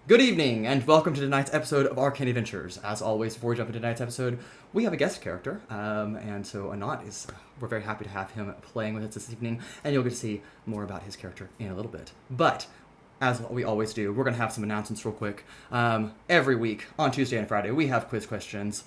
Good evening, and welcome to tonight's episode of Arcane Adventures. As always, before we jump into tonight's episode, we have a guest character, and so Anant we're very happy to have him playing with us this evening, and you'll get to see more about his character in a little bit. But, as we always do, we're going to have some announcements real quick. Every week, on Tuesday and Friday, we have quiz questions.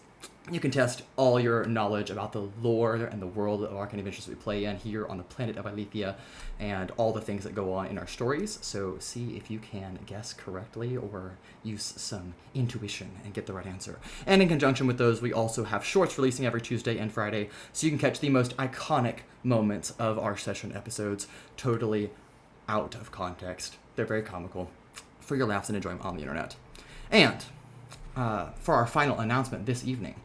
You can test all your knowledge about the lore and the world of Arcane Adventures we play in here on the planet of Aelithia and all the things that go on in our stories. So see if you can guess correctly or use some intuition and get the right answer. And in conjunction with those, we also have shorts releasing every Tuesday and Friday, so you can catch the most iconic moments of our session episodes totally out of context. They're very comical for your laughs and enjoyment on the internet. And for our final announcement this evening,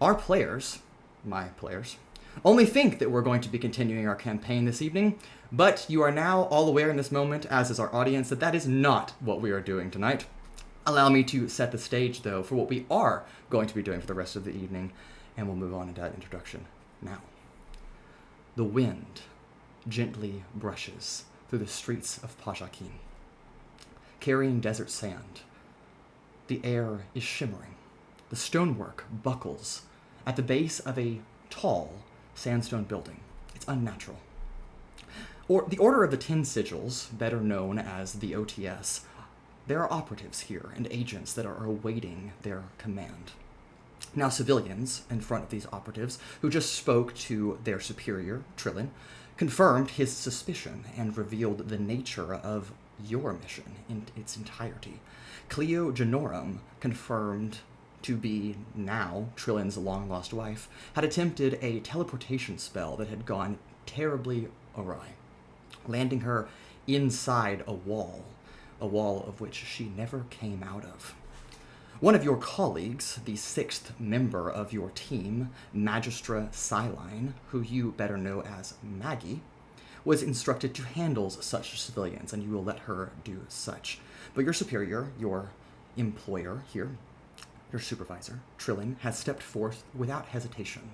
our players, my players, only think that we're going to be continuing our campaign this evening, but you are now all aware in this moment, as is our audience, that that is not what we are doing tonight. Allow me to set the stage, though, for what we are going to be doing for the rest of the evening, and we'll move on into that introduction now. The wind gently brushes through the streets of Pajakin, carrying desert sand. The air is shimmering. The stonework buckles at the base of a tall sandstone building. It's unnatural. The Order of the Ten Sigils, better known as the OTS, there are operatives here and agents that are awaiting their command. Now, civilians in front of these operatives, who just spoke to their superior, Trillin, confirmed his suspicion and revealed the nature of your mission in its entirety. Cleo Je'norum, confirmed to be now Trillin's long-lost wife, had attempted a teleportation spell that had gone terribly awry, landing her inside a wall of which she never came out of. One of your colleagues, the sixth member of your team, Magistra Sylara, who you better know as Maggie, was instructed to handle such civilians, and you will let her do such. But your superior, your employer here, your supervisor, Trillin, has stepped forth without hesitation,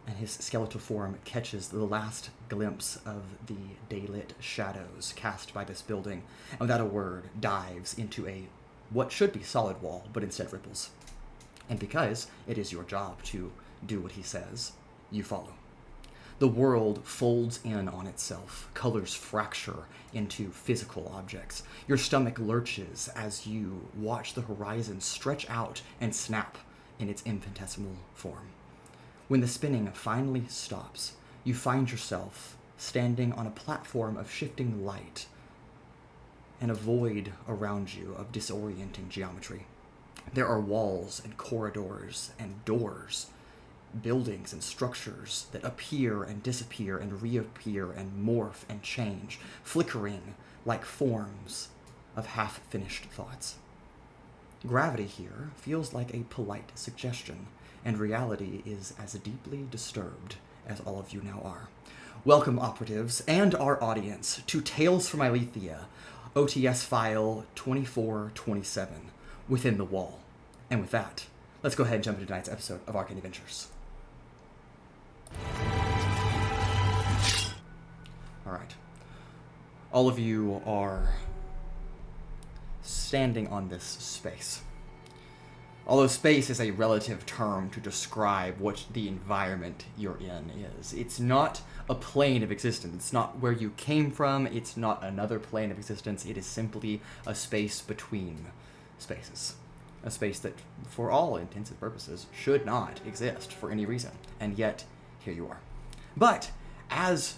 and his skeletal form catches the last glimpse of the daylit shadows cast by this building, and without a word dives into what should be solid wall, but instead ripples. And because it is your job to do what he says, you follow. The world folds in on itself, colors fracture into physical objects. Your stomach lurches as you watch the horizon stretch out and snap in its infinitesimal form. When the spinning finally stops, you find yourself standing on a platform of shifting light and a void around you of disorienting geometry. There are walls and corridors and doors, buildings and structures that appear and disappear and reappear and morph and change, flickering like forms of half-finished thoughts. Gravity here feels like a polite suggestion, and reality is as deeply disturbed as all of you now are. Welcome, operatives, and our audience, to Tales from Aelithia, OTS file 2427, Within the Wall. And with that, let's go ahead and jump into tonight's episode of Arcane Adventures. Alright. All of you are standing on this space. Although space is a relative term to describe what the environment you're in is. It's not a plane of existence. It's not where you came from. It's not another plane of existence. It is simply a space between spaces. A space that, for all intents and purposes, should not exist for any reason. And yet, here you are. But, as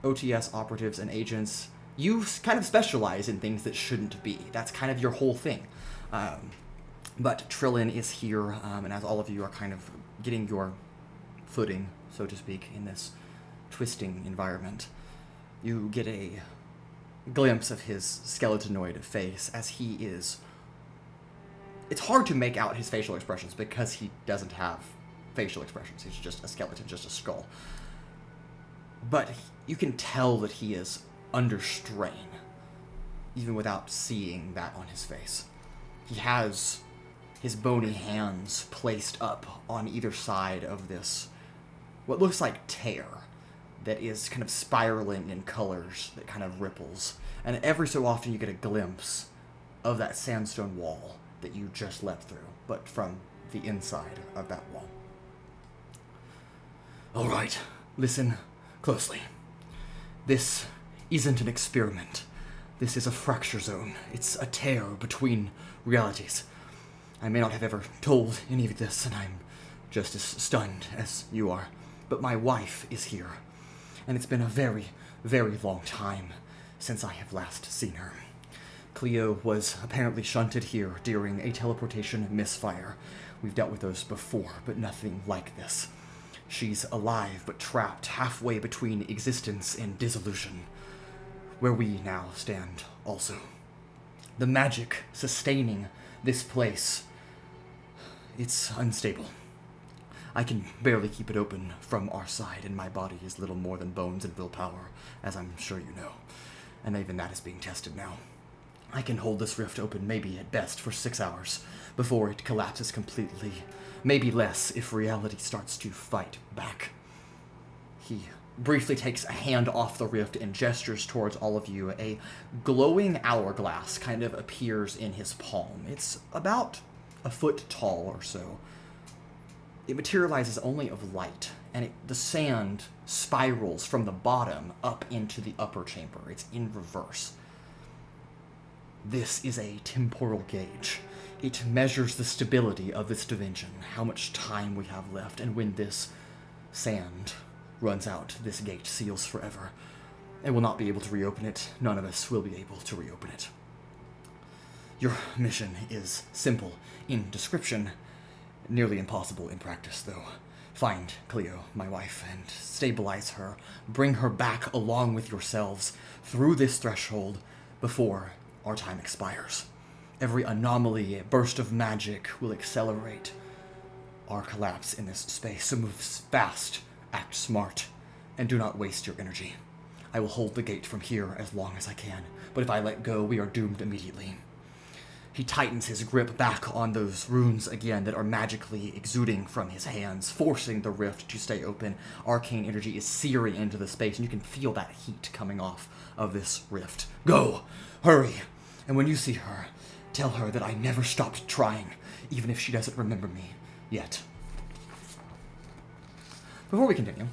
OTS operatives and agents, you kind of specialize in things that shouldn't be. That's kind of your whole thing. But Trillin is here, and as all of you are kind of getting your footing, so to speak, in this twisting environment, you get a glimpse of his skeletanoid face as he is... It's hard to make out his facial expressions because he doesn't have facial expressions. He's just a skeleton, just a skull. But you can tell that he is under strain, even without seeing that on his face. He has his bony hands placed up on either side of this, what looks like tear, that is kind of spiraling in colors that kind of ripples. And every so often you get a glimpse of that sandstone wall that you just leapt through, but from the inside of that wall. All right, listen closely. This isn't an experiment. This is a fracture zone. It's a tear between realities. I may not have ever told any of this, and I'm just as stunned as you are. But my wife is here, and it's been a very, very long time since I have last seen her. Cleo was apparently shunted here during a teleportation misfire. We've dealt with those before, but nothing like this. She's alive, but trapped halfway between existence and dissolution, where we now stand also. The magic sustaining this place, it's unstable. I can barely keep it open from our side, and my body is little more than bones and willpower, as I'm sure you know. And even that is being tested now. I can hold this rift open maybe at best for 6 hours before it collapses completely. Maybe less if reality starts to fight back. He briefly takes a hand off the rift and gestures towards all of you. A glowing hourglass kind of appears in his palm. It's about a foot tall or so. It materializes only of light, and the sand spirals from the bottom up into the upper chamber. It's in reverse. This is a temporal gauge. It measures the stability of this dimension, how much time we have left, and when this sand runs out, this gate seals forever, and will not be able to reopen it. None of us will be able to reopen it. Your mission is simple in description, nearly impossible in practice, though. Find Cleo, my wife, and stabilize her. Bring her back along with yourselves through this threshold before our time expires. Every anomaly, a burst of magic will accelerate our collapse in this space. So move fast, act smart, and do not waste your energy. I will hold the gate from here as long as I can, but if I let go, we are doomed immediately. He tightens his grip back on those runes again that are magically exuding from his hands, forcing the rift to stay open. Arcane energy is searing into the space, and you can feel that heat coming off of this rift. Go! Hurry! And when you see her, tell her that I never stopped trying, even if she doesn't remember me yet. Before we continue,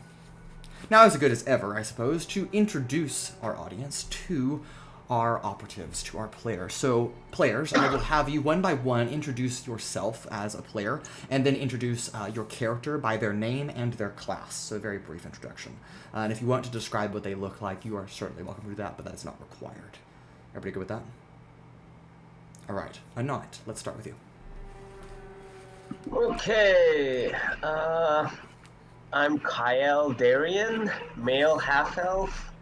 now is as good as ever, I suppose, to introduce our audience to our operatives, to our players. So, players, I will have you one by one introduce yourself as a player, and then introduce your character by their name and their class. So, a very brief introduction. And if you want to describe what they look like, you are certainly welcome to do that, but that is not required. Everybody good with that? All right, Anant, let's start with you. Okay, I'm Kael Darrien, male half-elf,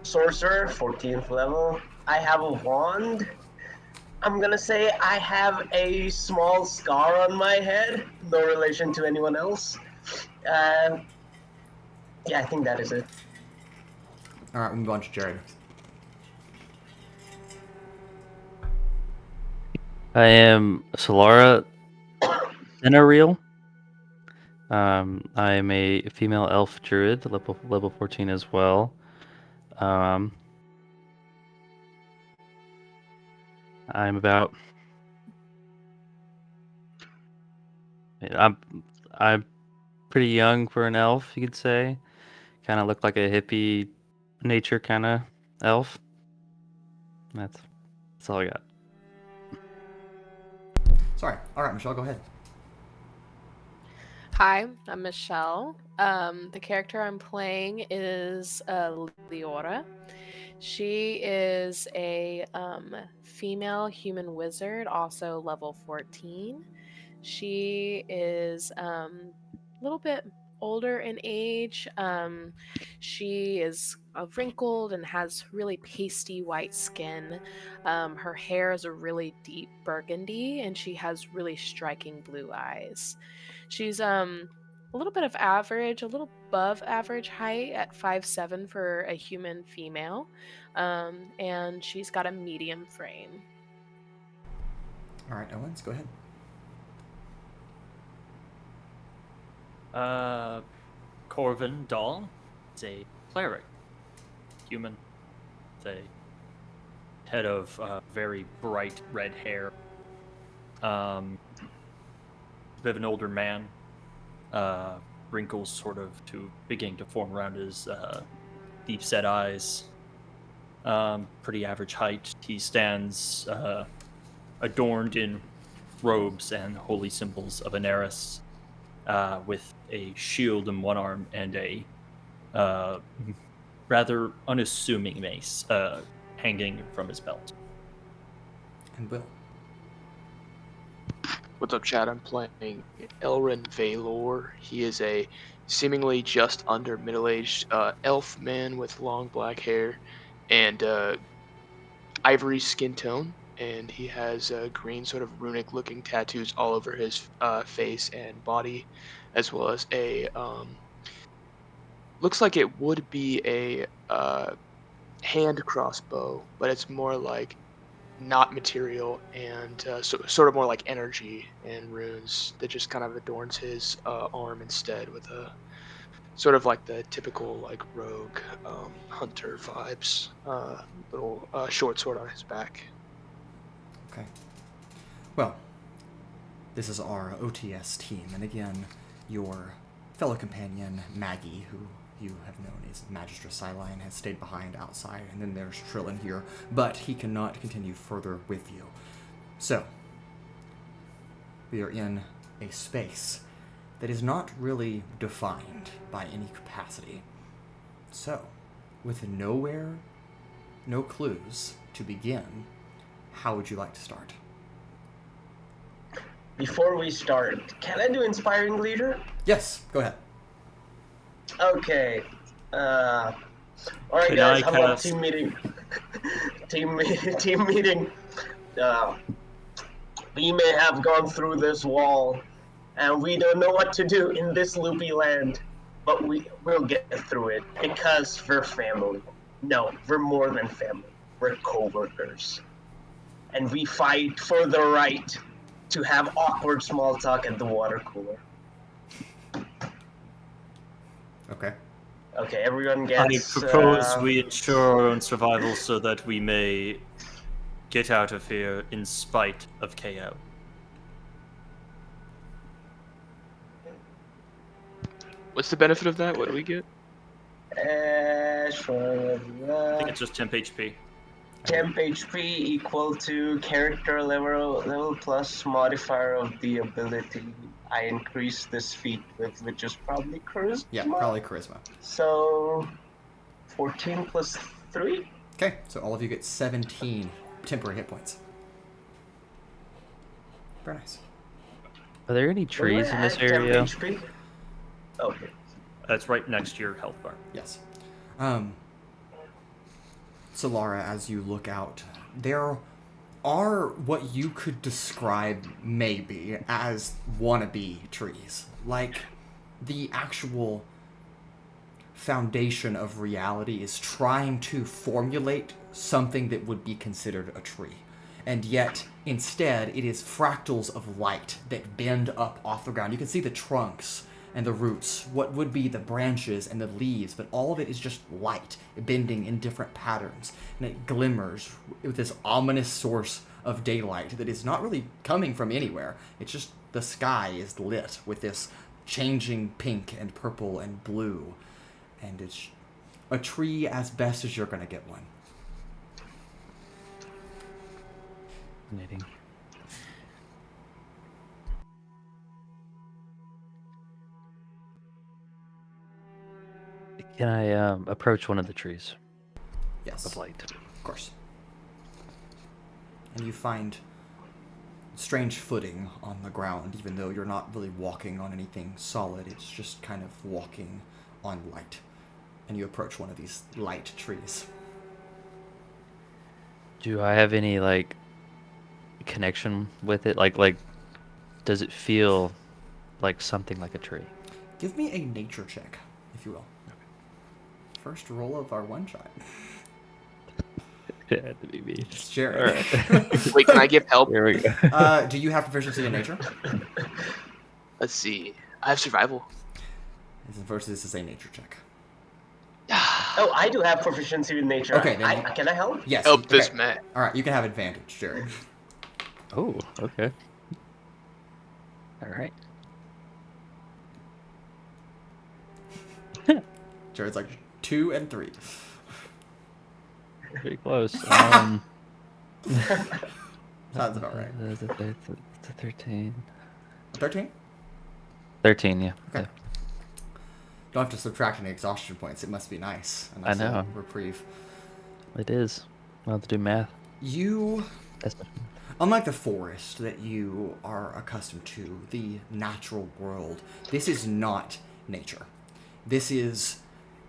sorcerer, 14th level. I have a wand. I'm gonna say I have a small scar on my head, no relation to anyone else. Yeah, I think that is it. All right, we'll move on to Jared. I am Sylara Thennariel. I am a female elf druid, level 14 as well. I'm about. I'm pretty young for an elf, you could say. Kind of look like a hippie, nature kind of elf. That's all I got. Sorry. All right, Michelle, go ahead. Hi, I'm Michelle. The character I'm playing is Liora. She is a female human wizard, also level 14. She is a little bit older in age. She is wrinkled and has really pasty white skin. Her hair is a really deep burgundy, and she has really striking blue eyes. She's a little bit of average, a little above average height at 5'7" for a human female, and she's got a medium frame. All right, Owens, go ahead. Corven Dhal is a cleric, human, with a head of very bright red hair. A bit of an older man. Wrinkles sort of beginning to form around his deep-set eyes. Pretty average height. He stands adorned in robes and holy symbols of Aneris, with a shield in one arm and a rather unassuming mace hanging from his belt. And Will. What's up, Chad? I'm playing Elrin Vhaelor. He is a seemingly just under middle-aged elf man with long black hair and ivory skin tone, and he has green sort of runic-looking tattoos all over his face and body, as well as a looks like it would be a hand crossbow, but it's more like not material and sort of more like energy and runes that just kind of adorns his arm instead with a sort of like the typical like rogue hunter vibes, little short sword on his back. Okay. Well, this is our OTS team, and again, your fellow companion Maggie, who you have known as Magistress Syline, has stayed behind outside, and then there's Trillin here, but he cannot continue further with you. So, we are in a space that is not really defined by any capacity. So, with nowhere, no clues to begin, how would you like to start? Before we start, can I do Inspiring Leader? Yes, go ahead. Okay. Alright Can guys, I how about cast- team meeting? team meeting. We may have gone through this wall, and we don't know what to do in this loopy land, but we'll get through it, because we're family. No, we're more than family. We're co-workers. And we fight for the right to have awkward small talk at the water cooler. Okay. Okay, everyone I gets... propose we ensure our own survival so that we may get out of here in spite of Kael. What's the benefit of that? What do we get? Sure. I think it's just temp HP. Temp HP equal to character level plus modifier of the ability I increase this feat with, which is probably charisma. Yeah, probably charisma. So 14 plus 3? Okay, so all of you get 17 temporary hit points. Very nice. Are there any trees in this area? HP? Okay. That's right next to your health bar. Yes. Sylara, as you look out, there are what you could describe maybe as wannabe trees. Like, the actual foundation of reality is trying to formulate something that would be considered a tree. And yet, instead, it is fractals of light that bend up off the ground. You can see the trunks and the roots, what would be the branches and the leaves, but all of it is just light, bending in different patterns. And it glimmers with this ominous source of daylight that is not really coming from anywhere. It's just the sky is lit with this changing pink and purple and blue. And it's a tree as best as you're going to get one. Fascinating. Can I approach one of the trees Yes. of light? Of course. And you find strange footing on the ground, even though you're not really walking on anything solid. It's just kind of walking on light. And you approach one of these light trees. Do I have any like connection with it? Like, does it feel like something like a tree? Give me a nature check, if you will. First roll of our one shot. It had to be me. It's Jerry. All right. Wait, can I give help? There we go. Do you have proficiency in nature? Let's see. I have survival. First, this is a nature check. Oh, I do have proficiency with nature. Okay, then Can I help? Yes. Help okay. this man. All right, you can have advantage, Jared. Oh, okay. All right. Jared's like 2 and 3. Pretty close. Sounds about right. It's a 13. 13? 13, yeah. Okay. Yeah. Don't have to subtract any exhaustion points. It must be nice. A nice I know. little reprieve. It is. I'll have to do math. You, That's unlike the forest that you are accustomed to, the natural world, this is not nature. This is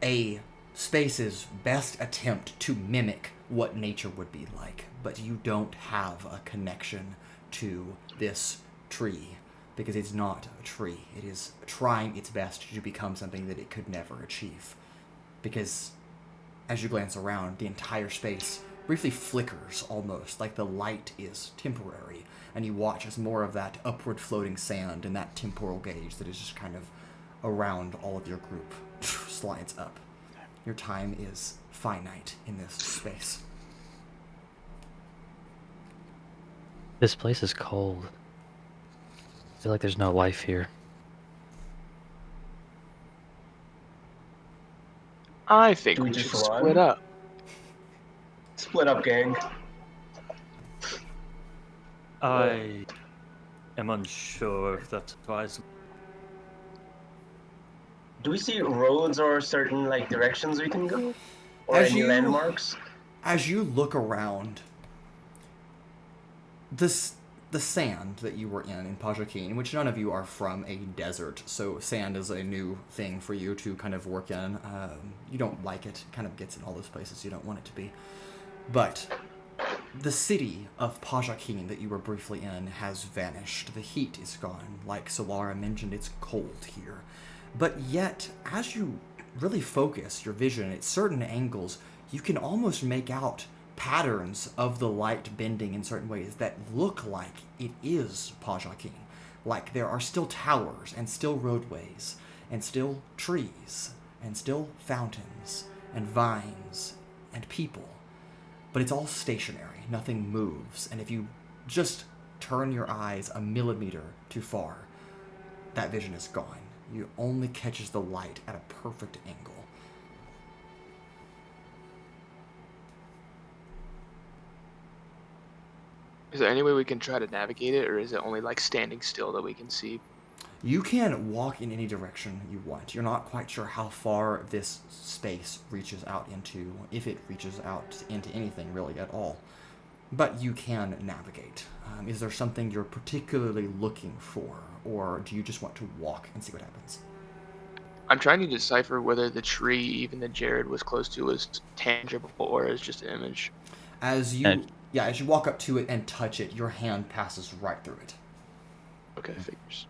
a space's best attempt to mimic what nature would be like, but you don't have a connection to this tree because it's not a tree. It is trying its best to become something that it could never achieve. Because as you glance around, the entire space briefly flickers almost, like the light is temporary, and you watch as more of that upward floating sand and that temporal gauge that is just kind of around all of your group slides up. Your time is finite in this space. This place is cold. I feel like there's no life here. I think Do we we just should run? split up. Split up, gang. I am unsure if that's advisable. Do we see roads or certain like directions we can go, or As any you- landmarks? As you look around, the sand that you were in Pajakeen, which none of you are from a desert, so sand is a new thing for you to kind of work in. You don't like it. It kind of gets in all those places you don't want it to be. But the city of Pajakeen that you were briefly in has vanished. The heat is gone. Like Sylara mentioned, it's cold here. But yet, as you really focus your vision at certain angles, you can almost make out patterns of the light bending in certain ways that look like it is Pajakeen. Like there are still towers and still roadways and still trees and still fountains and vines and people. But it's all stationary. Nothing moves. And if you just turn your eyes a millimeter too far, that vision is gone. You only catches the light at a perfect angle. Is there any way we can try to navigate it, or is it only like standing still that we can see? You can walk in any direction you want. You're not quite sure how far this space reaches out into, if it reaches out into anything really at all. But you can navigate. Is there something you're particularly looking for, or do you just want to walk and see what happens? I'm trying to decipher whether the tree, even that Jared was close to, was tangible or is just an image. As you walk up to it and touch it, your hand passes right through it. Okay, figures.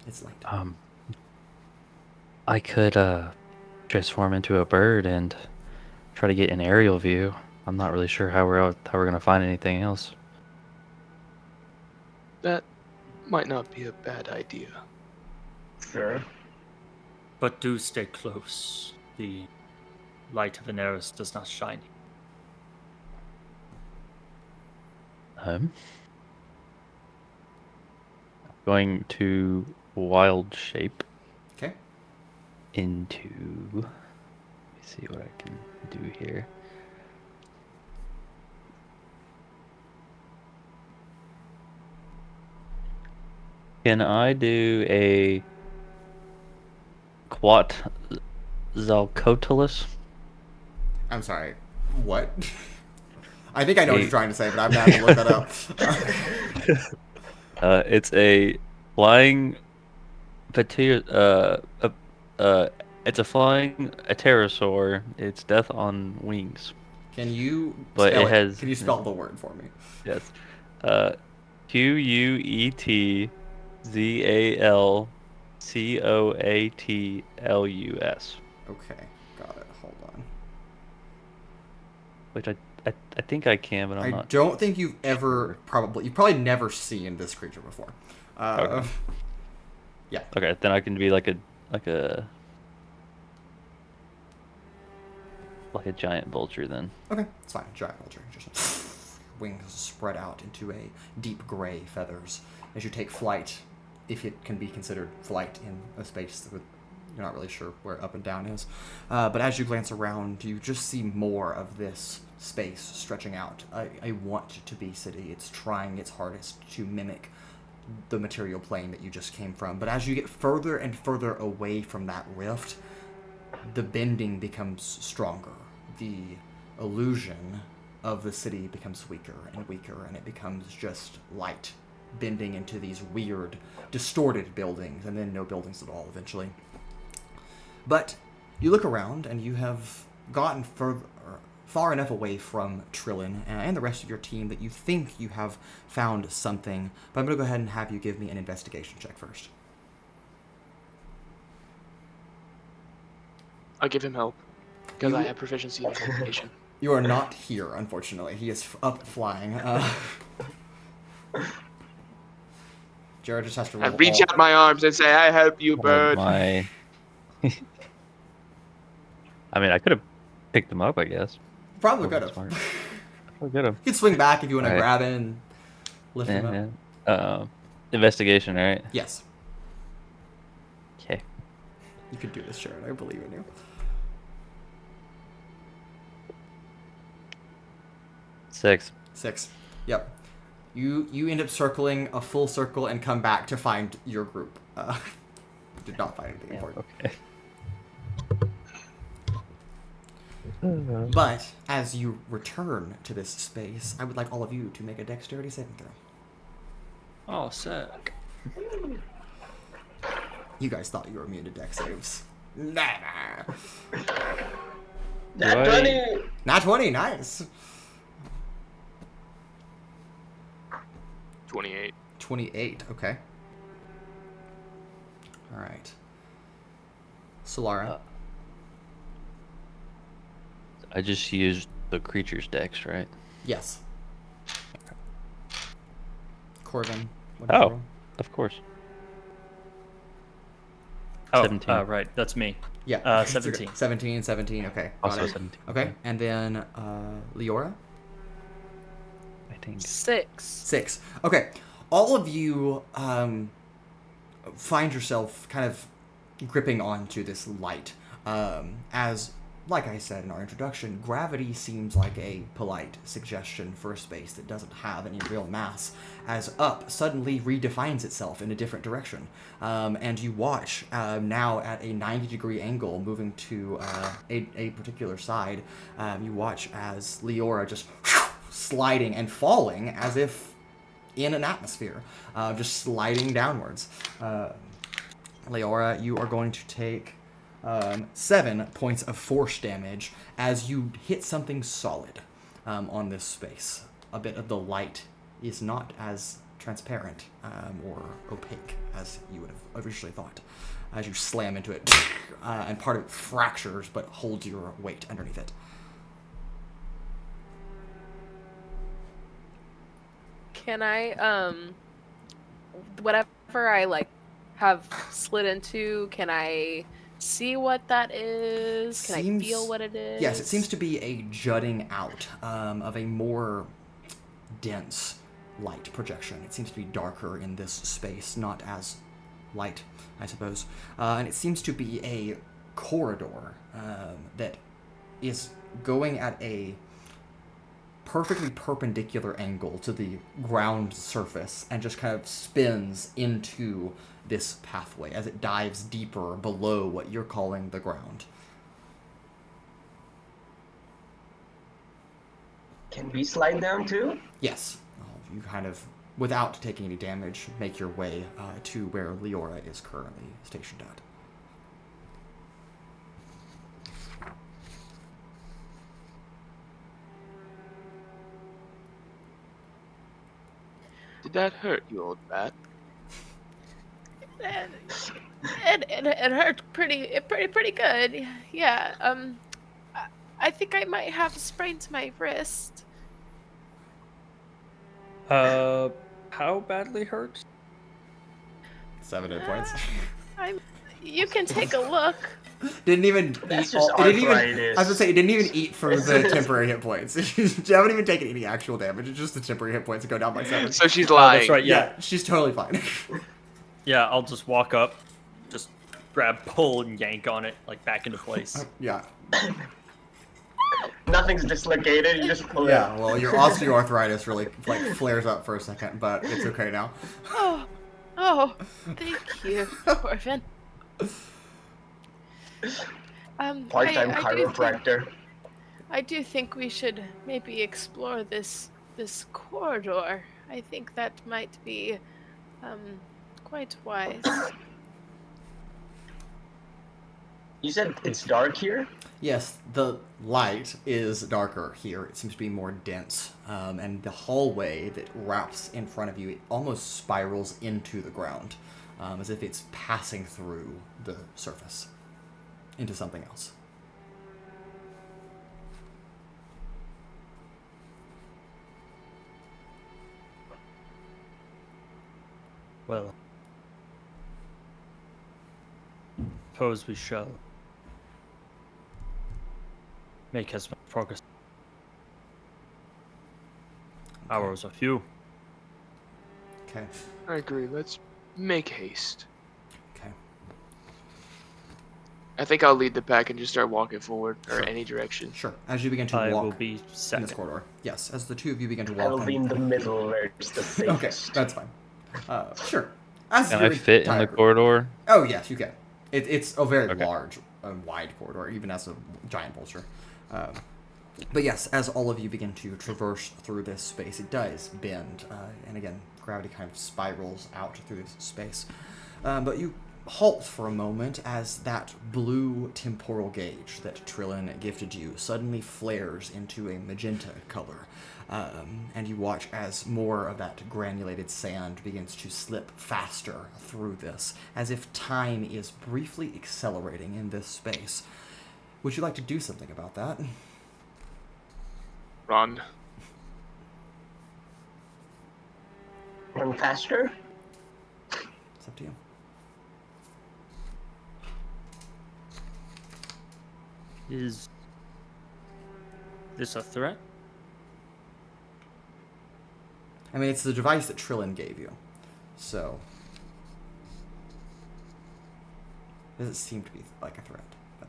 It's light. I could transform into a bird and try to get an aerial view. I'm not really sure how we're gonna find anything else. That might not be a bad idea. Sure. But do stay close. The light of Veneris does not shine. Going to wild shape Okay. into. Let me see what I can do here. Can I do a Quetzalcoatlus? I'm sorry. What? I think I know what you're trying to say, but I'm going to have to look that up. It's a flying it's a flying pterosaur. It's death on wings. Can you But spell it has- Can you spell the word for me? Yes. Quetzalcoatlus. Okay. Got it. Hold on. Which I think I can, but I'm I not. don't think you've probably never seen this creature before. Okay. Yeah. Okay, then I can be like a like a giant vulture then. Okay, it's fine. Giant vulture. Just wings spread out into a deep gray feathers as you take flight, if it can be considered flight in a space that you're not really sure where up and down is. But as you glance around, you just see more of this space stretching out. A want-to-be city. It's trying its hardest to mimic the material plane that you just came from. But as you get further and further away from that rift, the bending becomes stronger. The illusion of the city becomes weaker, and it becomes just light bending into these weird, distorted buildings, and then no buildings at all eventually. But you look around, and you have gotten far enough away from Trillin and the rest of your team that you think you have found something. But I'm going to go ahead and have you give me an investigation check first. I'll give him help because I have proficiency in communication. You are not here, unfortunately. He is up flying. Jared just has to roll. I reach out my arms and say, "I help you, bird." I mean, I could have picked him up, I guess. Probably could have. Smart. Probably could have. You can swing back if you want to Right. grab it and lift him up. Yeah. Investigation, right? Yes. Okay. You could do this, Jared. I believe in you. 6. 6. Yep. You end up circling a full circle and come back to find your group. Did not find anything important. Okay. But as you return to this space, I would like all of you to make a dexterity saving throw. Oh, sick. You guys thought you were immune to dex saves. Nah. Nat 20! Not 20, nice. 28. 28, okay. Alright. Sylara. I just used the creature's dex, right? Yes. Corven. What did you Oh, roll? of course. Oh, 17. right, that's me. Yeah. 17. 17, okay. Got Also it. 17. Okay, and then Liora? I think. 6. 6. Okay, all of you find yourself kind of gripping onto this light. As, like I said in our introduction, gravity seems like a polite suggestion for a space that doesn't have any real mass, as up suddenly redefines itself in a different direction. And you watch now at a 90-degree angle moving to a particular side. You watch as Liora just sliding and falling as if in an atmosphere, just sliding downwards. Liora, you are going to take 7 points of force damage as you hit something solid on this space. A bit of the light is not as transparent or opaque as you would have originally thought as you slam into it, and part of it fractures but holds your weight underneath it. Can I, whatever I, have slid into, can I see what that is? Can I feel what it is? Yes, it seems to be a jutting out of a more dense light projection. It seems to be darker in this space, not as light, I suppose. And it seems to be a corridor that is going at a perfectly perpendicular angle to the ground surface and just kind of spins into this pathway as it dives deeper below what you're calling the ground. Can we slide down too? Yes. You kind of, without taking any damage, make your way to where Liora is currently stationed at. Did that hurt, you old bat? It hurt pretty good. Yeah. I think I might have sprained my wrist. How badly hurt? 7 hit points. You can take a look. Didn't even That's eat. just It didn't even. arthritis. I was gonna say it didn't even eat for the temporary hit points. You haven't even taken any actual damage. It's just the temporary hit points that go down by 7. So she's Oh, lying. that's right. Yeah. She's totally fine. Yeah, I'll just walk up, just grab, pull, and yank on it, like back into place. Yeah. Nothing's dislocated. You just pull Yeah. it. Well, your osteoarthritis really like flares up for a second, but it's okay now. Thank you, Corven. Part-time I do think- chiropractor. I do think we should maybe explore this corridor. I think that might be quite wise. You said it's dark here? Yes, the light is darker here. It seems to be more dense. And the hallway that wraps in front of you, it almost spirals into the ground, as if it's passing through the surface into something else. Well, suppose we shall make as much progress. Hours are few. Okay. I agree. Let's make haste. Okay. I think I'll lead the pack and just start walking forward, or Sure. any direction. Sure. As you begin to I walk will be in this second. corridor. Yes, as the two of you begin to I walk. will be in the middle where it's the Okay, safest. that's fine. Sure. As Can your I fit in entire the group- corridor? Oh yes, you can. It's a very Okay. large and wide corridor, even as a giant vulture. But yes, as all of you begin to traverse through this space, it does bend, and again, gravity kind of spirals out through this space. But you halt for a moment as that blue temporal gauge that Trillin gifted you suddenly flares into a magenta color. And you watch as more of that granulated sand begins to slip faster through this, as if time is briefly accelerating in this space. Would you like to do something about that? Run. Run faster? It's up to you. Is this a threat? I mean, it's the device that Trillin gave you, so it doesn't seem to be like a threat. But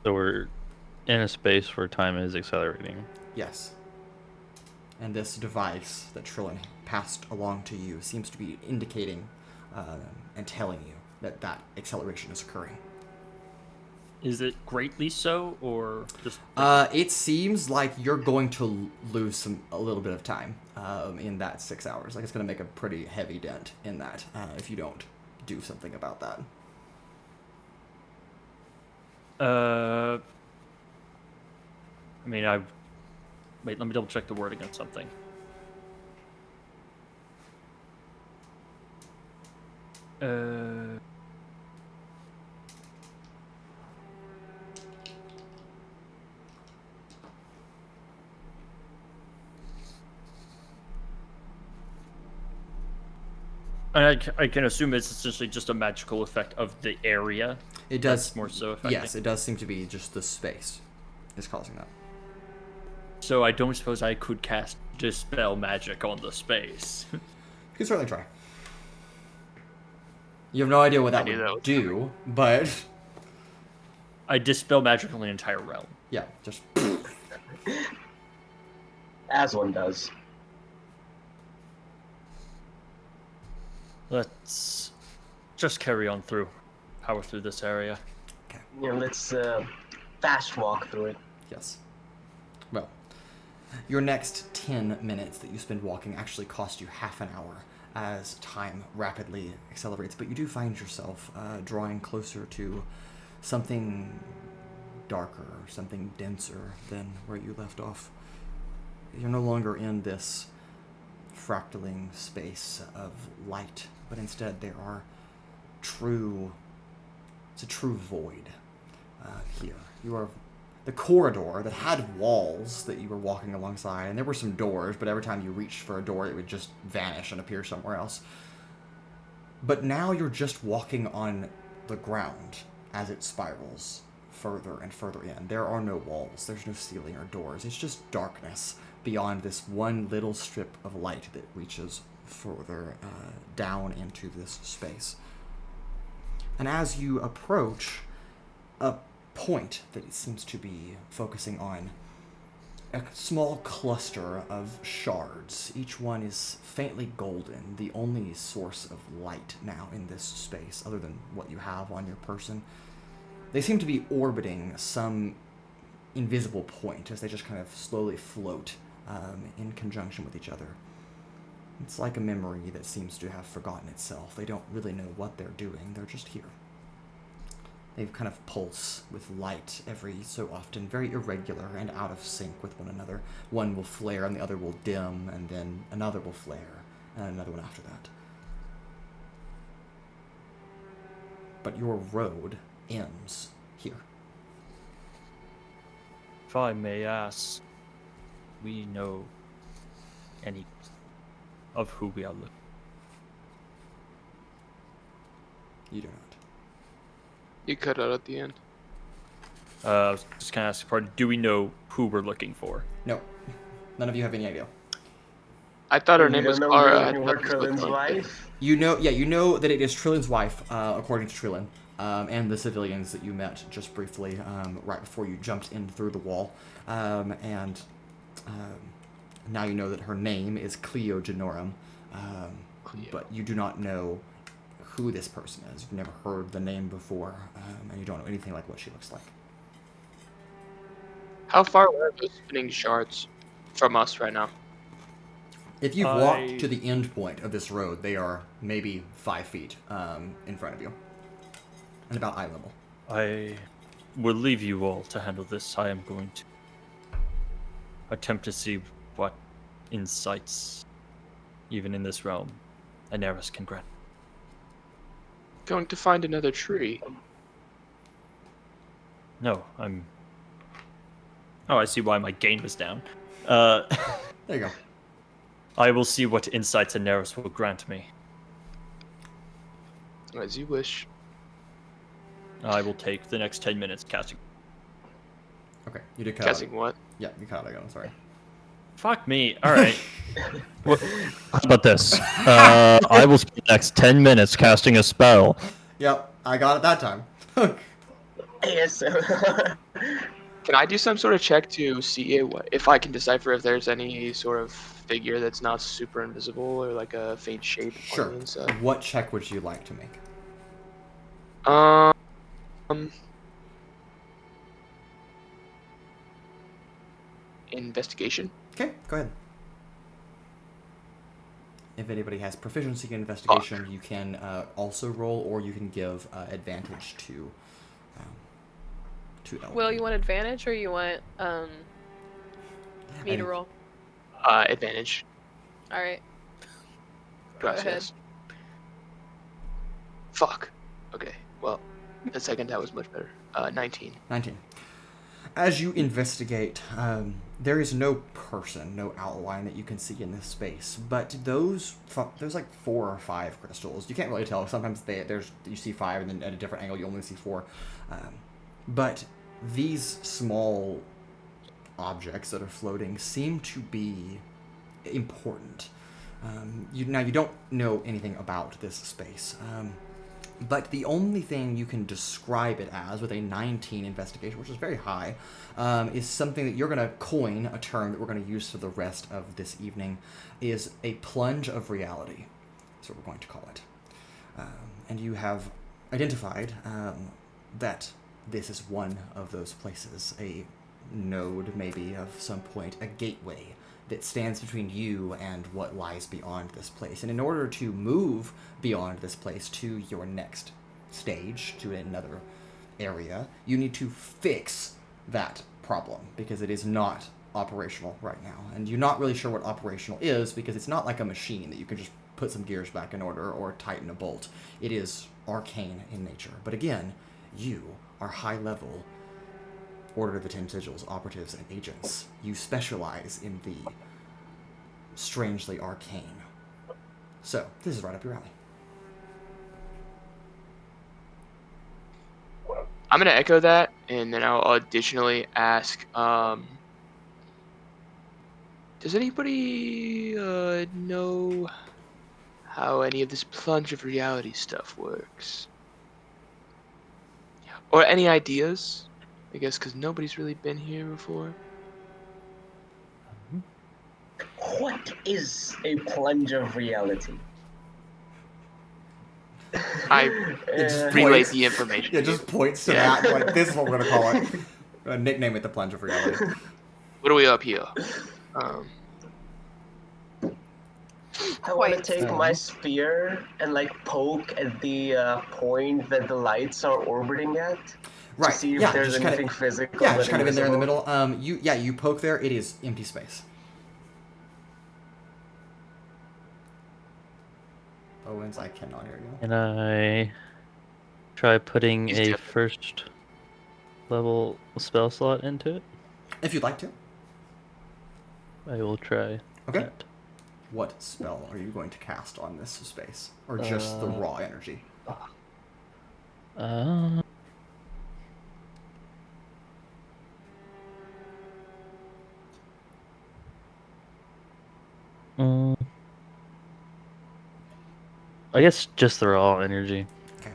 So we're in a space where time is accelerating. yes. And this device that Trillin passed along to you seems to be indicating and telling you that that acceleration is occurring. Is it greatly so, or just? It seems like you're going to lose a little bit of time in that 6 hours. Like, it's going to make a pretty heavy dent in that if you don't do something about that. I mean, wait. Let me double check the wording on something. I can assume it's essentially just a magical effect of the area. It does. That's more so affecting. Yes, it does seem to be just the space is causing that. So I don't suppose I could cast Dispel Magic on the space. You can certainly try. You have no idea what that knew would that was do, but I Dispel Magic on the entire realm. yeah, just As one does. Let's just carry on through. Power through this area. You know, let's fast walk through it. yes. Well, your next 10 minutes that you spend walking actually cost you half an hour as time rapidly accelerates, but you do find yourself drawing closer to something darker, something denser than where you left off. You're no longer in this fractaling space of light, but instead there are it's a true void here. You are the corridor that had walls that you were walking alongside, and there were some doors, but every time you reached for a door, it would just vanish and appear somewhere else. But now you're just walking on the ground as it spirals further and further in. There are no walls, there's no ceiling or doors. It's just darkness beyond this one little strip of light that reaches further down into this space. And as you approach a point that it seems to be focusing on, a small cluster of shards. Each one is faintly golden, the only source of light now in this space, other than what you have on your person. They seem to be orbiting some invisible point as they just kind of slowly float in conjunction with each other. It's like a memory that seems to have forgotten itself. They don't really know what they're doing, they're just here. They kind of pulse with light every so often, very irregular and out of sync with one another. One will flare and the other will dim, and then another will flare, and another one after that. But your road ends here. If I may ask, we know any of who we are looking? You do not. You cut out at the end. I was just kind of asking, pardon, do we know who we're looking for? No. None of you have any idea. I thought her You name was don't know Clara. who I were thought this was Trillin's Clara. wife? You know that it is Trillin's wife, according to Trillin, and the civilians that you met just briefly right before you jumped in through the wall. And now you know that her name is Cleo Je'norum, but you do not know who this person is. You've never heard the name before, and you don't know anything like what she looks like. How far away are those spinning shards from us right now? If you've walked to the end point of this road, they are maybe 5 feet in front of you, and about eye level. I will leave you all to handle this. I am going to attempt to see what insights, even in this realm, Daenerys can grant. Going to find another tree. No, I'm... Oh, I see why my gain was down. There you go. I will see what insights Daenerys will grant me. As you wish. I will take the next 10 minutes casting. Okay, you did cut Casting out. what? Yeah, you cut out again, I'm sorry. Fuck me. All right. How about this? I will spend the next 10 minutes casting a spell. Yep, I got it that time. Yes. Can I do some sort of check to see if I can decipher if there's any sort of figure that's not super invisible or like a faint shape Sure. on the inside? What check would you like to make? Investigation. Okay, go ahead. If anybody has proficiency in investigation, you can also roll, or you can give advantage to Elrin. Will, you want advantage or you want me to roll? Advantage. All right. Go ahead. Gracias. Fuck. Okay. Well, the second that was much better. 19. 19. As you investigate, there is no person, no outline that you can see in this space, but there's like 4 or 5 crystals. You can't really tell. Sometimes you see 5, and then at a different angle you only see 4. But these small objects that are floating seem to be important. You don't know anything about this space. But the only thing you can describe it as with a 19 investigation, which is very high, is something that you're going to coin, a term that we're going to use for the rest of this evening, is a plunge of reality. That's what we're going to call it. And you have identified that this is one of those places, a node maybe of some point, a gateway that stands between you and what lies beyond this place. And in order to move beyond this place to your next stage, to another area, you need to fix that problem, because it is not operational right now. And you're not really sure what operational is, because it's not like a machine that you can just put some gears back in order or tighten a bolt. It is arcane in nature. But again, you are high level Order of the Ten Sigils, operatives, and agents. You specialize in the strangely arcane. So, this is right up your alley. I'm gonna echo that, and then I'll additionally ask, does anybody know how any of this plunge of reality stuff works? Or any ideas? I guess because nobody's really been here before. What is a plunge of reality? I just relay points. the information. Yeah, just points to Yeah. that. Like, this is what we're gonna call it. Nickname it the plunge of reality. What are we up here? I want to Quite. take my spear and like poke at the point that the lights are orbiting at. Right. To see if yeah. there's just anything kind of. physical. Yeah, but just kind of in there in the invisible. middle. You poke there. It is empty space. Owens, I cannot hear you. Can I try putting He's a dead. first level spell slot into it? If you'd like to. I will try. Okay. that. What spell are you going to cast on this space, or just the raw energy? I guess just the raw energy. Okay.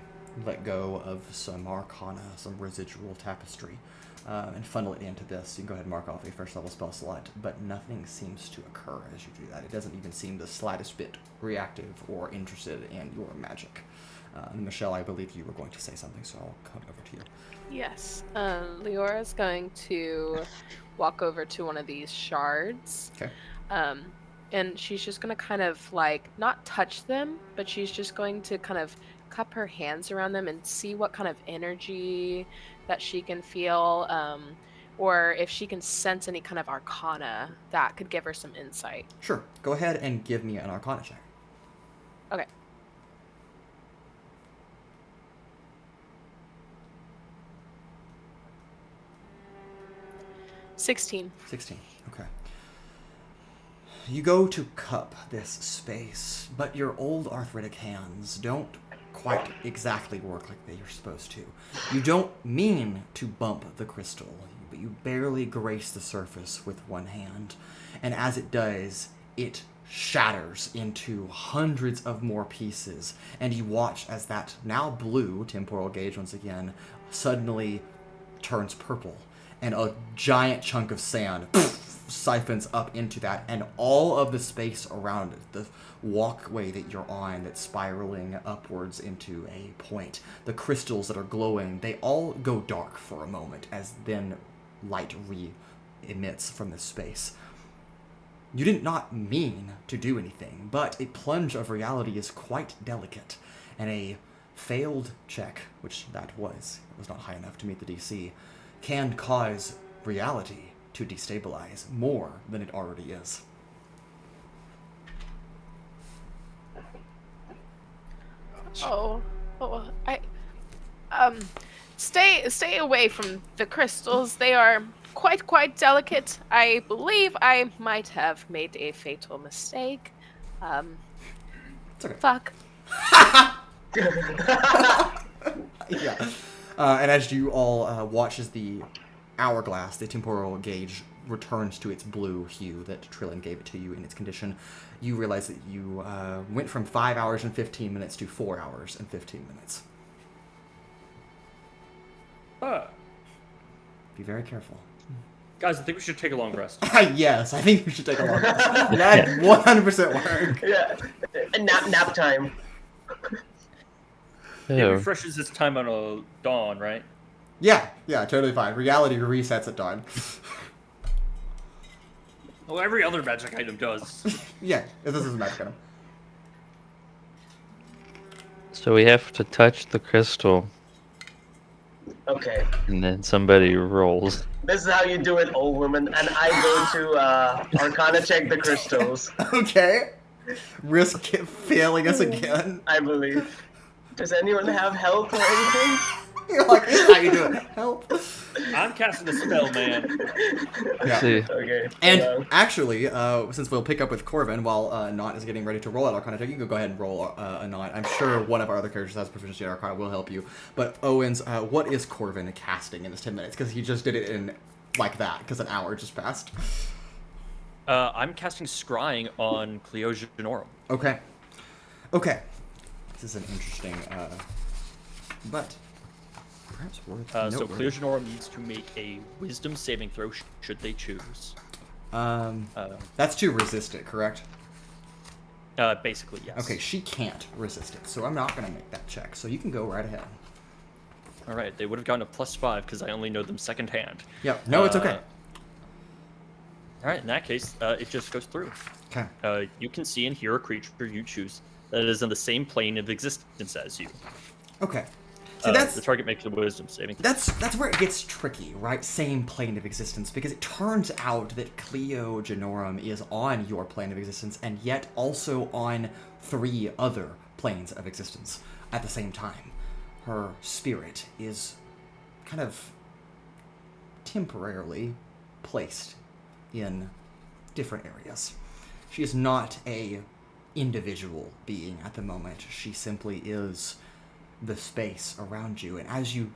Let go of some arcana, some residual tapestry, and funnel it into this. You can go ahead and mark off a first level spell slot, but nothing seems to occur as you do that. It doesn't even seem the slightest bit reactive or interested in your magic. Michelle, I believe you were going to say something, so I'll come over to you. Yes. Leora's going to walk over to one of these shards. Okay. And she's just going to kind of like not touch them, but she's just going to kind of cup her hands around them and see what kind of energy that she can feel, or if she can sense any kind of arcana that could give her some insight. Sure. Go ahead and give me an arcana check. Okay. $16. 16. Okay. You go to cup this space, but your old arthritic hands don't quite exactly work like they are supposed to. You don't mean to bump the crystal, but you barely grace the surface with one hand. And as it does, it shatters into hundreds of more pieces, and you watch as that now blue temporal gauge once again suddenly turns purple, and a giant chunk of sand siphons up into that, and all of the space around it, the walkway that you're on that's spiraling upwards into a point, the crystals that are glowing, they all go dark for a moment as then light re-emits from this space. You did not mean to do anything, but a plunge of reality is quite delicate, and a failed check, which that was, it was not high enough to meet the DC, can cause reality to destabilize more than it already is. Stay away from the crystals. They are quite delicate. I believe I might have made a fatal mistake. It's okay. Fuck. Yeah. And as you all watch as the hourglass, the temporal gauge, returns to its blue hue that Trillin gave it to you in its condition, you realize that you went from 5 hours and 15 minutes to 4 hours and 15 minutes. Be very careful. Guys, I think we should take a long rest. Yes, I think we should take a long rest. That 100% work. Yeah. Nap time. It Oh, refreshes its time on a dawn, right? Yeah, totally fine. Reality resets at dawn. Well, every other magic item does. Yeah, this is a magic item. so we have to touch the crystal, Okay. and then somebody rolls. This is how you do it, old woman. And I go to Arcana check the crystals, Okay. Risk failing us again. I believe. Does anyone have health or anything? You're like, this is how you do it. Help. I'm casting a spell, man. Yeah. See. Okay. And actually, since we'll pick up with Corven while Anant is getting ready to roll at Arcana check, you can go ahead and roll Anant. I'm sure one of our other characters has proficiency at Arcana will help you. But Owens, what is Corven casting in this 10 minutes? Because he just did it in like that, because an hour just passed. I'm casting Scrying on Cleo Je'norum. Okay. Okay. This is an interesting, but perhaps worth So noteworthy. Cleo Je'norum needs to make a Wisdom saving throw should they choose. That's to resist it, correct? Basically, yes. Okay, she can't resist it, so I'm not going to make that check. So you can go right ahead. All right, they would have gotten a +5 because I only know them secondhand. Yep. No, it's okay. All right, in that case, it just goes through. Okay. You can see and hear a creature you choose that is in the same plane of existence as you. Okay. See, that's the target makes a Wisdom saving. that's where it gets tricky, right? Same plane of existence, because it turns out that Cleo Je'norum is on your plane of existence, and yet also on 3 other planes of existence at the same time. Her spirit is kind of temporarily placed in different areas. She is not a individual being at the moment. She simply is the space around you. And as you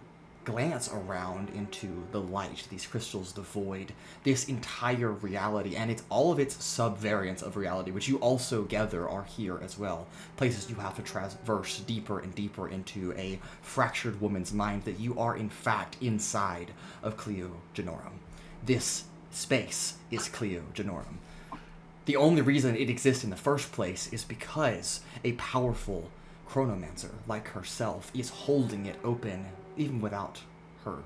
glance around into the light, these crystals, the void, this entire reality, and it's all of its subvariants of reality, which you also gather are here as well. Places you have to traverse deeper and deeper into a fractured woman's mind that you are in fact inside of Cleo Je'norum. This space is Cleo Je'norum. The only reason it exists in the first place is because a powerful chronomancer like herself is holding it open, even without her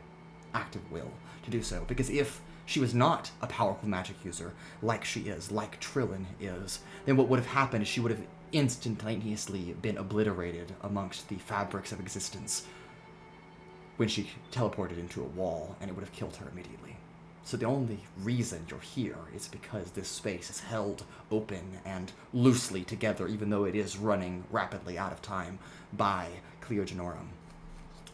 active will to do so. Because if she was not a powerful magic user, like she is, like Trillin is, then what would have happened is she would have instantaneously been obliterated amongst the fabrics of existence when she teleported into a wall, and it would have killed her immediately. So the only reason you're here is because this space is held open and loosely together, even though it is running rapidly out of time, by Cleo Je'norum.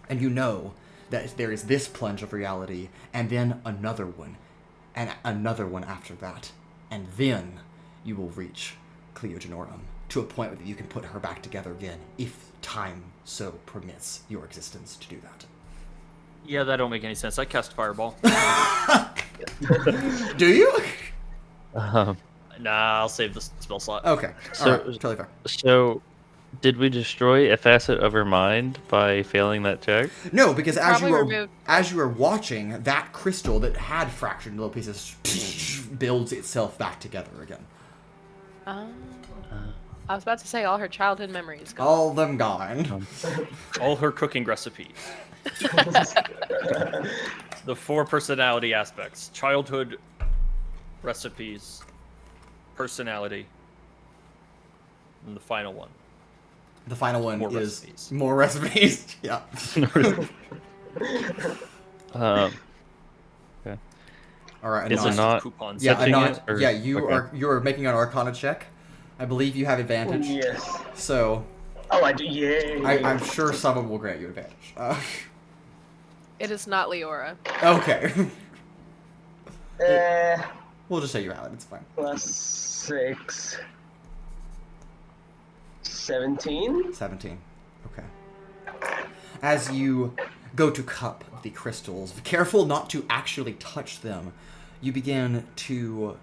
And you know that there is this plunge of reality, and then another one, and another one after that. And then you will reach Cleo Je'norum to a point where you can put her back together again, if time so permits your existence to do that. Yeah, that don't make any sense. I cast Fireball. Do you? Nah, I'll save the spell slot. Okay. So- Alright, totally fair. So, did we destroy a facet of her mind by failing that check? No, because as Probably you are removed. watching, that crystal that had fractured into little pieces builds itself back together again. I was about to say all her childhood memories. Gone. All of them gone. All her cooking recipes. The 4 personality aspects: childhood, recipes, personality, and the final one. The final one More is recipes. more recipes. Yeah. Okay. All right. Is it Anant. not Coupons. Yeah, touching Anant, it, or- yeah, you okay. are making an Arcana check. I believe you have advantage. Yes. So Oh, I do. Yay. I'm sure someone will grant you advantage. It is not Liora. Okay. Uh, We'll just say you have it. It's fine. +6. 17. 17. Okay. As you go to cup the crystals, careful not to actually touch them, you begin to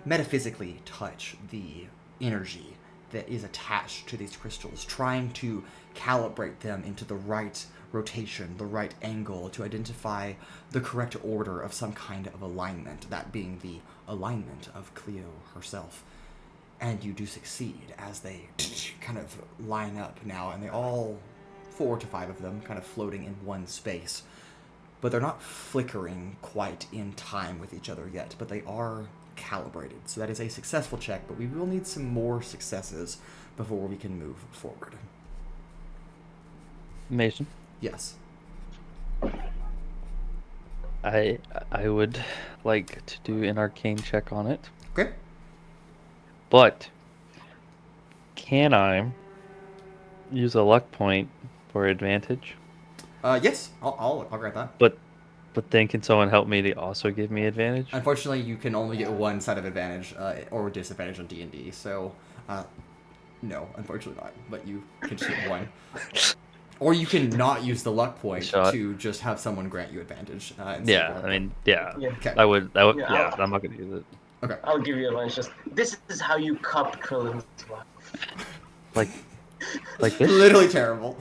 metaphysically touch the energy that is attached to these crystals, trying to calibrate them into the right rotation, the right angle, to identify the correct order of some kind of alignment, that being the alignment of Cleo herself. And you do succeed as they kind of line up now, and they all, 4 to 5 of them, kind of floating in one space. But they're not flickering quite in time with each other yet, but they are calibrated. So that is a successful check, but we will need some more successes before we can move forward. Mason, Yes. I would like to do an arcane check on it, Okay. but can I use a luck point for advantage. Yes, I'll grant that. But then can someone help me to also give me advantage? Unfortunately, you can only get one side of advantage or disadvantage on D&D, so no, unfortunately not. But you can just get one. Or you can not use the luck point to just have someone grant you advantage. Yeah, I mean, yeah. Okay. I would, Yeah, I'm not going to use it. Okay. I'll give you a lunch. Just this is how you cup Trillin's wife. Like this? Literally terrible.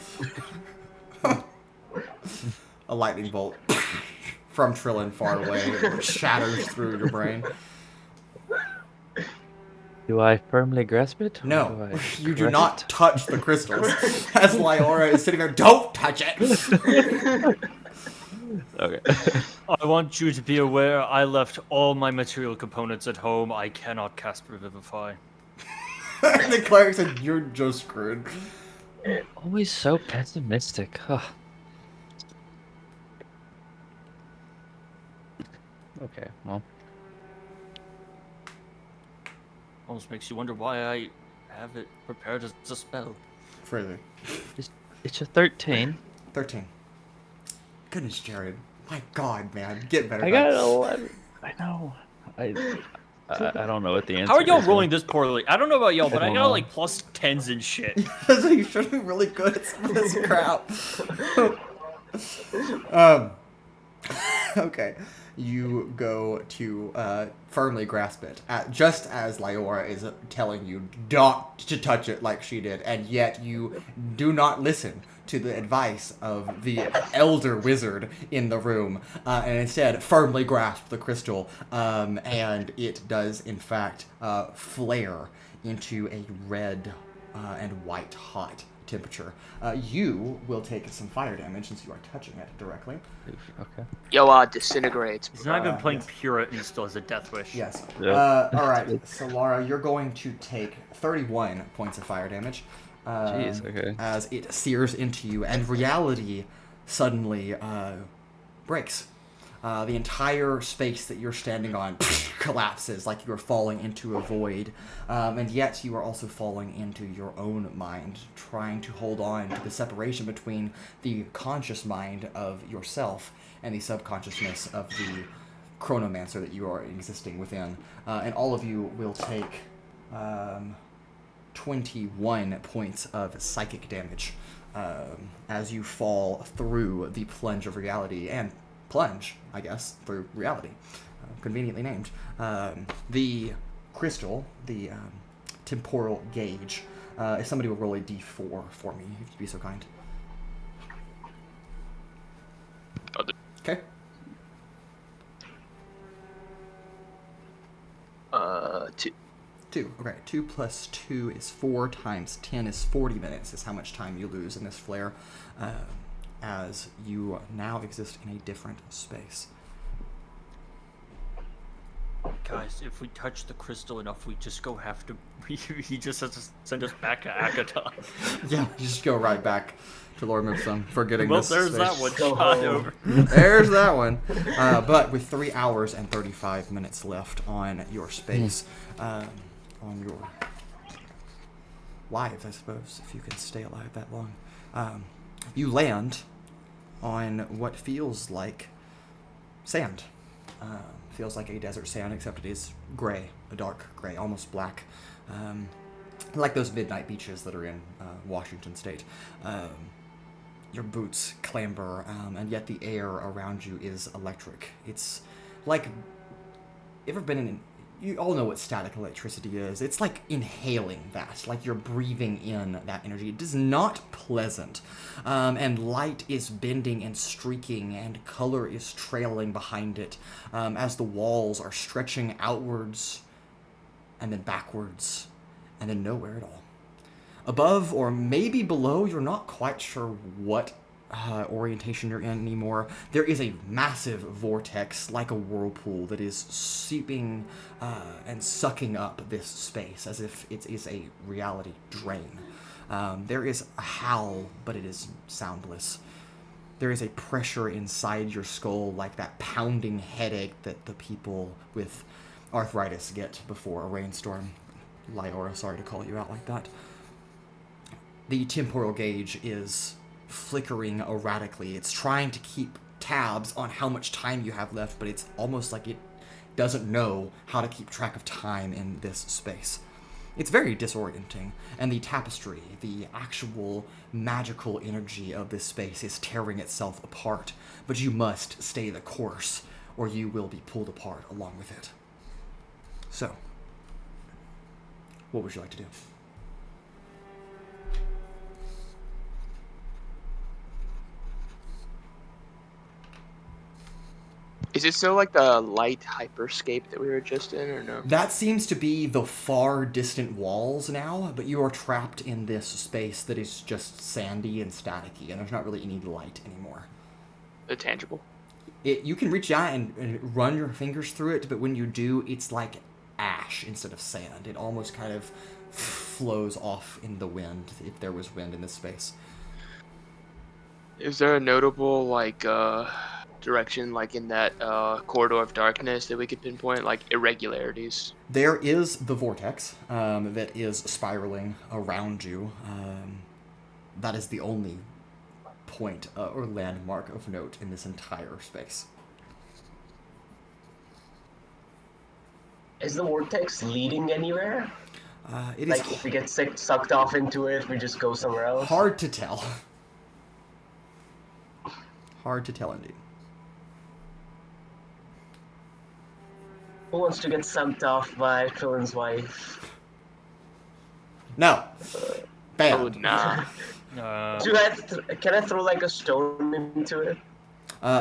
A lightning bolt from Trillin far away shatters through your brain. Do I firmly grasp it? No, you do not touch the crystals. As Liora is sitting there, don't touch it! Okay. I want you to be aware I left all my material components at home. I cannot cast Revivify. The cleric said, you're just screwed. Always so pessimistic. Huh. Okay, well. Almost makes you wonder why I have it prepared as a spell. Further. It's a 13. 13. Goodness, Jared. My God, man. Get better. I got an 11. I know. I don't know what the answer How are y'all is. rolling this poorly? I don't know about y'all, but I don't got know. like plus 10s and shit. So you should be really good at some of this crap. Okay. You go to firmly grasp it, just as Liora is telling you not to touch it like she did, and yet you do not listen to the advice of the elder wizard in the room, and instead firmly grasp the crystal, and it does in fact flare into a red and white hot temperature. You will take some fire damage since you are touching it directly. Okay. Yo, disintegrates. He's not even playing yes. Pura and he still has a death wish. Yes. Yep. All right, Sylara, you're going to take 31 points of fire damage. Jeez, okay. As it sears into you, and reality suddenly breaks. The entire space that you're standing on collapses like you are falling into a void, and yet you are also falling into your own mind, trying to hold on to the separation between the conscious mind of yourself and the subconsciousness of the chronomancer that you are existing within. And all of you will take 21 points of psychic damage as you fall through the plunge of reality, and plunge, I guess, through reality, conveniently named. The crystal, the temporal gauge, if somebody will roll a d4 for me, if you'd be so kind. Okay. 2. 2. Okay. 2 plus 2 is 4 times 10 is 40 minutes is how much time you lose in this flare, as you now exist in a different space. Guys, if we touch the crystal enough, we just have to. He just has to send us back to Akaton. Yeah, you just go right back to Lord Mipsum for getting Well, this there's space. that one Go shot home. over. There's that one. But with 3 hours and 35 minutes left on your space, on your lives, I suppose, if you can stay alive that long, you land on what feels like sand. Feels like a desert sand, except it is gray, a dark gray, almost black. Like those midnight beaches that are in Washington State. Your boots clamber, and yet the air around you is electric. It's like, ever been in, you all know what static electricity is. It's like inhaling that, like you're breathing in that energy. It is not pleasant, and light is bending and streaking, and color is trailing behind it, as the walls are stretching outwards, and then backwards, and then nowhere at all. Above or maybe below, you're not quite sure what orientation you're in anymore. There is a massive vortex, like a whirlpool, that is seeping and sucking up this space as if it is a reality drain. There is a howl, but it is soundless. There is a pressure inside your skull, like that pounding headache that the people with arthritis get before a rainstorm. Liora, sorry to call you out like that. The temporal gauge is flickering erratically. It's trying to keep tabs on how much time you have left, but it's almost like it doesn't know how to keep track of time in this space. It's very disorienting, and the tapestry, the actual magical energy of this space is tearing itself apart, but you must stay the course, or you will be pulled apart along with it. So, what would you like to do? Is it still like the light hyperscape that we were just in, or no? That seems to be the far distant walls now, but you are trapped in this space that is just sandy and staticky, and there's not really any light anymore. The tangible. You can reach out and run your fingers through it, but when you do, it's like ash instead of sand. It almost kind of flows off in the wind, if there was wind in this space. Is there a notable, like, direction, like in that corridor of darkness that we could pinpoint, like irregularities? There is the vortex that is spiraling around you. That is the only point or landmark of note in this entire space. Is the vortex leading anywhere? It is Like, if we get sucked off into it, we just go somewhere else? hard to tell. Hard to tell indeed. Who wants to get sucked off by Trillin's wife? No. Bam. Oh, nah. Can I throw like a stone into it?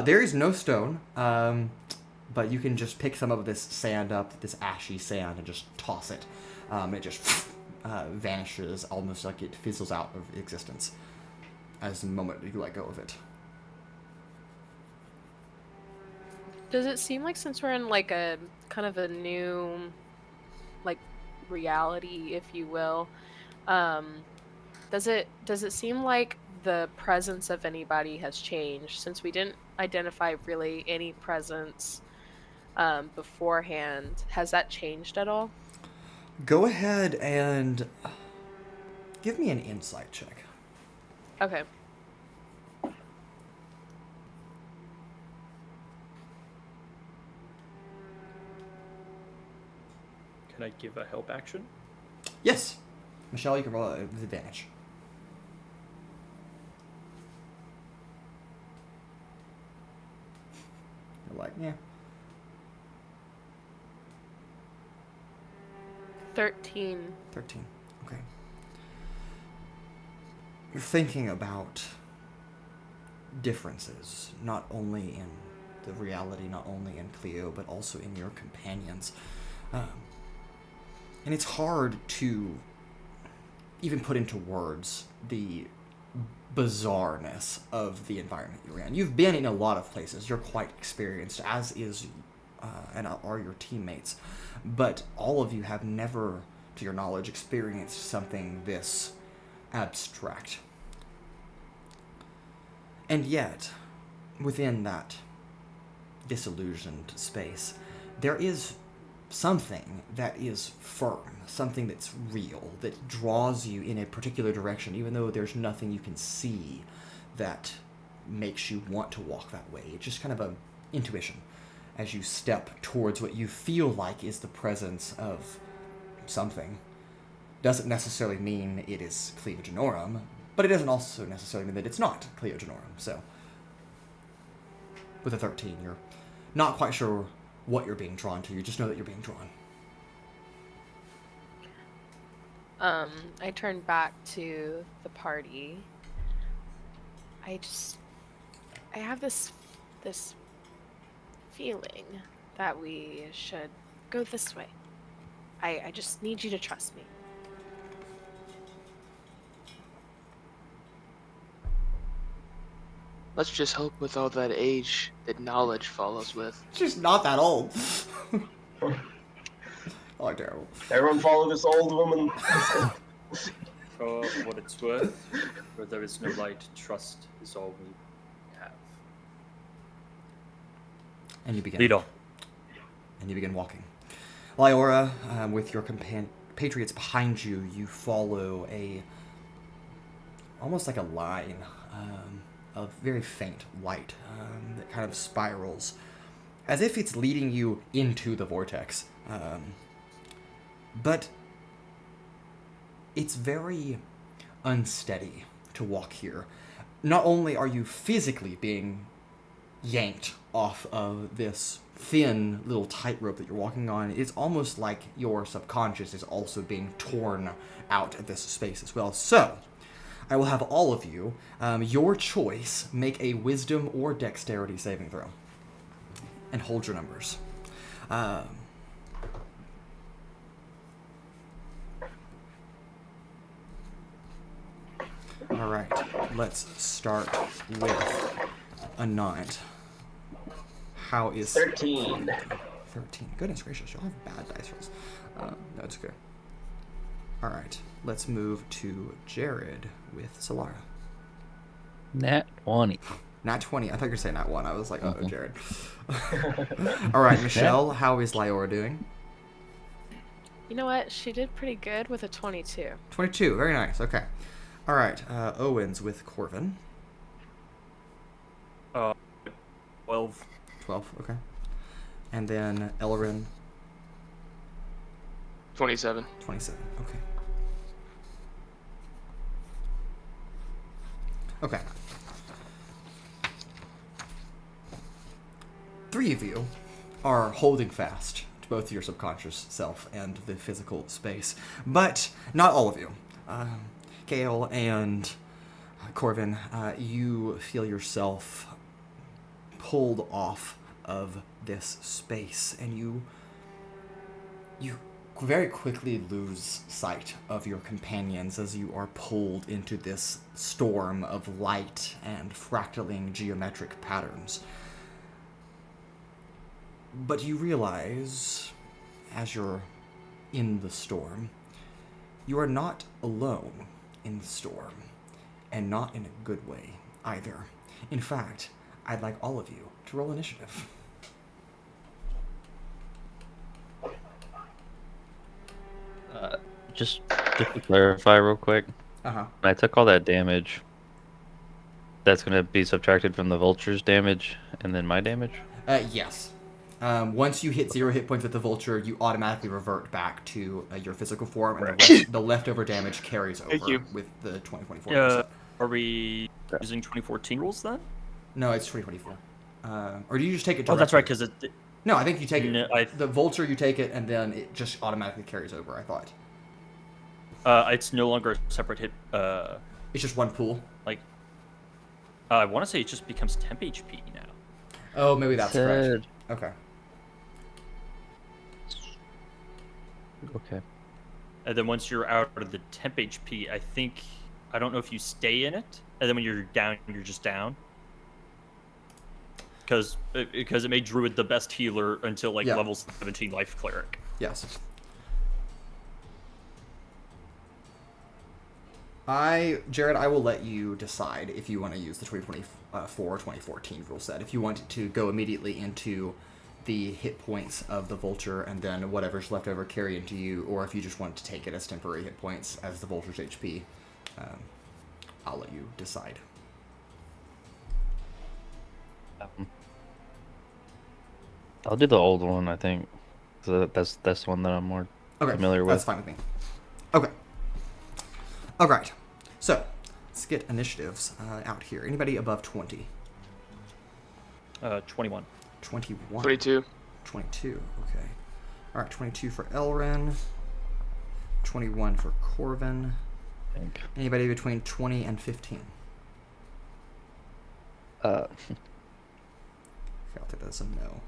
There is no stone, but you can just pick some of this sand up, this ashy sand, and just toss it. It just vanishes, almost like it fizzles out of existence as the moment you let go of it. Does it seem like, since we're in like a kind of a new like reality, if you will, does it seem like the presence of anybody has changed, since we didn't identify really any presence beforehand? Has that changed at all? Go ahead and give me an insight check. Okay. Can I give a help action? Yes. Michelle, you can roll with advantage. You're like, yeah. 13. 13. Okay. You're thinking about differences, not only in the reality, not only in Cleo, but also in your companions. And it's hard to even put into words the bizarreness of the environment you're in. You've been in a lot of places. You're quite experienced, as is and are your teammates. But all of you have never, to your knowledge, experienced something this abstract. And yet, within that disillusioned space, there is something that is firm, something that's real, that draws you in a particular direction, even though there's nothing you can see that makes you want to walk that way. It's just kind of an intuition as you step towards what you feel like is the presence of something. Doesn't necessarily mean it is Cleo Je'norum, but it doesn't also necessarily mean that it's not Cleo Je'norum. So, with a 13, you're not quite sure what you're being drawn to. You just know that you're being drawn. I turn back to the party. I have this feeling that we should go this way. I just need you to trust me. Let's just hope with all that age that knowledge follows with. She's not that old. Oh, terrible. Everyone follow this old woman. For what it's worth, where there is no light, trust is all we have. And you begin. Lead on. And you begin walking. Liora, with your patriots behind you, you follow almost like a line of very faint light that kind of spirals, as if it's leading you into the vortex. But it's very unsteady to walk here. Not only are you physically being yanked off of this thin little tightrope that you're walking on, it's almost like your subconscious is also being torn out of this space as well. So, I will have all of you, your choice, make a wisdom or dexterity saving throw. And hold your numbers. Alright, let's start with Anant. How is... 13. 13. Goodness gracious, y'all have bad dice rolls. No, it's okay. Alright, let's move to Jared with Sylara. Nat 20. Nat 20. I thought you were saying Nat 1. I was like, uh-oh, Jared. Alright, Michelle, how is Liora doing? You know what? She did pretty good with a 22. 22, very nice, okay. Alright, Owens with Corven. 12. 12, okay. And then Elrin. 27. 27, okay. Okay. 3 of you are holding fast to both your subconscious self and the physical space, but not all of you. Kael and Corven, you feel yourself pulled off of this space, and you very quickly lose sight of your companions as you are pulled into this storm of light and fractaling geometric patterns. But you realize, as you're in the storm, you are not alone in the storm, and not in a good way either. In fact, I'd like all of you to roll initiative. Just to clarify real quick, Uh-huh. when I took all that damage, that's going to be subtracted from the vulture's damage and then my damage? Yes. Once you hit 0 hit points with the vulture, you automatically revert back to your physical form, and the leftover damage carries over you. with the 2024. Are we using 2014 rules then? No, it's 2024. Or do you just take it directly? Oh, that's right, because it... No, I think you take No, it. The vulture, you take it, and then it just automatically carries over, I thought. it's no longer a separate hit. It's just one pool. Like, I want to say it just becomes temp HP now. Oh, maybe that's correct. Okay. Okay. And then once you're out of the temp HP, I don't know if you stay in it, and then when you're down, you're just down. Because it made Druid the best healer until level 17 Life Cleric. Yes. Jared, I will let you decide if you want to use the 2024 or 2014 rule set. If you want to go immediately into the hit points of the vulture and then whatever's left over carry into you, or if you just want to take it as temporary hit points as the vulture's HP, I'll let you decide. I'll do the old one, I think. So that's the one that I'm more familiar with. That's fine with me. Okay. All right. So, let's get initiatives out here. Anybody above 20? 21. 21. 22. 22, okay. All right, 22 for Elrin. 21 for Corven. I think. Anybody between 20 and 15? Uh, I'll take that as a no.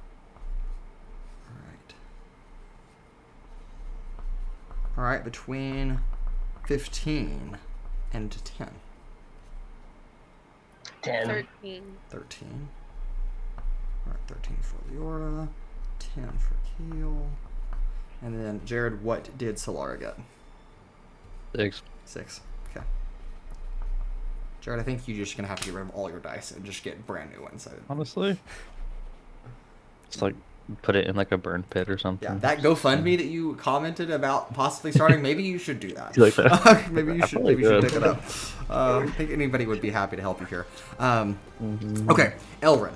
All right. All right, between 15 and 10. 10. 13. 13. All right, 13 for Liora. 10 for Kael. And then, Jared, what did Sylara get? 6. 6. Okay. Jared, I think you're just going to have to get rid of all your dice and just get brand new ones. Honestly, it's like put it in like a burn pit or something. Yeah, that GoFundMe that you commented about possibly starting, maybe you should do that. You like that? maybe you should pick it up. I think anybody would be happy to help you here. Okay, Elrin,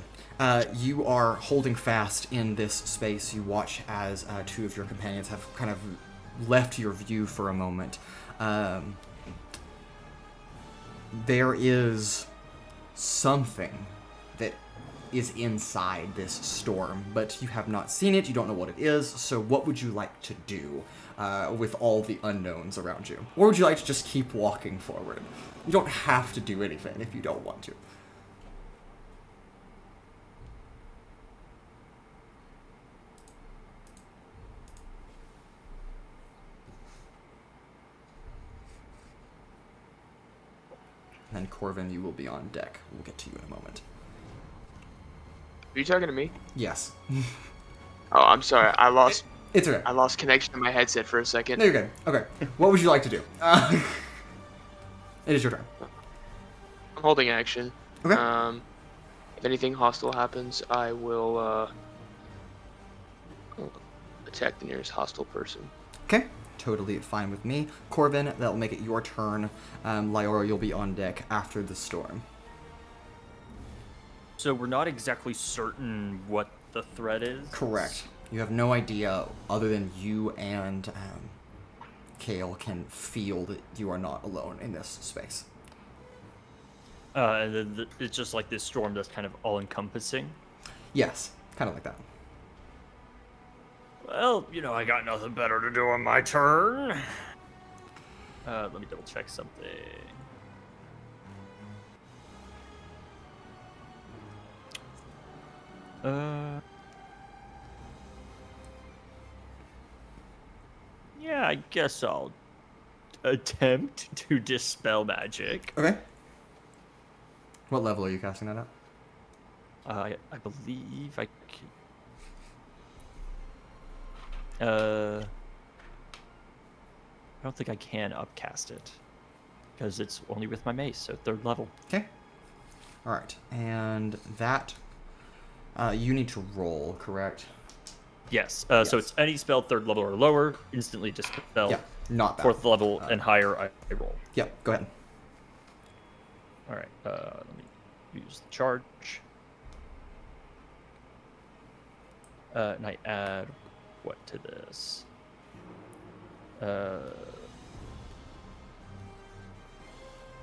you are holding fast in this space. You watch as two of your companions have kind of left your view for a moment. There is something that is inside this storm, but you have not seen it, you don't know what it is, so what would you like to do with all the unknowns around you? Or would you like to just keep walking forward? You don't have to do anything if you don't want to. And then Corven, you will be on deck. We'll get to you in a moment. Are you talking to me? Yes. Oh, I'm sorry. I lost It's okay. connection to my headset for a second. No, you're good. Okay. What would you like to do? It is your turn. I'm holding action. Okay. If anything hostile happens, I will attack the nearest hostile person. Okay. Totally fine with me. Corven, that'll make it your turn. Liora, you'll be on deck after the storm. So we're not exactly certain what the threat is? Correct. You have no idea, other than you and Kael can feel that you are not alone in this space. And then it's just like this storm that's kind of all-encompassing? Yes, kind of like that. Well, you know, I got nothing better to do on my turn. Let me double check something. Yeah, I guess I'll attempt to dispel magic. Okay. What level are you casting that at? I believe I can... I don't think I can upcast it. Because it's only with my mace, so 3rd level. Okay. Alright, and that... you need to roll, correct? Yes. Yes. So it's any spell 3rd level or lower, instantly dispel. Yeah, not that. 4th level and higher, I roll. Yep, go ahead. Alright, let me use the charge. And I add what to this?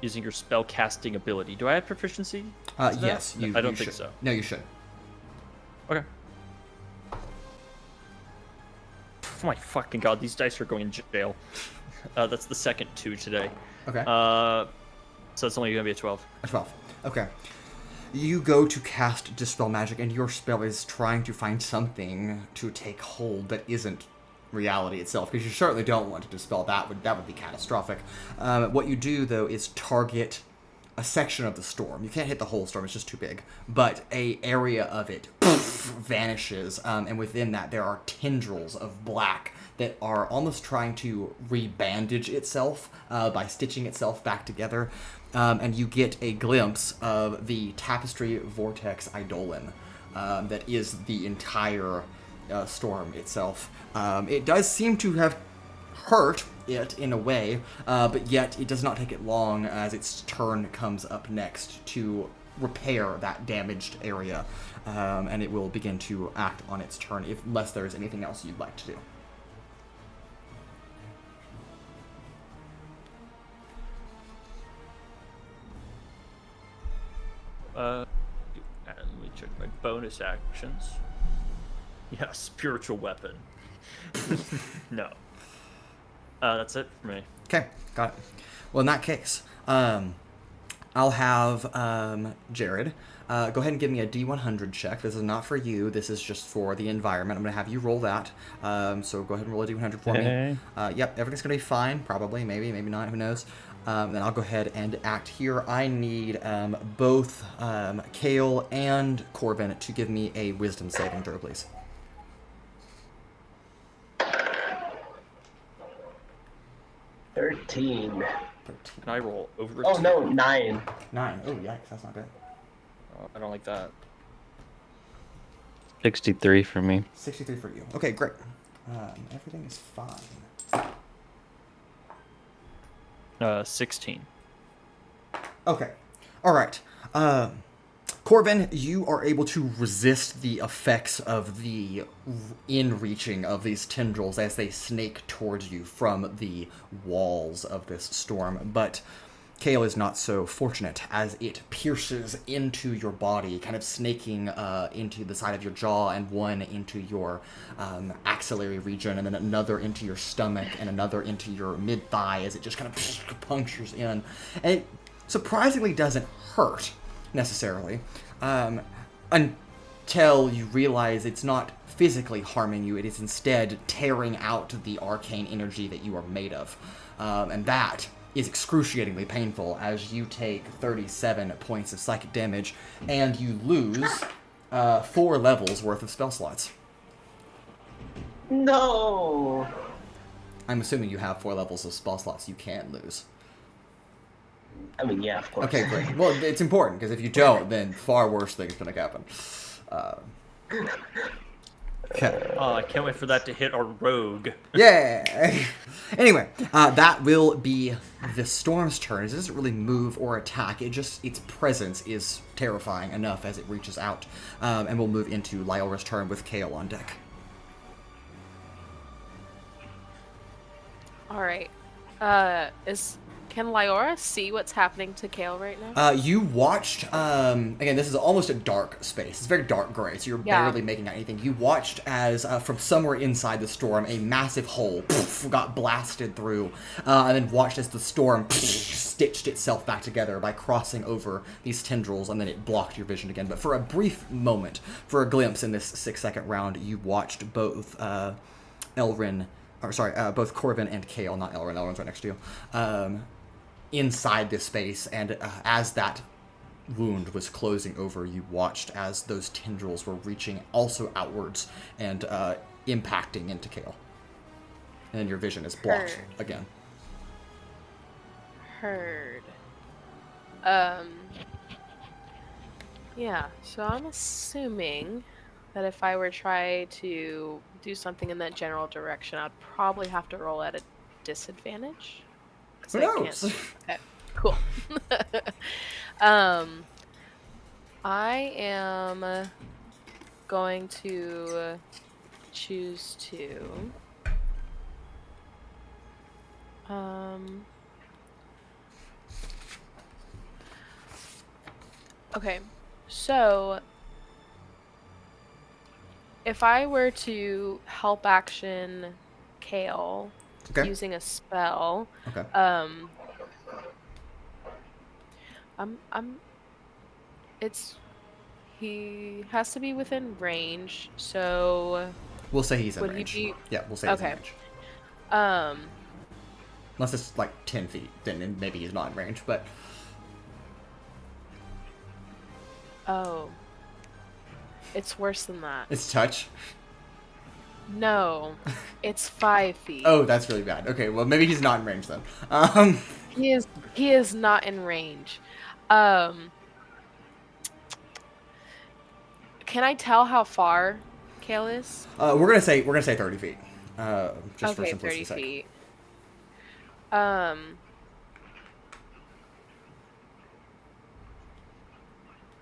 Using your spell casting ability. Do I have proficiency? to that? Yes, I don't think should. so. No, you should. Okay. Oh my fucking god, these dice are going in jail. That's the second 2 today. Okay. So it's only gonna be a 12. A 12. Okay. You go to cast Dispel Magic, and your spell is trying to find something to take hold that isn't reality itself, because you certainly don't want to dispel that. That would be catastrophic. What you do, though, is target a section of the storm. You can't hit the whole storm, it's just too big. But a area of it vanishes, and within that there are tendrils of black that are almost trying to rebandage itself by stitching itself back together. And you get a glimpse of the tapestry vortex eidolon that is the entire storm itself. It does seem to have hurt it in a way, but yet it does not take it long as its turn comes up next to repair that damaged area, and it will begin to act on its turn unless there is anything else you'd like to do. Let me check my bonus actions. Yeah, spiritual weapon. No. That's it for me. Okay, got it. Well, in that case, I'll have Jared go ahead and give me a D100 check. This is not for you. This is just for the environment. I'm going to have you roll that. So go ahead and roll a D100 for me. Yep, everything's going to be fine. Probably, maybe not. Who knows? Then I'll go ahead and act here. I need both Kael and Corven to give me a wisdom saving throw, please. 13. 13. Can I roll over? Oh 2? no, 9. 9. Oh, yikes, that's not good. Oh, I don't like that. 63 for me. 63 for you. Okay, great. Everything is fine. 16. Okay. All right. Corven, you are able to resist the effects of the in-reaching of these tendrils as they snake towards you from the walls of this storm, but Kael is not so fortunate as it pierces into your body, kind of snaking into the side of your jaw, and one into your axillary region, and then another into your stomach, and another into your mid-thigh as it just kind of punctures in. And it surprisingly doesn't hurt, necessarily, until you realize it's not physically harming you. It is instead tearing out the arcane energy that you are made of. And that is excruciatingly painful as you take 37 points of psychic damage and you lose 4 levels worth of spell slots. No! I'm assuming you have 4 levels of spell slots you can lose. I mean, yeah, of course. Okay, great. Well, it's important, because if you don't, then far worse things are going to happen. Okay. Oh, I can't wait for that to hit our rogue. Yeah! Anyway, that will be the storm's turn. It doesn't really move or attack. Its presence is terrifying enough as it reaches out. And we'll move into Lyora's turn with Kael on deck. Alright. Can Liora see what's happening to Kael right now? You watched, again, this is almost a dark space. It's very dark gray, so you're barely making out anything. You watched as, from somewhere inside the storm, a massive hole got blasted through, and then watched as the storm stitched itself back together by crossing over these tendrils, and then it blocked your vision again. But for a brief moment, for a glimpse in this 6-second round, you watched both Elrin, both Corven and Kael, not Elrin, Elrin's right next to you, inside this space, and as that wound was closing over, you watched as those tendrils were reaching also outwards and impacting into Kael. And your vision is blocked again. Heard. Yeah, so I'm assuming that if I were to try to do something in that general direction, I'd probably have to roll at a disadvantage. Who knows? Okay, cool. I am going to choose to okay, so if I were to help action Kael using a spell, he has to be within range, so we'll say he's in would range. He be... Yeah, we'll say he's in range. Unless it's like 10 feet, then maybe he's not in range, but... Oh. It's worse than that. It's touch? No. It's 5 feet. Oh, that's really bad. Okay, well, maybe he's not in range then. He is not in range. Can I tell how far Kael is? We're gonna say 30 feet. Just for simplicity's 30 sake. feet.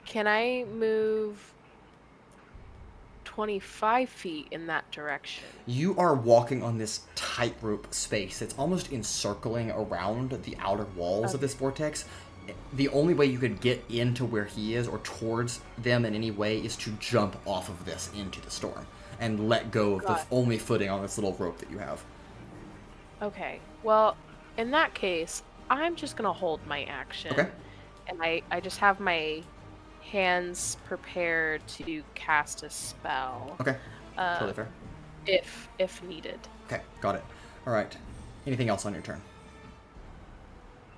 Can I move 25 feet in that direction? You are walking on this tightrope space. It's almost encircling around the outer walls of this vortex. The only way you could get into where he is or towards them in any way is to jump off of this into the storm and let go of the only footing on this little rope that you have. Okay. Well, in that case, I'm just going to hold my action. Okay. And I just have my hands prepared to cast a spell. Okay. Totally fair. If needed. Okay, got it. All right. Anything else on your turn?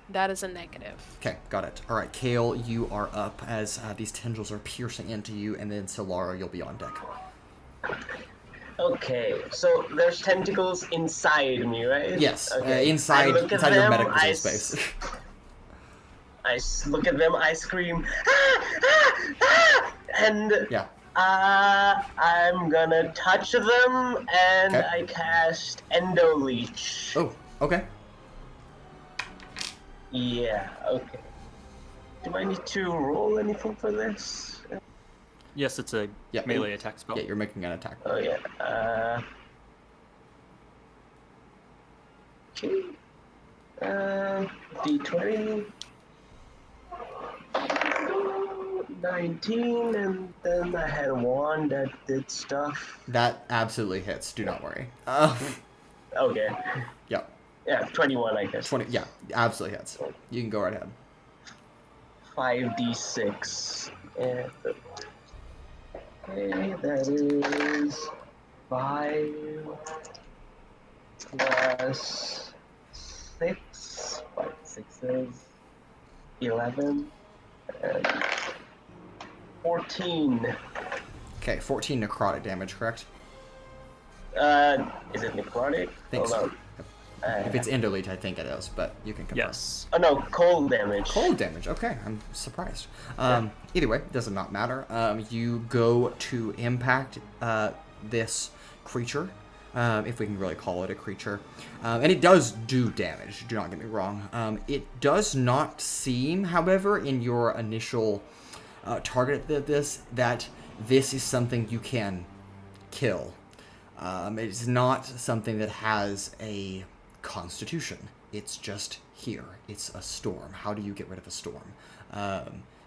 That is a negative. Okay, got it. All right, Kael, you are up as these tendrils are piercing into you, and then Sylara, you'll be on deck. Okay, so there's tentacles inside me, right? Yes, Okay. inside your medical space. I look at them, I scream, ah, ah, ah! And yeah. I'm gonna touch them, and Okay. I cast Endo Leech. Oh, okay. Yeah, okay. Do I need to roll anything for this? Yes, it's a Yeah. melee attack spell. Yeah, you're making an attack. Oh, yeah. Okay. D20. 19, and then I had one that did stuff. That absolutely hits. Do not worry. Okay. Yep. Yeah, 21, I guess. 20. Yeah, absolutely hits. You can go right ahead. 5d6. And okay, that is 5 plus 6. 5 6s. 11. And 14. Okay, 14 necrotic damage, correct? Is it necrotic? Think so. Hold on. If it's Endoleech, I think it is, but you can confirm. Yes. Oh no, cold damage. Cold damage. Okay, I'm surprised. Either way, does not matter. You go to impact this creature, if we can really call it a creature, and it does do damage. Do not get me wrong. It does not seem, however, in your initial target of this, that this is something you can kill. It's not something that has a constitution. It's just here. It's a storm. How do you get rid of a storm?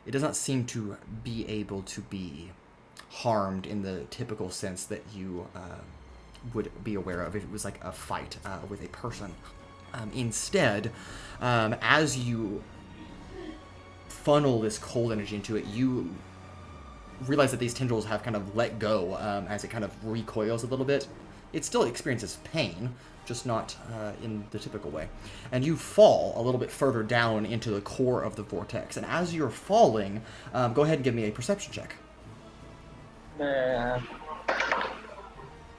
It does not seem to be able to be harmed in the typical sense that you would be aware of if it was like a fight with a person. Instead, as you funnel this cold energy into it, you realize that these tendrils have kind of let go as it kind of recoils a little bit. It still experiences pain, just not in the typical way. And you fall a little bit further down into the core of the vortex. And as you're falling, go ahead and give me a perception check.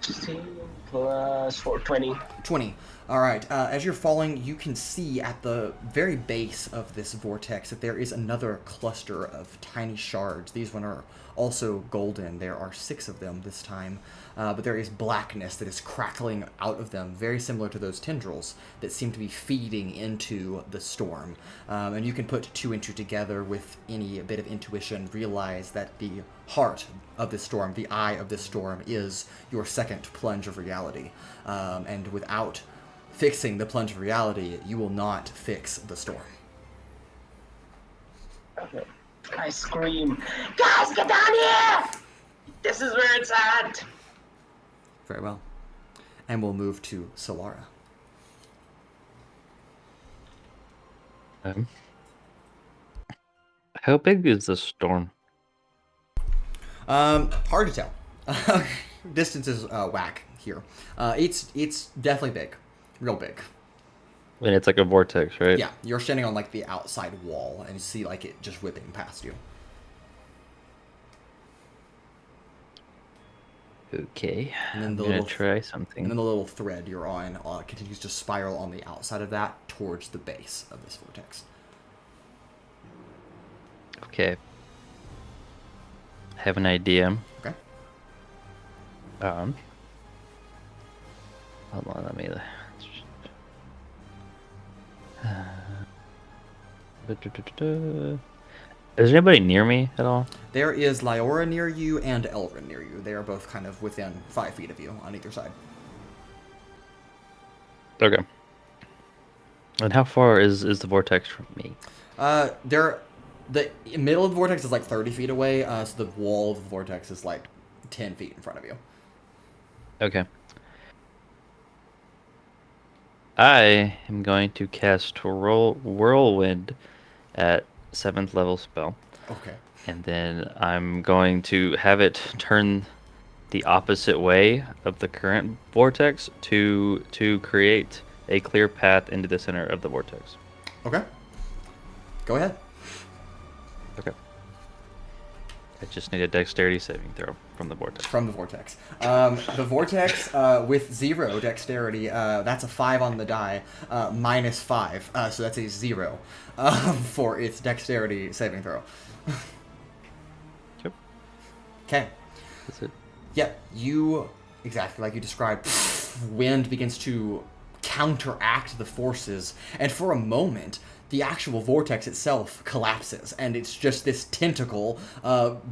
16 plus 4, 20. 20. All right. As you're falling, you can see at the very base of this vortex that there is another cluster of tiny shards. These one are also golden. There are 6 of them this time. But there is blackness that is crackling out of them, very similar to those tendrils that seem to be feeding into the storm. And you can put 2 and 2 together with any bit of intuition, realize that the heart of this storm, the eye of this storm, is your second plunge of reality. And without fixing the plunge of reality, you will not fix the storm. Okay. I scream, guys, get down here! This is where it's at! Very well. And we'll move to Sylara. How big is the storm? Hard to tell. Distance is whack here. It's definitely big. Real big. And it's like a vortex, right? Yeah, you're standing on like the outside wall and you see like it just whipping past you. Okay. And then I'm the gonna little try something. And then the little thread you're on continues to spiral on the outside of that towards the base of this vortex. Okay. I have an idea. Okay. Hold on, let me. Is anybody near me at all? There is Liora near you and Elrin near you. They are both kind of within 5 feet of you on either side. Okay. And how far is the vortex from me? The middle of the vortex is like 30 feet away, so the wall of the vortex is like 10 feet in front of you. Okay. I am going to cast Whirlwind at 7th level spell. Okay. And then I'm going to have it turn the opposite way of the current vortex to create a clear path into the center of the vortex. Okay. Go ahead. Okay. I just need a dexterity saving throw from the vortex. From the vortex. The vortex with 0 dexterity, that's a 5 on the die, minus 5, so that's a 0 for its dexterity saving throw. Yep. Okay. Is it? Yep, you, exactly like you described, wind begins to counteract the forces, and for a moment, the actual vortex itself collapses, and it's just this tentacle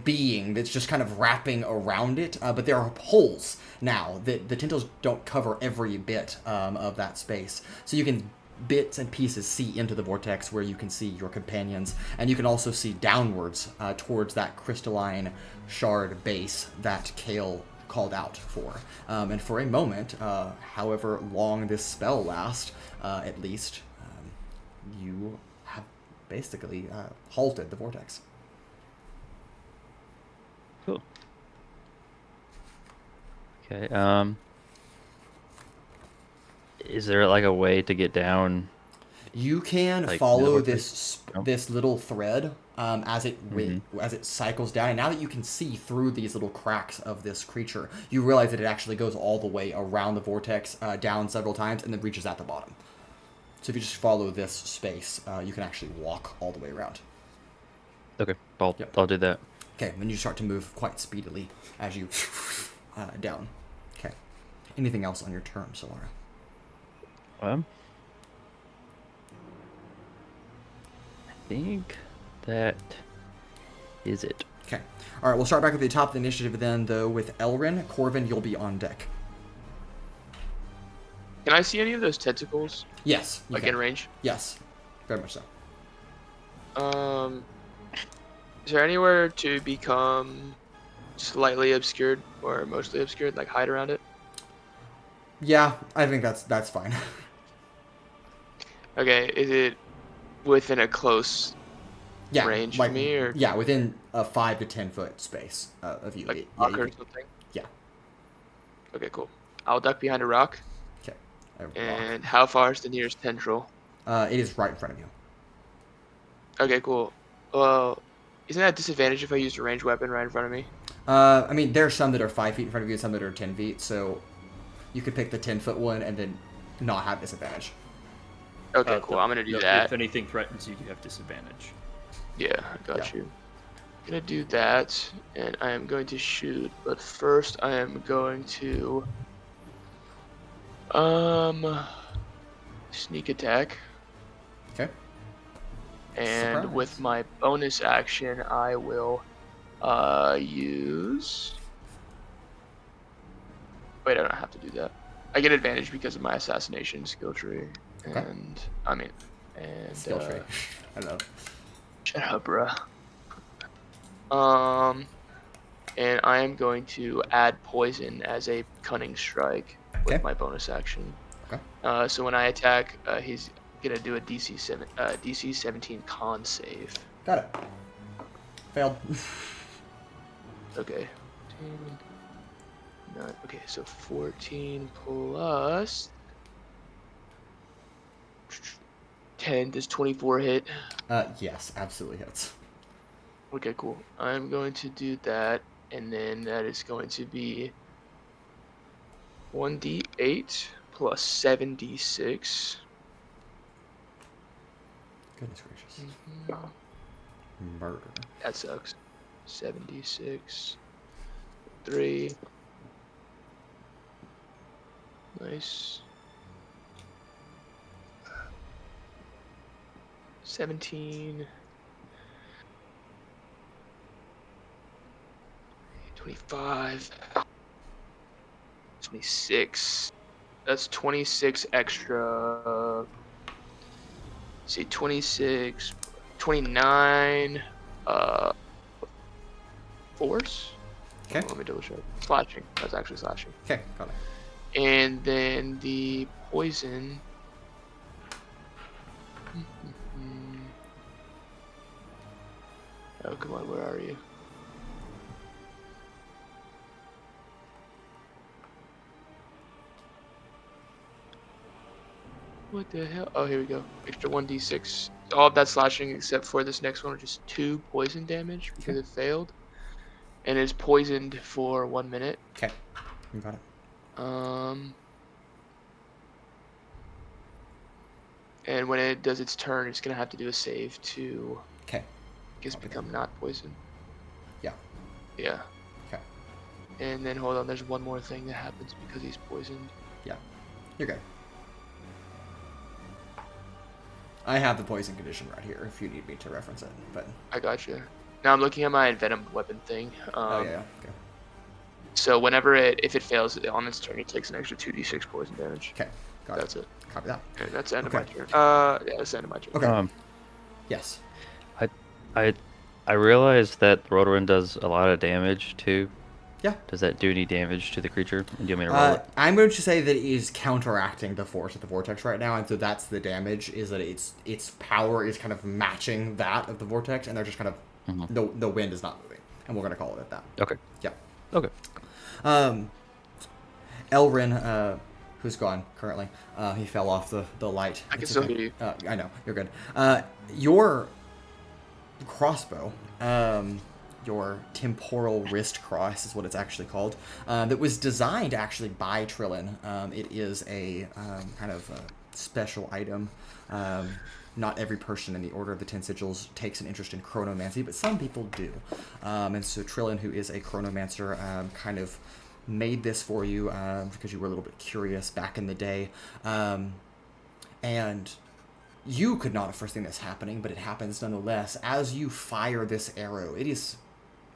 being that's just kind of wrapping around it, but there are holes now. The tentacles don't cover every bit of that space, so you can bits and pieces see into the vortex where you can see your companions, and you can also see downwards towards that crystalline shard base that Kael called out for. And for a moment, however long this spell lasts, at least, you have basically halted the vortex. Cool. Okay. Is there like a way to get down? You can Like, follow the this No? this little thread as it Mhm. as it cycles down, and now that you can see through these little cracks of this creature, you realize that it actually goes all the way around the vortex, down several times, and then reaches at the bottom. So if you just follow this space, you can actually walk all the way around. Okay, Yep. I'll do that. Okay, then you start to move quite speedily as you down. Okay. Anything else on your turn, Sylara? I think that is it. Okay. All right, we'll start back at the top of the initiative then, though, with Elrin. Corven, you'll be on deck. Can I see any of those tentacles? Yes. You Like can. in range? Yes. Very much so. Is there anywhere to become slightly obscured or mostly obscured, like hide around it? Yeah, I think that's fine. Okay, is it within a close Yeah, range like, for me, or yeah, within a 5 to 10 foot space of you. like Yeah, rock you or can, something? yeah. Okay, cool. I'll duck behind a rock. Okay. A rock. And how far is the nearest tendril? It is right in front of you. Okay, cool. Well, isn't that a disadvantage if I used a ranged weapon right in front of me? I mean, there are some that are 5 feet in front of you and some that are 10 feet, so you could pick the 10-foot one and then not have disadvantage. Okay, cool. I'm gonna do that. If anything threatens you, you have disadvantage. Yeah, I got Yeah. you. I'm gonna do that, and I am going to shoot. But first, I am going to sneak attack, Okay. and Surprise. with my bonus action, I will use. Wait, I don't have to do that. I get advantage because of my assassination skill tree, Okay. and Skill tree. I don't know. Shut up, bruh. And I am going to add poison as a cunning strike with Okay. my bonus action. Okay. So when I attack, he's gonna do a DC 17 con save. Got it. Failed. Okay. 9, okay, so 14 plus 10. Does 24 hit? Yes, absolutely hits. Okay, cool. I'm going to do that, and then that is going to be 1d8 plus 7d6. Goodness gracious. Mhm. Murder. That sucks. 7d6. 3. Nice. 17. 25. 26. That's 26 extra. See, 26. 29. Force? Okay. Let me double check. Slashing. That's actually slashing. Okay, got it. And then the poison. Oh, come on, where are you? What the hell? Oh, here we go. Extra 1d6. All of that slashing except for this next one, which is 2 poison damage because it failed. And is poisoned for 1 minute. Okay, you got it. And when it does its turn, it's gonna have to do a save to, Okay. I guess, become not poisoned. Yeah. Yeah. Okay. And then hold on, there's one more thing that happens because he's poisoned. Yeah, you're good. I have the poison condition right here if you need me to reference it, but... I got you. Now I'm looking at my venom weapon thing. oh, yeah, okay. So whenever if it fails on its turn, it takes an extra 2d6 poison damage. Okay, got That's it. Copy that. Okay, that's the end of my Okay. turn. Yeah, that's the end of my turn. Okay. Yes. I realized that Rotorin does a lot of damage too. Yeah. Does that do any damage to the creature? Do you want me to roll it? I'm going to say that it is counteracting the force of the vortex right now, and so that's the damage, is that its power is kind of matching that of the vortex, and they're just kind of, the wind is not moving, and we're going to call it at that. Okay. Yeah. Okay. Elrin, who's gone currently, he fell off the light. I can It's still okay. hear you. I know, you're good. Your crossbow, your temporal wrist cross is what it's actually called, that was designed actually by Trillin. It is a kind of a special item. Not every person in the Order of the Ten Sigils takes an interest in chronomancy, but some people do. And so Trillin, who is a chronomancer, kind of made this for you because you were a little bit curious back in the day. And you could not have foreseen this happening, but it happens nonetheless. As you fire this arrow, it is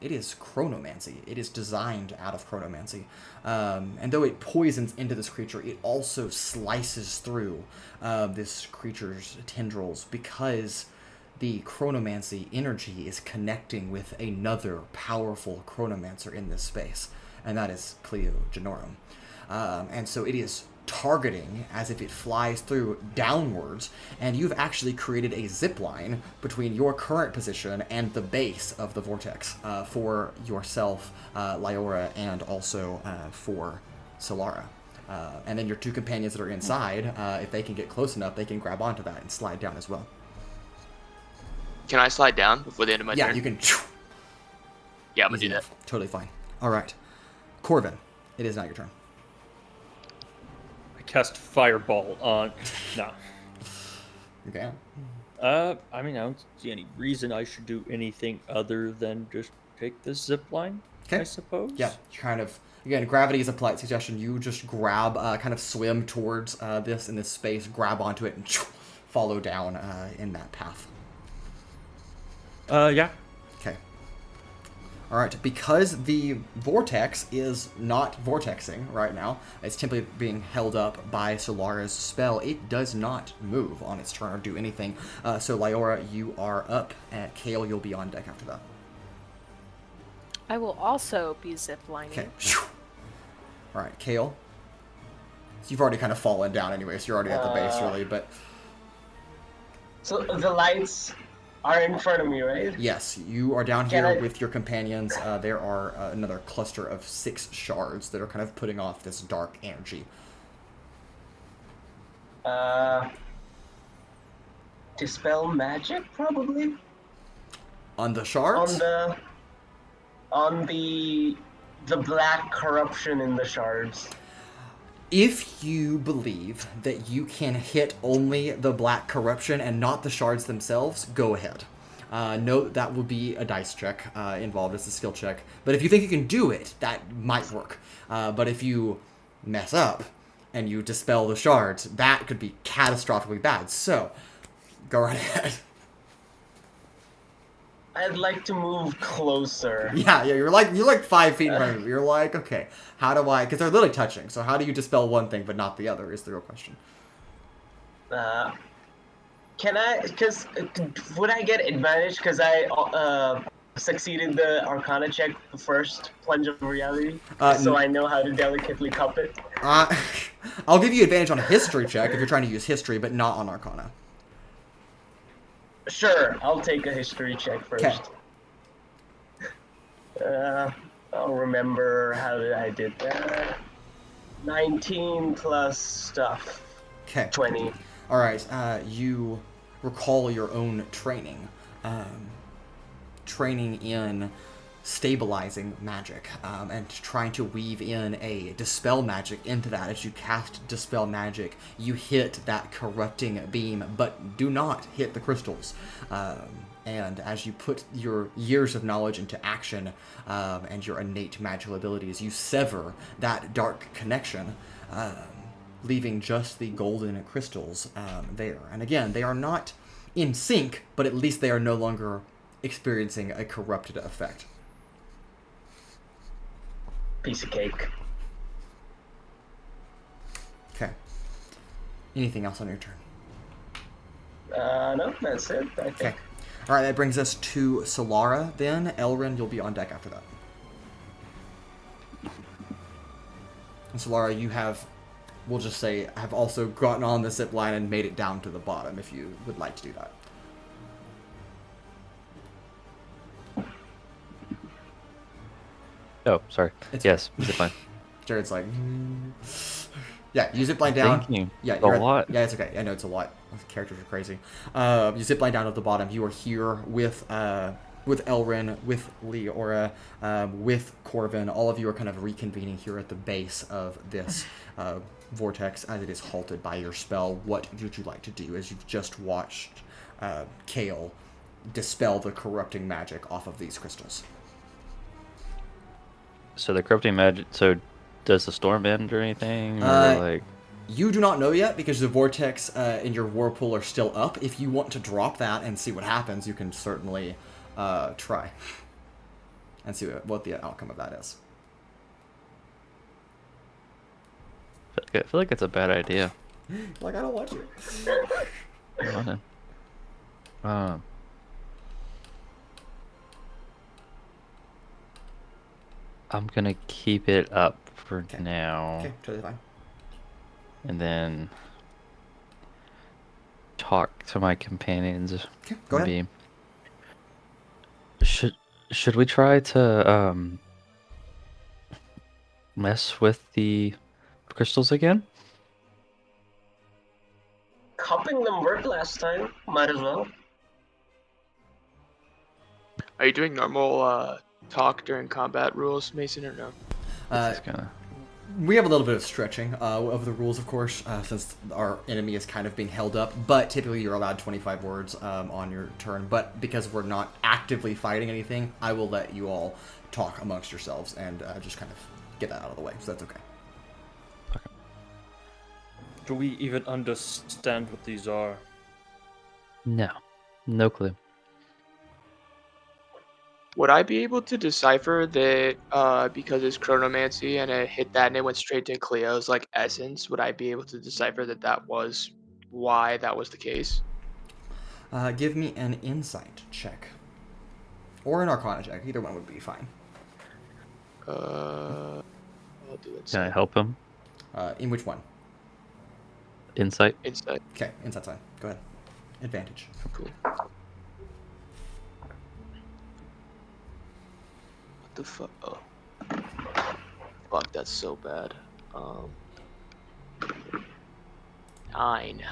chronomancy. It is designed out of chronomancy. And though it poisons into this creature, it also slices through this creature's tendrils because the chronomancy energy is connecting with another powerful chronomancer in this space, and that is Cleo Je'norum. And so it is targeting as if it flies through downwards, and you've actually created a zip line between your current position and the base of the vortex for yourself, Liora, and also for Sylara. And then your two companions that are inside, if they can get close enough, they can grab onto that and slide down as well. Can I slide down before the end of my turn? Yeah, you can. Yeah, I'm gonna Easy do that. enough. Totally fine. All right, Corven, it is now your turn. Cast Fireball on... Nah. Okay. I mean, I don't see any reason I should do anything other than just take this zip line, Okay. I suppose. Yeah, kind of. Again, gravity is a polite suggestion. You just grab, kind of swim towards this in this space, grab onto it, and follow down in that path. Yeah. Okay. All right. Because the vortex is not vortexing right now, it's simply being held up by Solara's spell. It does not move on its turn or do anything. So, Liora, you are up. At Kael, you'll be on deck after that. I will also be ziplining. Okay. All right, Kael. So you've already kind of fallen down anyway, so you're already at the base, really, but... So the lights are in front of me, right? Yes, you are down Can here I- with your companions. There are another cluster of 6 shards that are kind of putting off this dark energy. Dispel magic, probably? On the shards? On the black corruption in the shards. If you believe that you can hit only the black corruption and not the shards themselves, go ahead. Note that will be a dice check involved. It's a skill check. But if you think you can do it, that might work. But if you mess up and you dispel the shards, that could be catastrophically bad. So, go right ahead. I'd like to move closer. Yeah, you're like 5 feet in front of me. You're like, okay, how do I... Because they're literally touching, so how do you dispel one thing but not the other is the real question. Can I... Because... Would I get advantage because I succeeded the Arcana check, the first plunge of reality? So I know how to delicately cup it? I'll give you advantage on a history check if you're trying to use history, but not on Arcana. Sure, I'll take a history check first. I'll remember how I did that. 19 plus stuff. Okay. 20. All right. You recall your own training. Training in stabilizing magic and trying to weave in a dispel magic into that. As you cast dispel magic, you hit that corrupting beam, but do not hit the crystals. and as you put your years of knowledge into action and your innate magical abilities, you sever that dark connection, leaving just the golden crystals there. And again, they are not in sync, but at least they are no longer experiencing a corrupted effect. Piece of cake. Okay. Anything else on your turn? No, that's it, I think. Okay. All right, that brings us to Sylara then. Elrin, you'll be on deck after that. And Sylara, you have, we'll just say, have also gotten on the zip line and made it down to the bottom if you would like to do that. Oh, sorry. Yes, zip line. Jared's like, yeah, you zip line down. Thank you. Yeah, A lot. Yeah, it's okay. I know it's a lot. Those characters are crazy. You zip line down to the bottom. You are here with Elrin, with Liora, with Corven. All of you are kind of reconvening here at the base of this vortex as it is halted by your spell. What would you like to do as you've just watched Kael dispel the corrupting magic off of these crystals? So the corrupting magic. So does the storm end or anything? Or like. You do not know yet because the vortex in your whirlpool are still up. If you want to drop that and see what happens, you can certainly try and see what the outcome of that is. I feel like it's a bad idea. Like, I don't want you. I'm gonna keep it up for now. Okay, totally fine. And then talk to my companions. Okay, go ahead. Should we try to mess with the crystals again? Cupping them worked last time. Might as well. Are you doing normal talk during combat rules, Mason, or no? We have a little bit of stretching of the rules, of course, since our enemy is kind of being held up. But typically you're allowed 25 words on your turn. But because we're not actively fighting anything, I will let you all talk amongst yourselves and just kind of get that out of the way. So that's okay. Do we even understand what these are? No clue. Would I be able to decipher that because it's chronomancy and it hit that and it went straight to Cleo's like essence? Would I be able to decipher that was why that was the case? Give me an insight check. Or an arcana check. Either one would be fine. I'll do it. Can I help him? In which one? Insight? Insight. Okay, insight's fine. Go ahead. Advantage. Cool. The fuck? Oh. Fuck, that's so bad. 9. 9.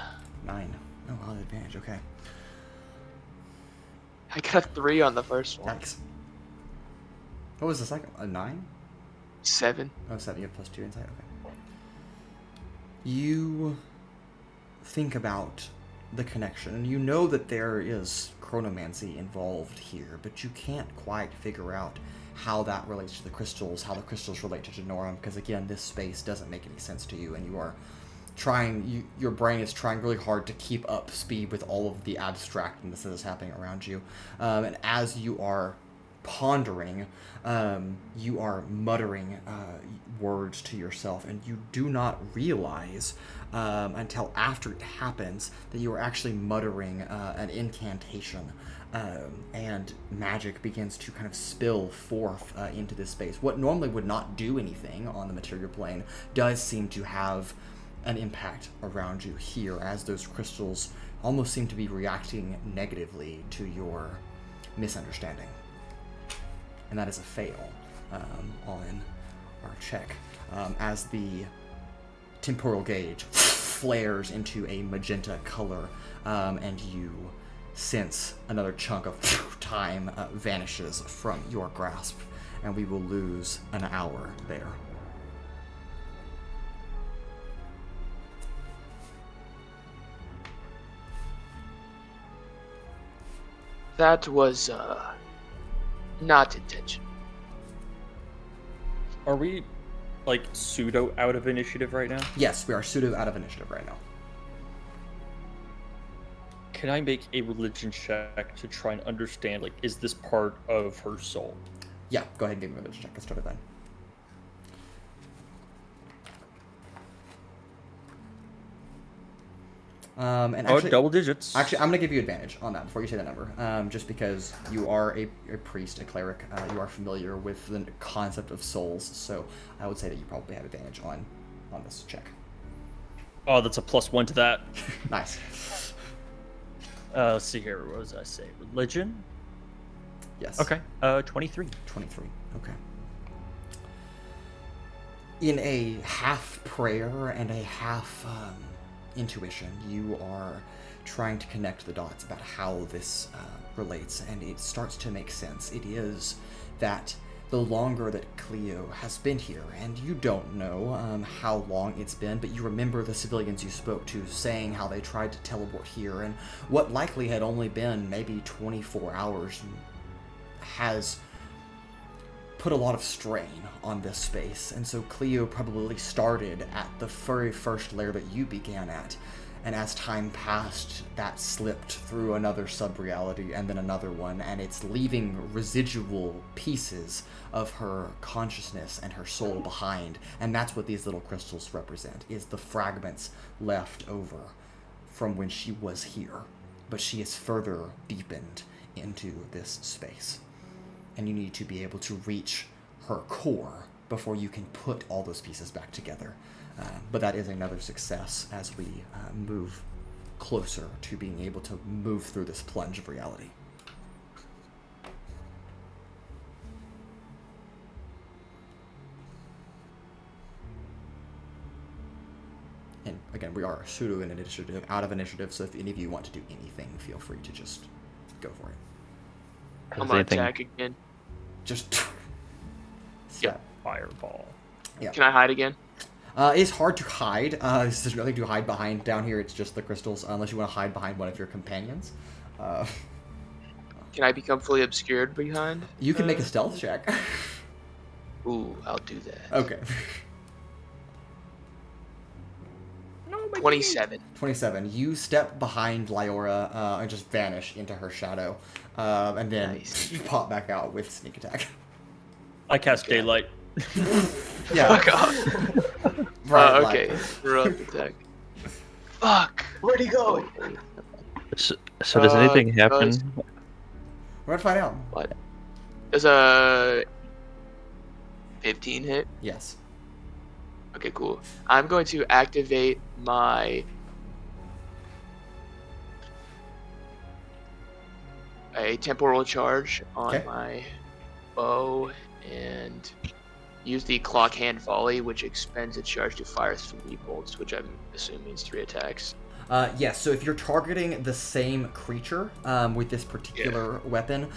Oh, wow, advantage. Okay. I got a 3 on the first one. Yikes. What was the second? A 9? 7. Oh, 7. You have +2 insight. Okay. You think about the connection. You know that there is chronomancy involved here, but you can't quite figure out how that relates to the crystals, how the crystals relate to Je'norum, because again, this space doesn't make any sense to you, and you are trying, your brain is trying really hard to keep up speed with all of the abstractness that is happening around you. And as you are pondering, you are muttering words to yourself, and you do not realize until after it happens that you are actually muttering an incantation, and magic begins to kind of spill forth into this space. What normally would not do anything on the material plane does seem to have an impact around you here, as those crystals almost seem to be reacting negatively to your misunderstanding. And that is a fail on our check, as the temporal gauge flares into a magenta color, and you sense another chunk of time vanishes from your grasp, and we will lose an hour there. That was not intentional. Are we, like, pseudo out of initiative right now? Yes, we are pseudo out of initiative right now. Can I make a religion check to try and understand, like, is this part of her soul? Yeah, go ahead and give me a religion check. Let's start it then. And actually, double digits. Actually, I'm going to give you advantage on that before you say the number, just because you are a priest, a cleric. You are familiar with the concept of souls, so I would say that you probably have advantage on this check. Oh, that's a +1 to that. Nice. Let's see here. What does I say? Religion? Yes. Okay. 23. 23. Okay. In a half prayer and a half intuition, you are trying to connect the dots about how this relates, and it starts to make sense. It is that the longer that Cleo has been here, and you don't know how long it's been, but you remember the civilians you spoke to saying how they tried to teleport here, and what likely had only been maybe 24 hours has put a lot of strain on this space. And so Cleo probably started at the very first layer that you began at, and as time passed, that slipped through another sub-reality and then another one, and it's leaving residual pieces of her consciousness and her soul behind. And that's what these little crystals represent, is the fragments left over from when she was here. But she is further deepened into this space, and you need to be able to reach her core before you can put all those pieces back together. But that is another success as we move closer to being able to move through this plunge of reality. And again, we are pseudo in initiative, out of initiative, so if any of you want to do anything, feel free to just go for it. I'm gonna attack again. Just Yep. Fireball. Yeah. Can I hide again? It's hard to hide. There's nothing to hide behind down here. It's just the crystals, unless you want to hide behind one of your companions. Can I become fully obscured behind? You can make a stealth check. Ooh, I'll do that. Okay. 27. 27. You step behind Liora and just vanish into her shadow. And then Nice. you pop back out with sneak attack. I cast Daylight. Yeah. Fuck off. Right, okay. Heroic attack. Fuck. Where'd he go? So does anything happen? We're gonna find out. What? Does a 15 hit? Yes. Okay, cool. I'm going to activate my temporal charge on Okay. my bow and use the clock hand volley, which expends its charge to fire 3 bolts, which I'm assuming means 3 attacks. Yes, so if you're targeting the same creature with this particular weapon,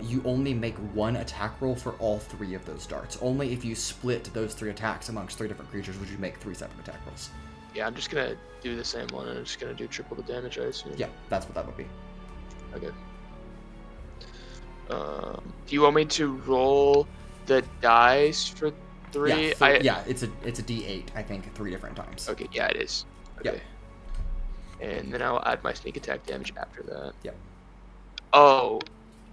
you only make 1 attack roll for all 3 of those darts. Only if you split those 3 attacks amongst 3 different creatures would you make 3 separate attack rolls. Yeah, I'm just gonna do the same one, and I'm just gonna do triple the damage, I assume. Yeah, that's what that would be. Okay. Do you want me to roll the dice for 3? Yeah, it's a D8, I think, 3 different times. Okay, yeah, it is. Okay. Yep. And then I'll add my sneak attack damage after that. Yep. Oh,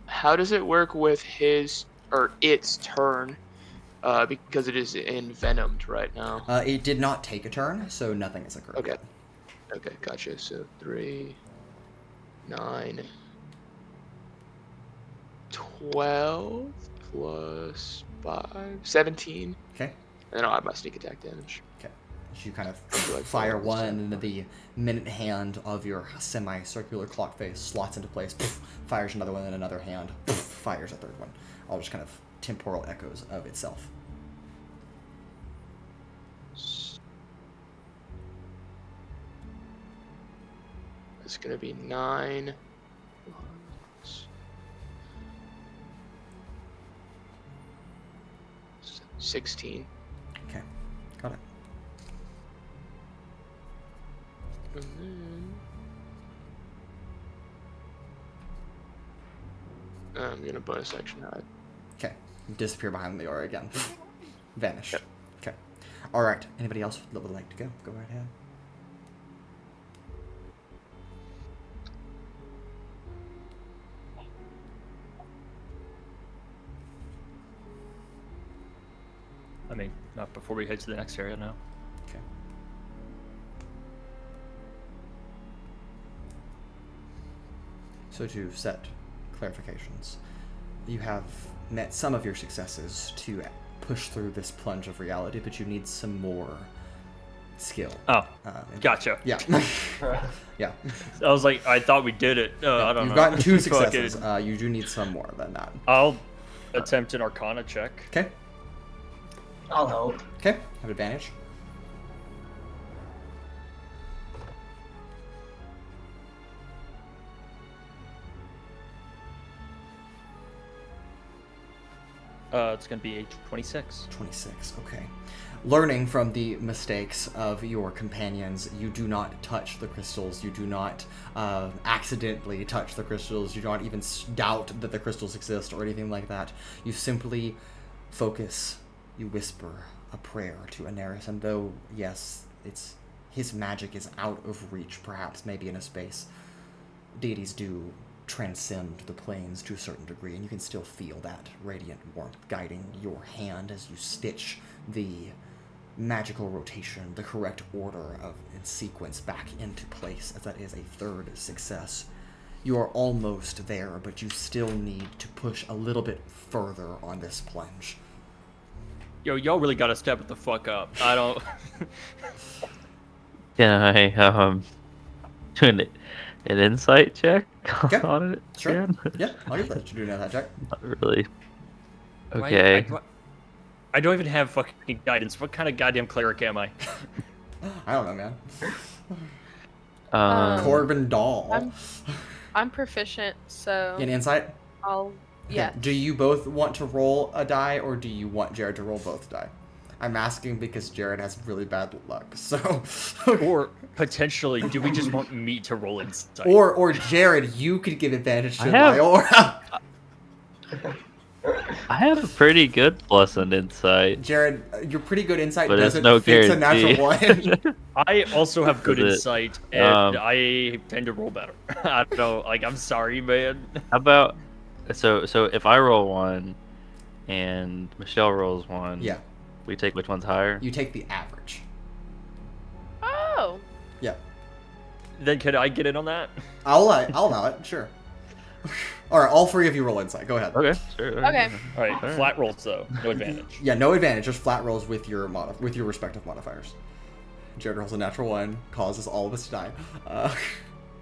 how does it work with his or its turn? Because it is envenomed right now. It did not take a turn, so nothing has occurred Okay. yet. Okay, gotcha. So 3, 9, 12 plus 5, 17. Okay. And then I'll add my sneak attack damage. Okay. So you kind of Like fire that. one, and then the minute hand of your semicircular clock face slots into place, fires another one, and another hand fires a third one. All just kind of temporal echoes of itself. It's gonna be 9. 16. Okay. Got it. And then I'm gonna bonus action hide. Okay. Disappear behind Liora again. Vanish. Yep. Okay. All right. Anybody else that would like to go? Go right ahead. I mean, not before we head to the next area, no. Okay. So to set clarifications, you have met some of your successes to push through this plunge of reality, but you need some more skill. Oh, And- gotcha. Yeah. Yeah. I was like, I thought we did it. No, I don't You've know. gotten 2 Fuck successes. it. You do need some more than that. I'll attempt an Arcana check. Okay. I'll help. Okay. Have advantage. It's gonna be a 26. 26. Okay. Learning from the mistakes of your companions, you do not touch the crystals. You do not accidentally touch the crystals. You do not even doubt that the crystals exist or anything like that. You simply focus. You whisper a prayer to Aneris, and though, yes, his magic is out of reach, perhaps, maybe in a space, deities do transcend the planes to a certain degree, and you can still feel that radiant warmth guiding your hand as you stitch the magical rotation, the correct order and sequence back into place, as that is a 3rd success. You are almost there, but you still need to push a little bit further on this plunge. Yo, y'all really gotta step it the fuck up. I don't. Can I do an insight check Okay. on it? Sure. again? Yeah, I'll give that. You do know that, Jack. Not really. Okay. I don't even have fucking guidance. What kind of goddamn cleric am I? I don't know, man. Corven Dhal. I'm proficient, so In insight? I'll Okay. yeah. Do you both want to roll a die, or do you want Jared to roll both die? I'm asking because Jared has really bad luck, so... Or potentially, do we just want me to roll insight? or Jared, you could give advantage to I have- Liora. I have a pretty good plus on insight. Jared, your pretty good insight But it's doesn't no fit a natural guarantee. one. I also have good Is it- insight, and I tend to roll better. I don't know, like, I'm sorry, man. How about so if I roll 1 and Michelle rolls 1, Yeah, we take which one's higher? you take the average. Oh. Yeah, Then could I get in on that? I'll allow it. Sure. All right, all 3 of you roll insight. Go ahead. Okay, sure. Okay. All right, Alright. flat rolls though, no advantage. Yeah, no advantage, just flat rolls with your respective modifiers. Jared rolls a natural 1, causes all of us to die.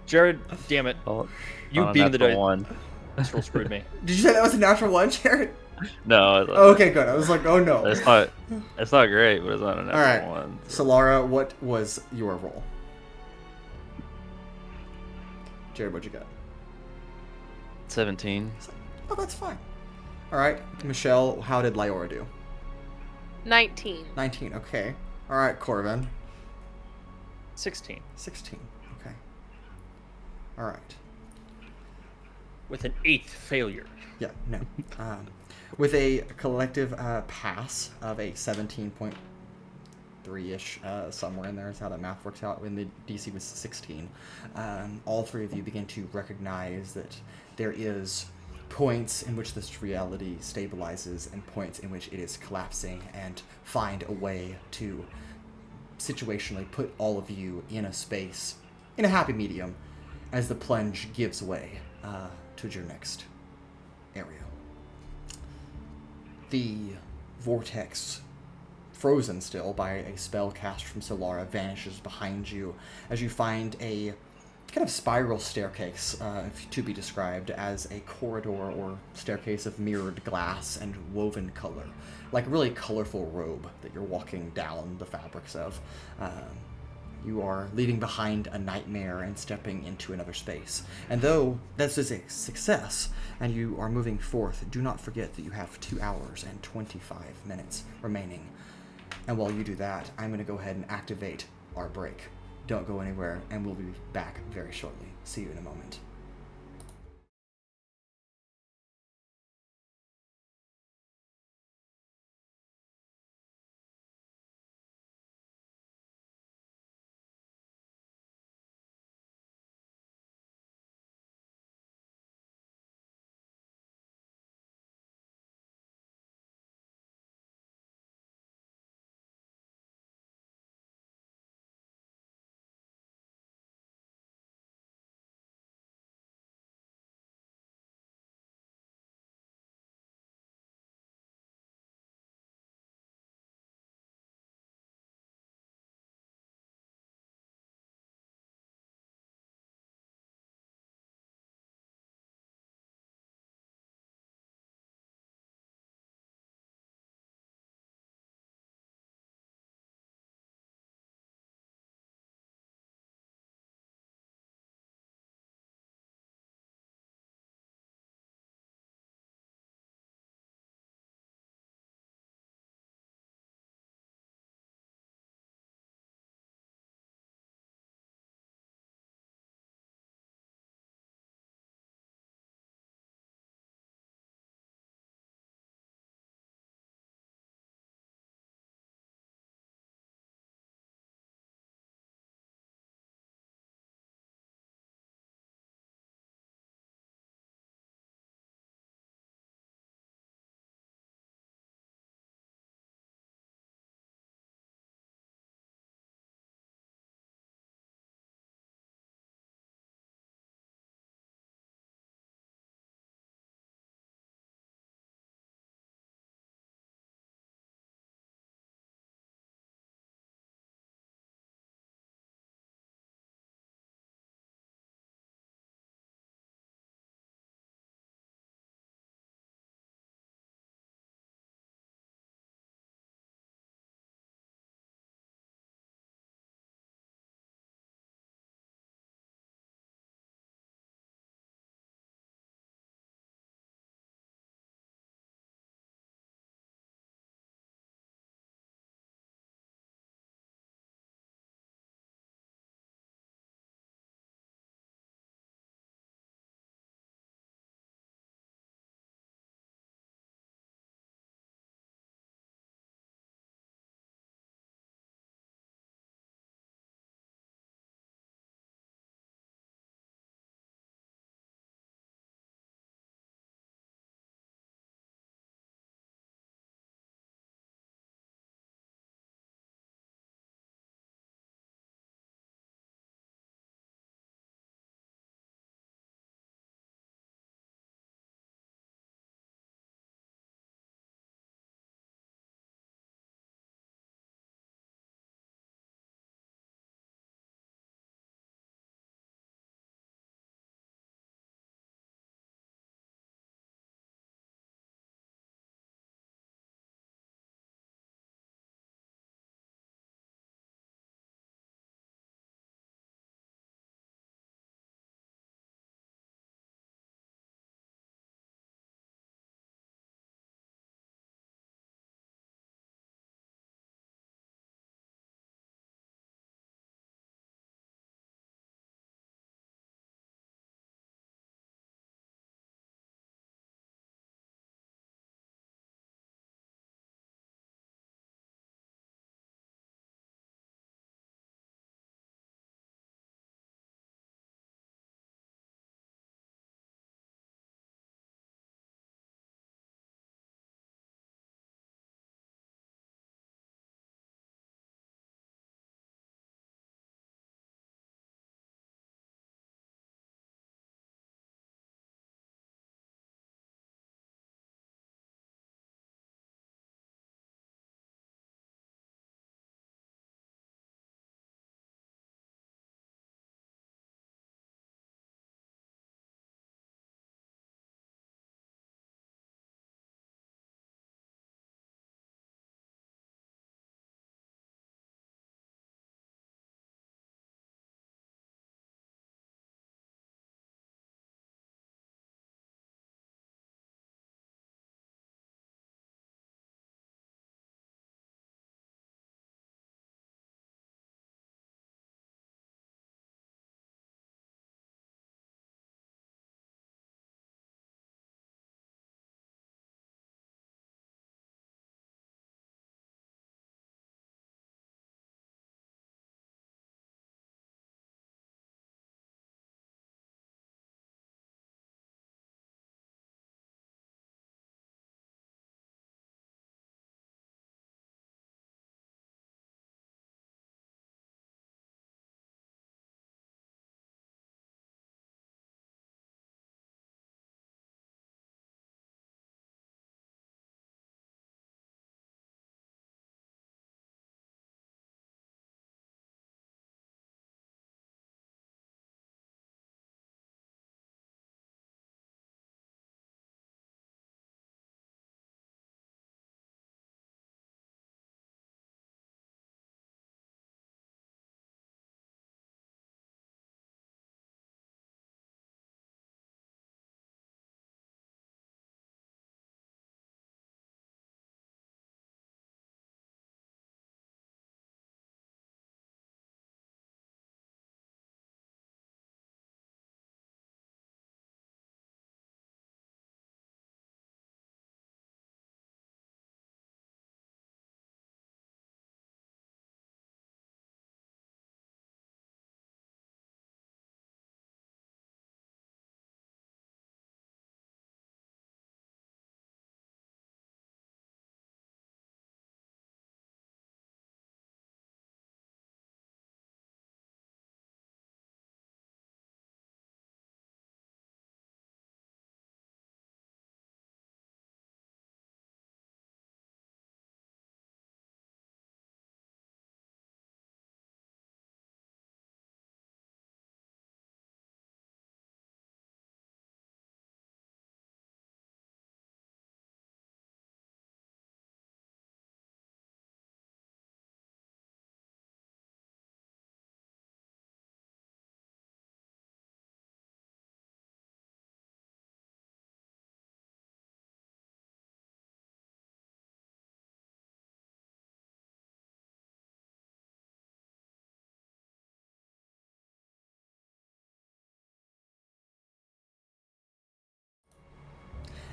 Jared, damn it, Oh, you oh, being the natural die. 1. This roll screwed me. Did you say that was a natural 1, Jared? No, Oh, okay, good. I was like, oh no. it's not great, but it's not a natural Alright. 1. Sylara, what was your roll? Jared, what'd you get? 17. Oh, that's fine. All right, Michelle, how did Liora do? 19. 19. Okay. All right, Corven. 16 16. Okay. All right. with an 8th failure. Yeah. No. With a collective pass of a 17.3-ish, somewhere in there is how that math works out. When the DC was 16, all 3 of you begin to recognize that there is points in which this reality stabilizes and points in which it is collapsing, and find a way to situationally put all of you in a space, in a happy medium, as the plunge gives way to your next area. The vortex, frozen still by a spell cast from Sylara, vanishes behind you as you find a kind of spiral staircase, to be described as a corridor or staircase of mirrored glass and woven color, like a really colorful robe that you're walking down the fabrics of. You are leaving behind a nightmare and stepping into another space. And though this is a success and you are moving forth, do not forget that you have 2 hours and 25 minutes remaining. And while you do that, I'm going to go ahead and activate our break. Don't go anywhere, and we'll be back very shortly. See you in a moment.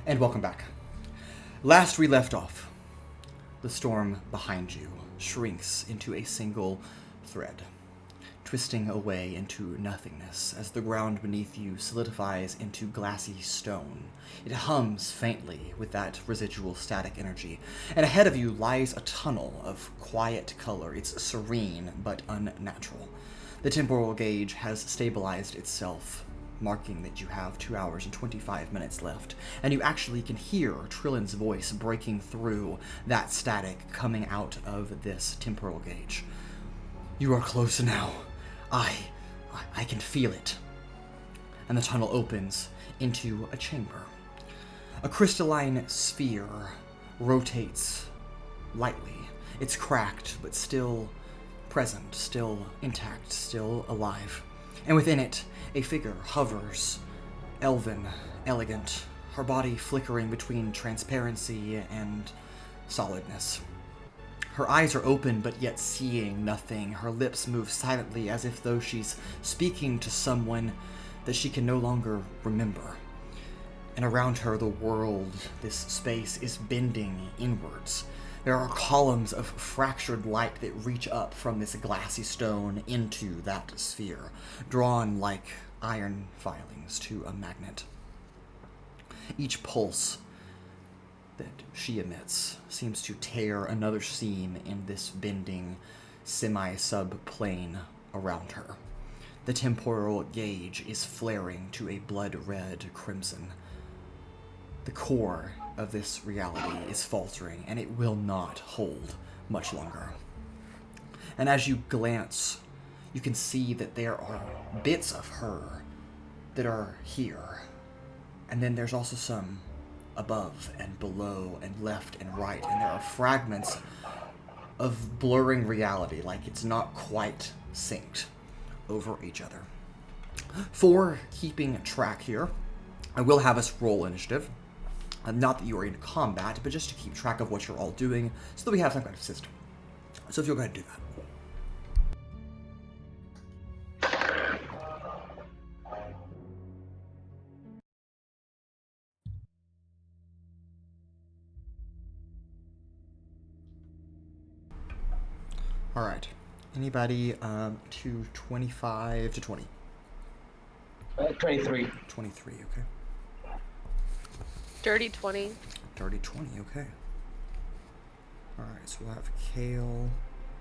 And welcome back. Last we left off, the storm behind you shrinks into a single thread, twisting away into nothingness as the ground beneath you solidifies into glassy stone. It hums faintly with that residual static energy, and ahead of you lies a tunnel of quiet color. It's serene but unnatural. The temporal gauge has stabilized itself, marking that you have 2 hours and 25 minutes left, and you actually can hear Trillin's voice breaking through that static coming out of this temporal gauge. You are close now. I can feel it. And the tunnel opens into a chamber. A crystalline sphere rotates lightly. It's cracked, but still present, still intact, still alive. And within it, a figure hovers, elven, elegant, her body flickering between transparency and solidness. Her eyes are open, but yet seeing nothing. Her lips move silently as if though she's speaking to someone that she can no longer remember. And around her, the world, this space, is bending inwards. There are columns of fractured light that reach up from this glassy stone into that sphere, drawn like iron filings to a magnet. Each pulse that she emits seems to tear another seam in this bending semi-sub-plane around her. The temporal gauge is flaring to a blood-red crimson. The core of this reality is faltering, and it will not hold much longer. And as you glance, you can see that there are bits of her that are here. And then there's also some above and below and left and right, and there are fragments of blurring reality, like it's not quite synced over each other. For keeping track here, I will have us roll initiative. Not that you are in combat, but just to keep track of what you're all doing, so that we have some kind of system. So if you'll go ahead and do that. All right. Anybody to 25 to 20? 23. 23, okay. Dirty 20. Dirty 20, okay. All right, so we'll have Kael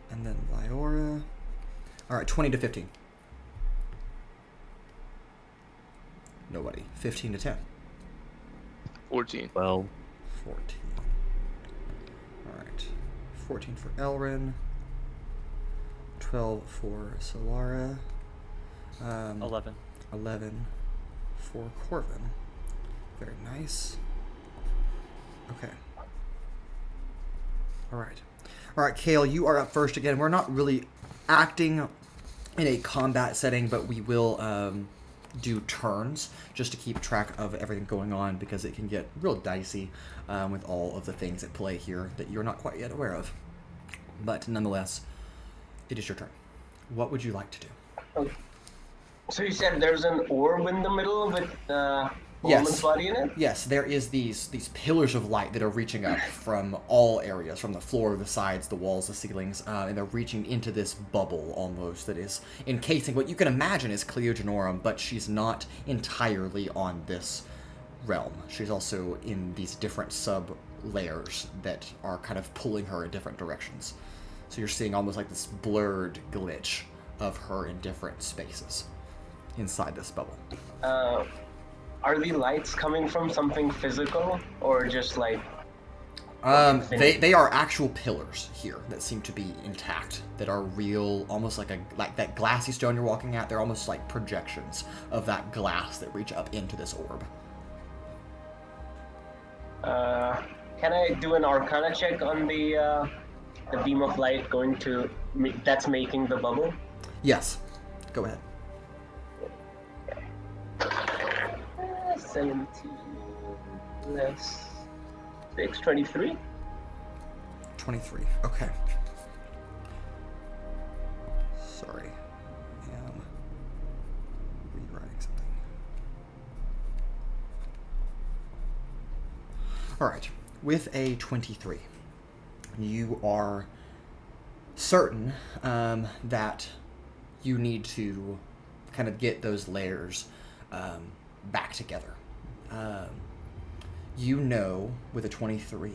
and then Liora. All right, 20 to 15. Nobody. 15 to 10. 14. 12. 14. All right. 14 for Elrin. 12 for Sylara. 11. 11 for Corven. Very nice. Okay. All right, Kael, you are up first again. We're not really acting in a combat setting, but we will do turns just to keep track of everything going on, because it can get real dicey with all of the things at play here that you're not quite yet aware of. But nonetheless, it is your turn. What would you like to do? Okay. So you said there's an orb in the middle with a woman's body in it? Yes, there is these pillars of light that are reaching up from all areas, from the floor, the sides, the walls, the ceilings, and they're reaching into this bubble almost that is encasing what you can imagine is Cleo Je'norum, but she's not entirely on this realm. She's also in these different sub-layers that are kind of pulling her in different directions. So you're seeing almost like this blurred glitch of her in different spaces inside this bubble. Are the lights coming from something physical, or just like... They are actual pillars here that seem to be intact, that are real, almost like that glassy stone you're walking at. They're almost like projections of that glass that reach up into this orb. Can I do an Arcana check on the beam of light going to that's making the bubble? Yes. Go ahead. 17 less 6, 23. 23. Okay. Sorry. I am rewriting something. All right. With a 23, you are certain that you need to kind of get those layers back together. You know, with a 23,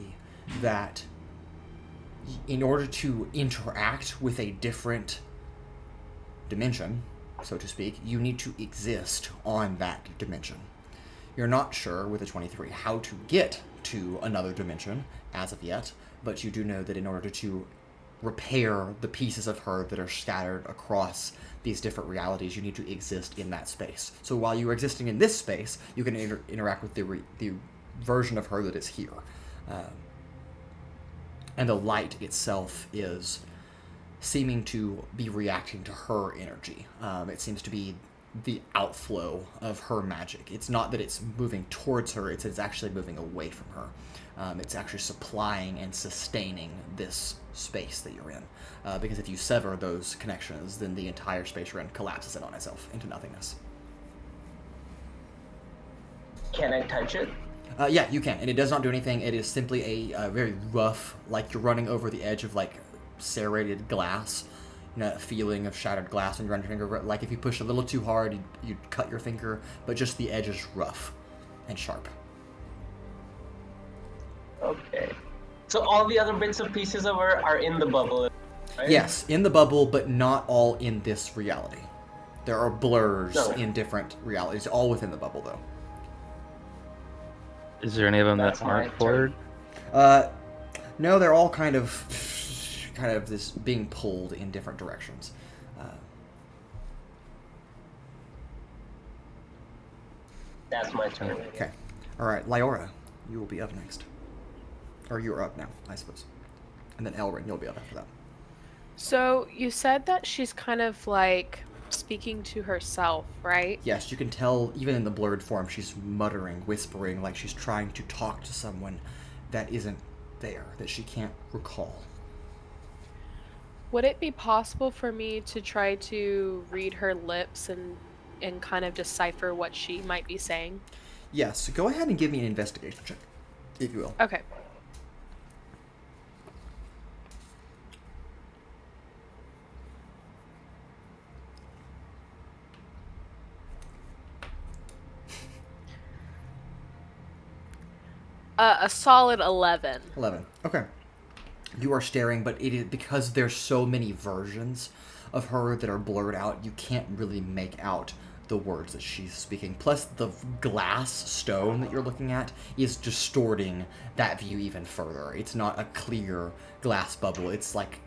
that in order to interact with a different dimension, so to speak, you need to exist on that dimension. You're not sure with a 23 how to get to another dimension as of yet, but you do know that in order to repair the pieces of her that are scattered across these different realities, you need to exist in that space. So while you are existing in this space, you can interact with the version of her that is here. And the light itself is seeming to be reacting to her energy. It seems to be the outflow of her magic. It's not that it's moving towards her, it's actually moving away from her. It's actually supplying and sustaining this space that you're in. Because if you sever those connections, then the entire space you're in collapses in on itself into nothingness. Can I touch it? Yeah, you can, and it does not do anything. It is simply a very rough, like you're running over the edge of like serrated glass. You know, that feeling of shattered glass when you run your finger. Like if you push a little too hard, you'd cut your finger, but just the edge is rough and sharp. Okay. So all the other bits and pieces of her are in the bubble, right? Yes, in the bubble, but not all in this reality. There are blurs No. in different realities, all within the bubble, though. Is there any of them That's that my aren't blurred? No, they're all kind of this being pulled in different directions. That's my turn. Okay. All right, Liora, you will be up next. Or you're up now, I suppose. And then Elrin, you'll be up after that. So you said that she's kind of like speaking to herself, right? Yes, you can tell, even in the blurred form, she's muttering, whispering, like she's trying to talk to someone that isn't there, that she can't recall. Would it be possible for me to try to read her lips and kind of decipher what she might be saying? Yes, go ahead and give me an investigation check, if you will. Okay. A solid 11. 11. Okay. You are staring, but it is because there's so many versions of her that are blurred out, you can't really make out the words that she's speaking. Plus, the glass stone that you're looking at is distorting that view even further. It's not a clear glass bubble. It's like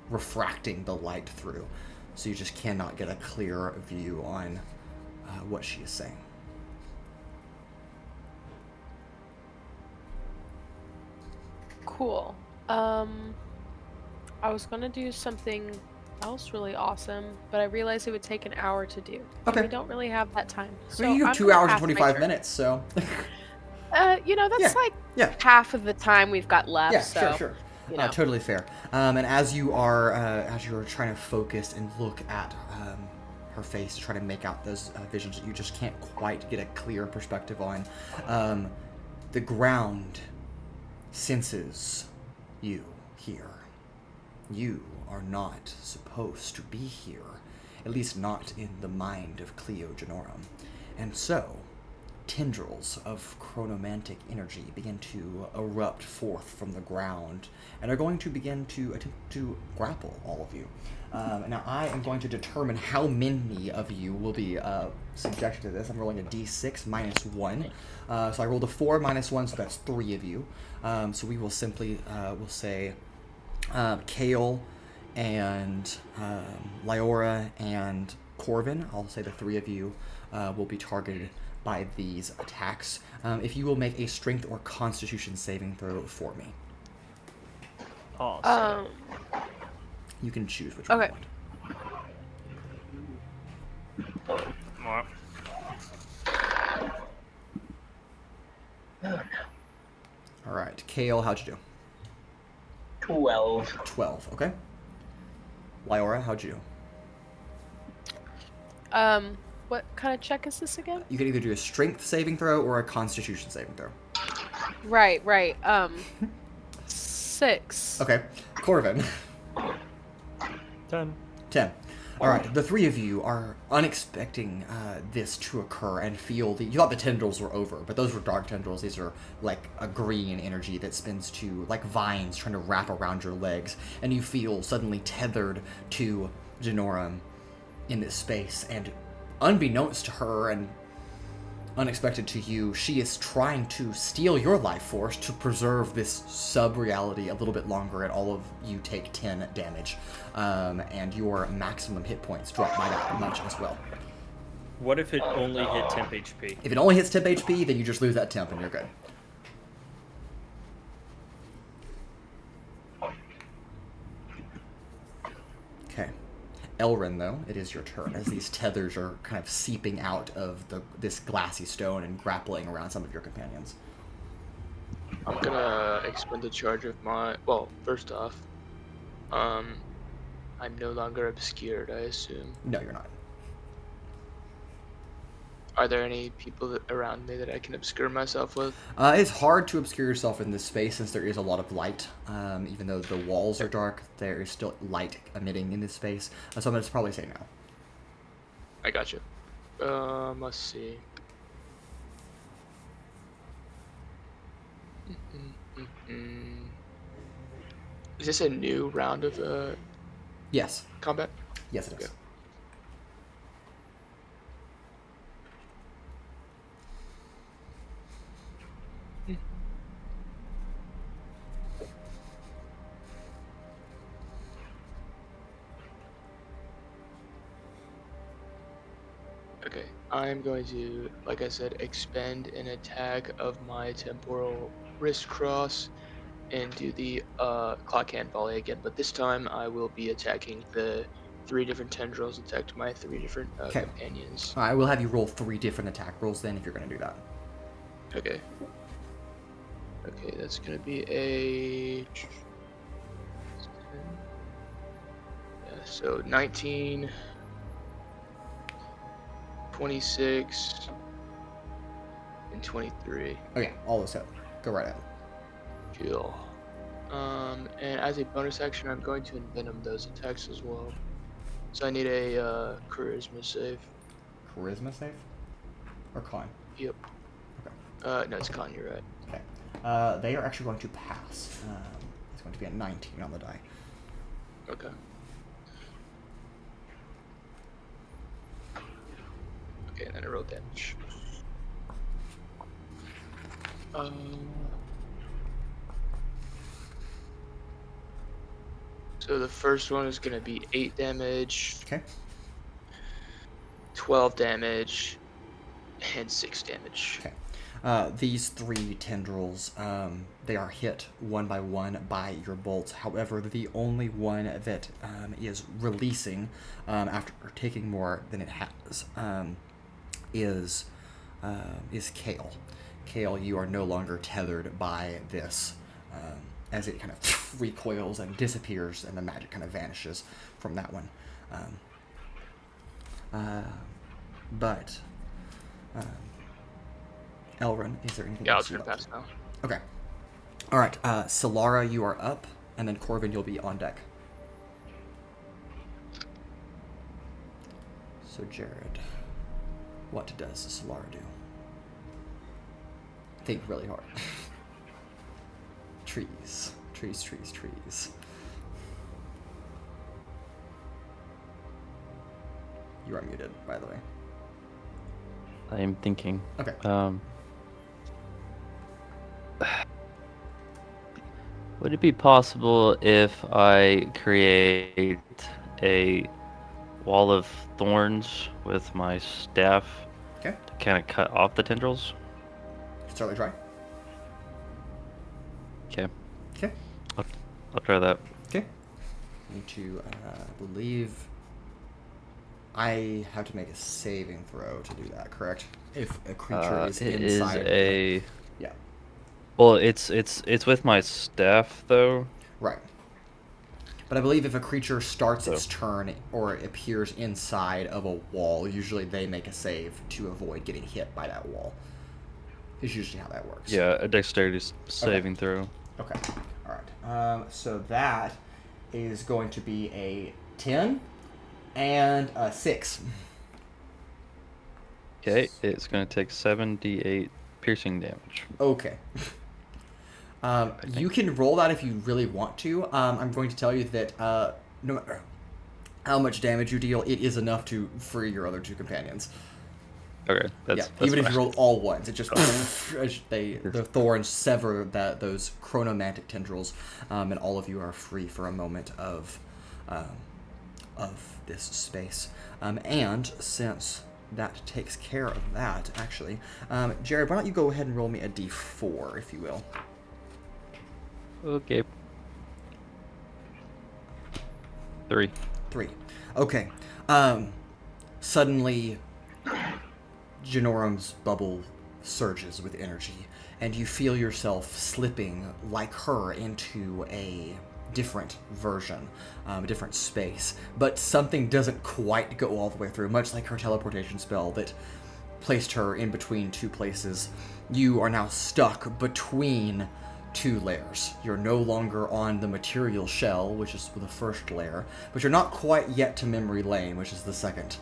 refracting the light through. So you just cannot get a clear view on what she is saying. Cool. I was gonna do something else really awesome, but I realized it would take an hour to do. Okay. We don't really have that time. I mean, you have I'm 2 gonna hours and pass my 25 turn. minutes, so... That's like yeah. half of the time we've got left. Yeah, so, sure. you know. Totally fair. And as you are trying to focus and look at her face, trying to make out those visions that you just can't quite get a clear perspective on, the ground senses you here. You are not supposed to be here, at least not in the mind of Cleo Je'norum. And so, tendrils of chronomantic energy begin to erupt forth from the ground and are going to begin to attempt to grapple all of you. Now I am going to determine how many of you will be subjected to this. I'm rolling a d6 minus 1. So I rolled a 4 minus 1, so that's 3 of you. So we will simply, we'll say Kael and Liora and Corven. I'll say the 3 of you will be targeted by these attacks. If you will make a strength or constitution saving throw for me. Awesome. You can choose which one Okay. you want. All right, Kael, how'd you do? 12. 12, okay. Liora, how'd you do? What kind of check is this again? You can either do a strength saving throw or a constitution saving throw. Right. 6. Okay. Corven. 10. 10. All right, the three of you are unexpecting this to occur and feel you thought the tendrils were over, but those were dark tendrils. These are like a green energy that spins to like vines trying to wrap around your legs, and you feel suddenly tethered to Je'norum in this space. And unbeknownst to her and unexpected to you, she is trying to steal your life force to preserve this sub-reality a little bit longer, and all of you take 10 damage. And your maximum hit points drop by that much as well. What if it only hit temp HP? If it only hits temp HP, then you just lose that temp and you're good. Okay. Elrin, though, it is your turn, as these tethers are kind of seeping out of this glassy stone and grappling around some of your companions. I'm gonna expend a charge of my. Well, first off, I'm no longer obscured, I assume. No, you're not. Are there any people around me that I can obscure myself with? It's hard to obscure yourself in this space since there is a lot of light. Even though the walls are dark, there is still light emitting in this space. So I'm going to probably say no. I got you. Let's see. Is this a new round of Yes. combat? Yes, it is. Okay. Okay, I'm going to, like I said, expend an attack of my temporal wrist cross and do the clock hand volley again, but this time I will be attacking the 3 different tendrils attacked my 3 different companions. All right, we'll have you roll 3 different attack rolls then if you're going to do that. Okay. Okay, that's going to be a... Yeah, so 19... 26 and 23. Okay, all those hit. Go right ahead. Cool. And as a bonus action, I'm going to envenom those attacks as well. So I need a charisma save. Charisma save? Or con? Yep. Okay. No, it's con, you're right. Okay. They are actually going to pass. It's going to be a 19 on the die. Okay. Okay, and then I roll damage. So the first one is going to be 8 damage, Okay. 12 damage, and 6 damage. Okay. These 3 tendrils, they are hit one by one by your bolts. However, the only one that is releasing after taking more than it has is Kael. Kael, you are no longer tethered by this, as it kind of recoils and disappears, and the magic kind of vanishes from that one. But Elrin, is there anything Yeah, I'll else turn you'd like pass to- now. Okay. All right. Sylara, you are up, and then Corven, you'll be on deck. So Jared, what does Sylara do? Think really hard. Trees. You are muted, by the way. I am thinking. Okay. Would it be possible if I create a wall of thorns with my staff Okay. to kind of cut off the tendrils? Certainly try. Okay, Okay. I'll try that. Okay. Need to, I believe I have to make a saving throw to do that, correct? If a creature is It inside. is a. Yeah. Well, it's with my staff though. Right. But I believe if a creature starts its turn or it appears inside of a wall, usually they make a save to avoid getting hit by that wall. is usually how that works. Yeah, a dexterity saving throw. Okay. All right. So that is going to be a 10 and a 6. Okay, it's going to take 7d8 piercing damage. Okay. You can roll that if you really want to. I'm going to tell you that no matter how much damage you deal, it is enough to free your other 2 companions. Okay, that's even fine. if you roll all ones, it just the thorns sever those chronomantic tendrils, and all of you are free for a moment of this space. And since that takes care of that, actually, Jared, why don't you go ahead and roll me a d4, if you will? Okay. 3. 3. Okay. Suddenly, Je'norum's bubble surges with energy, and you feel yourself slipping like her into a different version, a different space. But something doesn't quite go all the way through, much like her teleportation spell that placed her in between 2 places. You are now stuck between 2 layers. You're no longer on the material shell, which is the first layer, but you're not quite yet to memory lane, which is the second.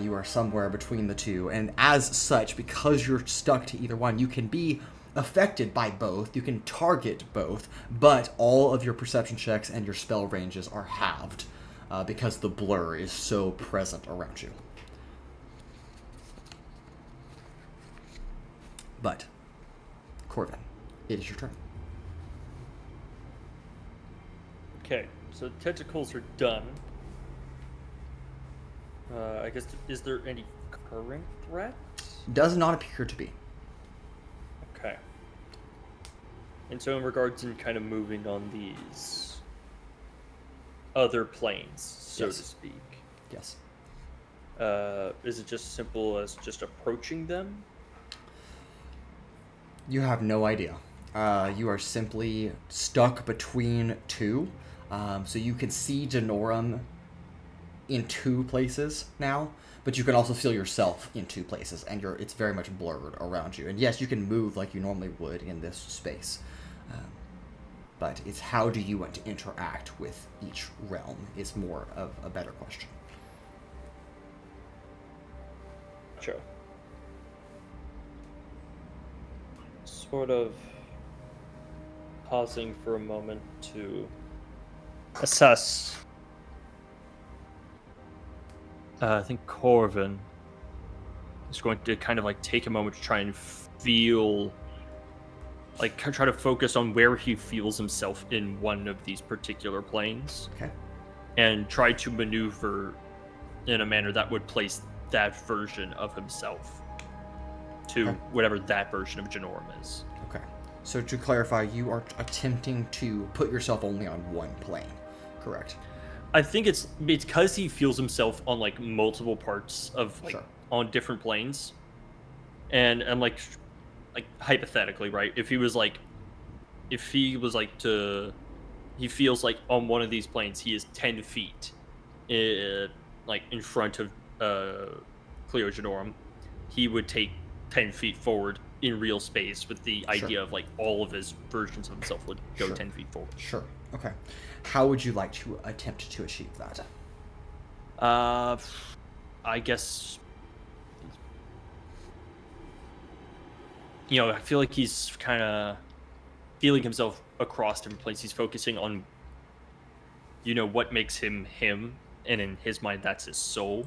You are somewhere between the 2, and as such, because you're stuck to either one, you can be affected by both, you can target both, but all of your perception checks and your spell ranges are halved because the blur is so present around you. But, Corven, it is your turn. Okay, so tentacles are done. I guess, is there any current threat? Does not appear to be. Okay. And so in regards to kind of moving on these other planes, so Yes. to speak. Yes. Is it just simple as just approaching them? You have no idea. You are simply stuck between 2. So you can see Je'norum in 2 places now, but you can also feel yourself in 2 places, and it's very much blurred around you. And yes, you can move like you normally would in this space, but it's how do you want to interact with each realm is more of a better question. Sure. Sort of pausing for a moment to assess. I think Corven is going to kind of like take a moment to try and feel, like try to focus on where he feels himself in one of these particular planes. Okay. And try to maneuver in a manner that would place that version of himself to whatever that version of Je'norum is. Okay. So to clarify, you are attempting to put yourself only on one plane, correct? I think it's because he feels himself on like multiple parts of like Sure. on different planes, and like hypothetically, right? If he was like he feels like on one of these planes he is 10 feet, like in front of Cleo Je'norum, he would take 10 feet forward in real space with the idea of like all of his versions of himself would go 10 feet forward. Sure. Okay. How would you like to attempt to achieve that? I guess, I feel like he's kind of feeling himself across different places. He's focusing on, what makes him him, and in his mind, that's his soul.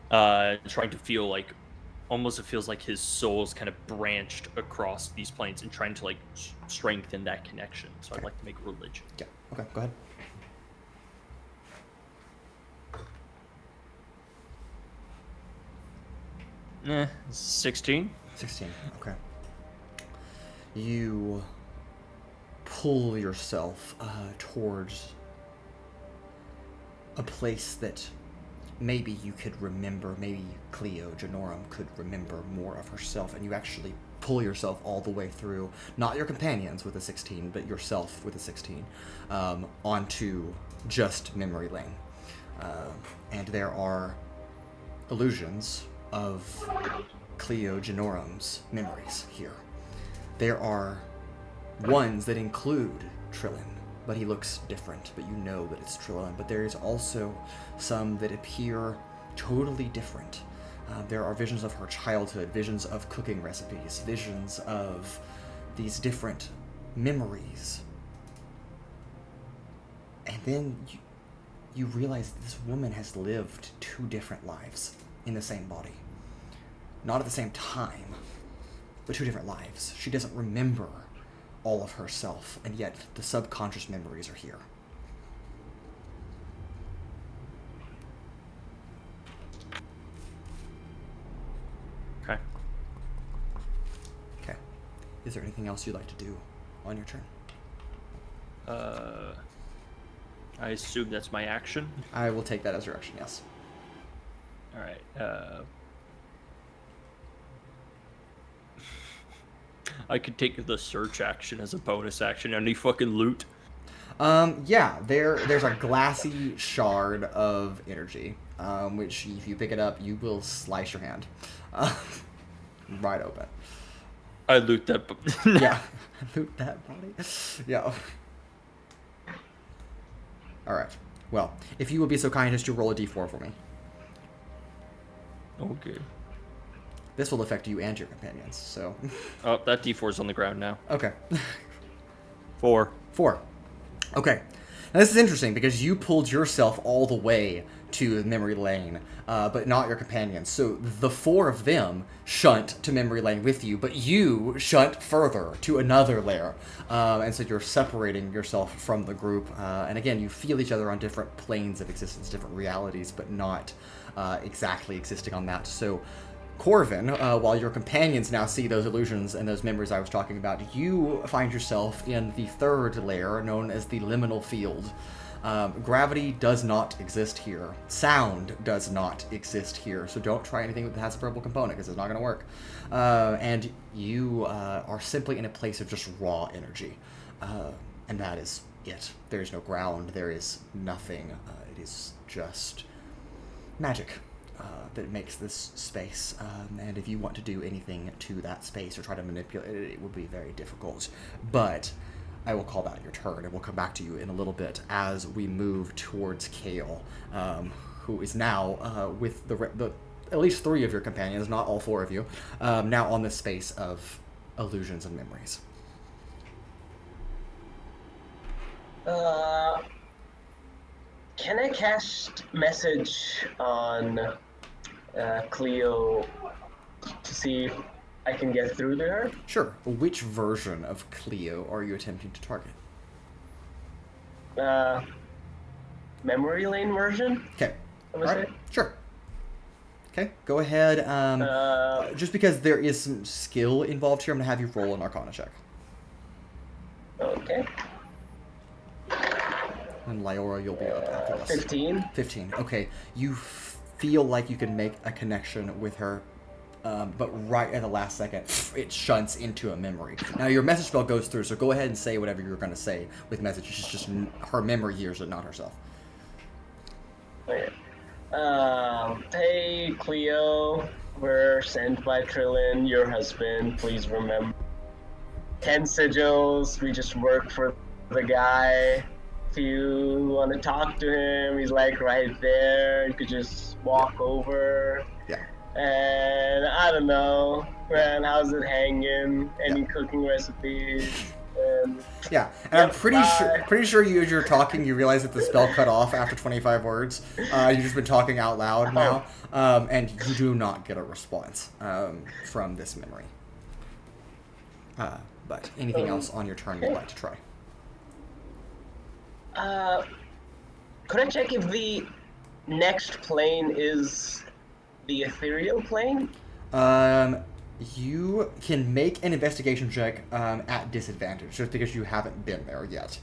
Trying to feel like, almost it feels like his soul is kind of branched across these planes and trying to like strengthen that connection. So I'd like to make religion. Yeah. Okay. Go ahead. 16. 16. Okay. You pull yourself towards a place that maybe you could remember, maybe Cleo Je'norum could remember more of herself, and you actually pull yourself all the way through, not your companions with a 16, but yourself with a 16, onto just memory lane. And there are illusions of Cleo Je'norum's memories here. There are ones that include Trillin, but he looks different, but you know that it's Trillin. But there is also some that appear totally different. There are visions of her childhood, visions of cooking recipes, visions of these different memories. And then you realize this woman has lived 2 different lives in the same body. Not at the same time, but 2 different lives. She doesn't remember all of herself, and yet the subconscious memories are here. Okay. Okay. Is there anything else you'd like to do on your turn? I assume that's my action. I will take that as your action, yes. All right. I could take the search action as a bonus action. Any fucking loot? Yeah, there's a glassy shard of energy, which if you pick it up, you will slice your hand. Right open. I loot that. Yeah. Loot that body? Yeah. Alright. Well, if you would be so kind as to roll a d4 for me. Okay. This will affect you and your companions, so... Oh, that d4's on the ground now. Okay. 4. 4. Okay. Now this is interesting because you pulled yourself all the way to memory lane, but not your companions. So the 4 of them shunt to memory lane with you, but you shunt further to another layer. And so you're separating yourself from the group. And again, you feel each other on different planes of existence, different realities, but not exactly existing on that. So Corven, while your companions now see those illusions and those memories I was talking about, you find yourself in the 3rd layer, known as the liminal field. Gravity does not exist here. Sound does not exist here, so don't try anything that has a purple component, because it's not going to work. And you are simply in a place of just raw energy. And that is it. There is no ground. There is nothing. It is just magic. That makes this space, and if you want to do anything to that space or try to manipulate it, it would be very difficult. But I will call that your turn, and we'll come back to you in a little bit as we move towards Kael, who is now with the at least 3 of your companions, not all 4 of you, now on this space of illusions and memories. Can I cast message on Cleo to see if I can get through to her? Sure. Which version of Cleo are you attempting to target? Memory lane version? Okay. I'm All gonna right. say. Sure. Okay. Go ahead. Just because there is some skill involved here, I'm going to have you roll an Arcana check. Okay. And Liora, you'll be up after this. 15. 15. Okay. You feel like you can make a connection with her, but right at the last second, it shunts into a memory. Now, your message spell goes through, so go ahead and say whatever you're going to say with message. It's just her memory hears it, not herself. Okay. Hey, Cleo. We're sent by Trillin, your husband. Please remember. 10 sigils. We just work for the guy. If you want to talk to him, he's like right there. You could just walk over. Yeah. And I don't know, man, how's it hanging? Any cooking recipes? And Yeah, and I'm pretty sure you, as you're talking, you realize that the spell cut off after 25 words. You've just been talking out loud now, and you do not get a response from this memory. But anything else on your turn you'd like to try? Could I check if the next plane is the ethereal plane? You can make an investigation check at disadvantage, just because you haven't been there yet.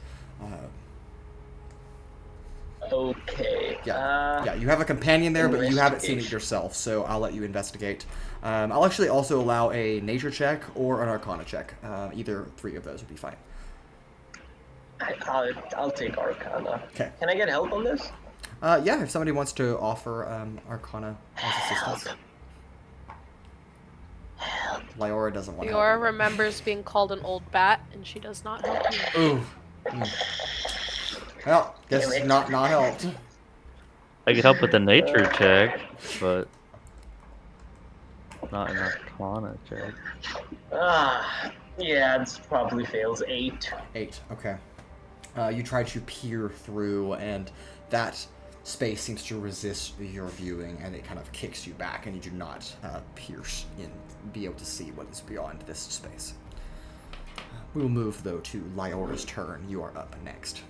Okay. Yeah, you have a companion there, but you haven't seen it yourself, so I'll let you investigate. I'll actually also allow a nature check or an arcana check. Either 3 of those would be fine. I'll take Arcana. Okay. Can I get help on this? Yeah, if somebody wants to offer Arcana as assistance. Liora doesn't want to help. Liora anybody. remembers being called an old bat, and she does not help you. Ooh. Well, guess Damn it. not helped. I could help with the nature check, but not an Arcana check. Yeah, it probably fails 8. 8. Okay. You try to peer through, and that space seems to resist your viewing, and it kind of kicks you back, and you do not pierce in, be able to see what is beyond this space. We will move, though, to Liora's turn. You are up next.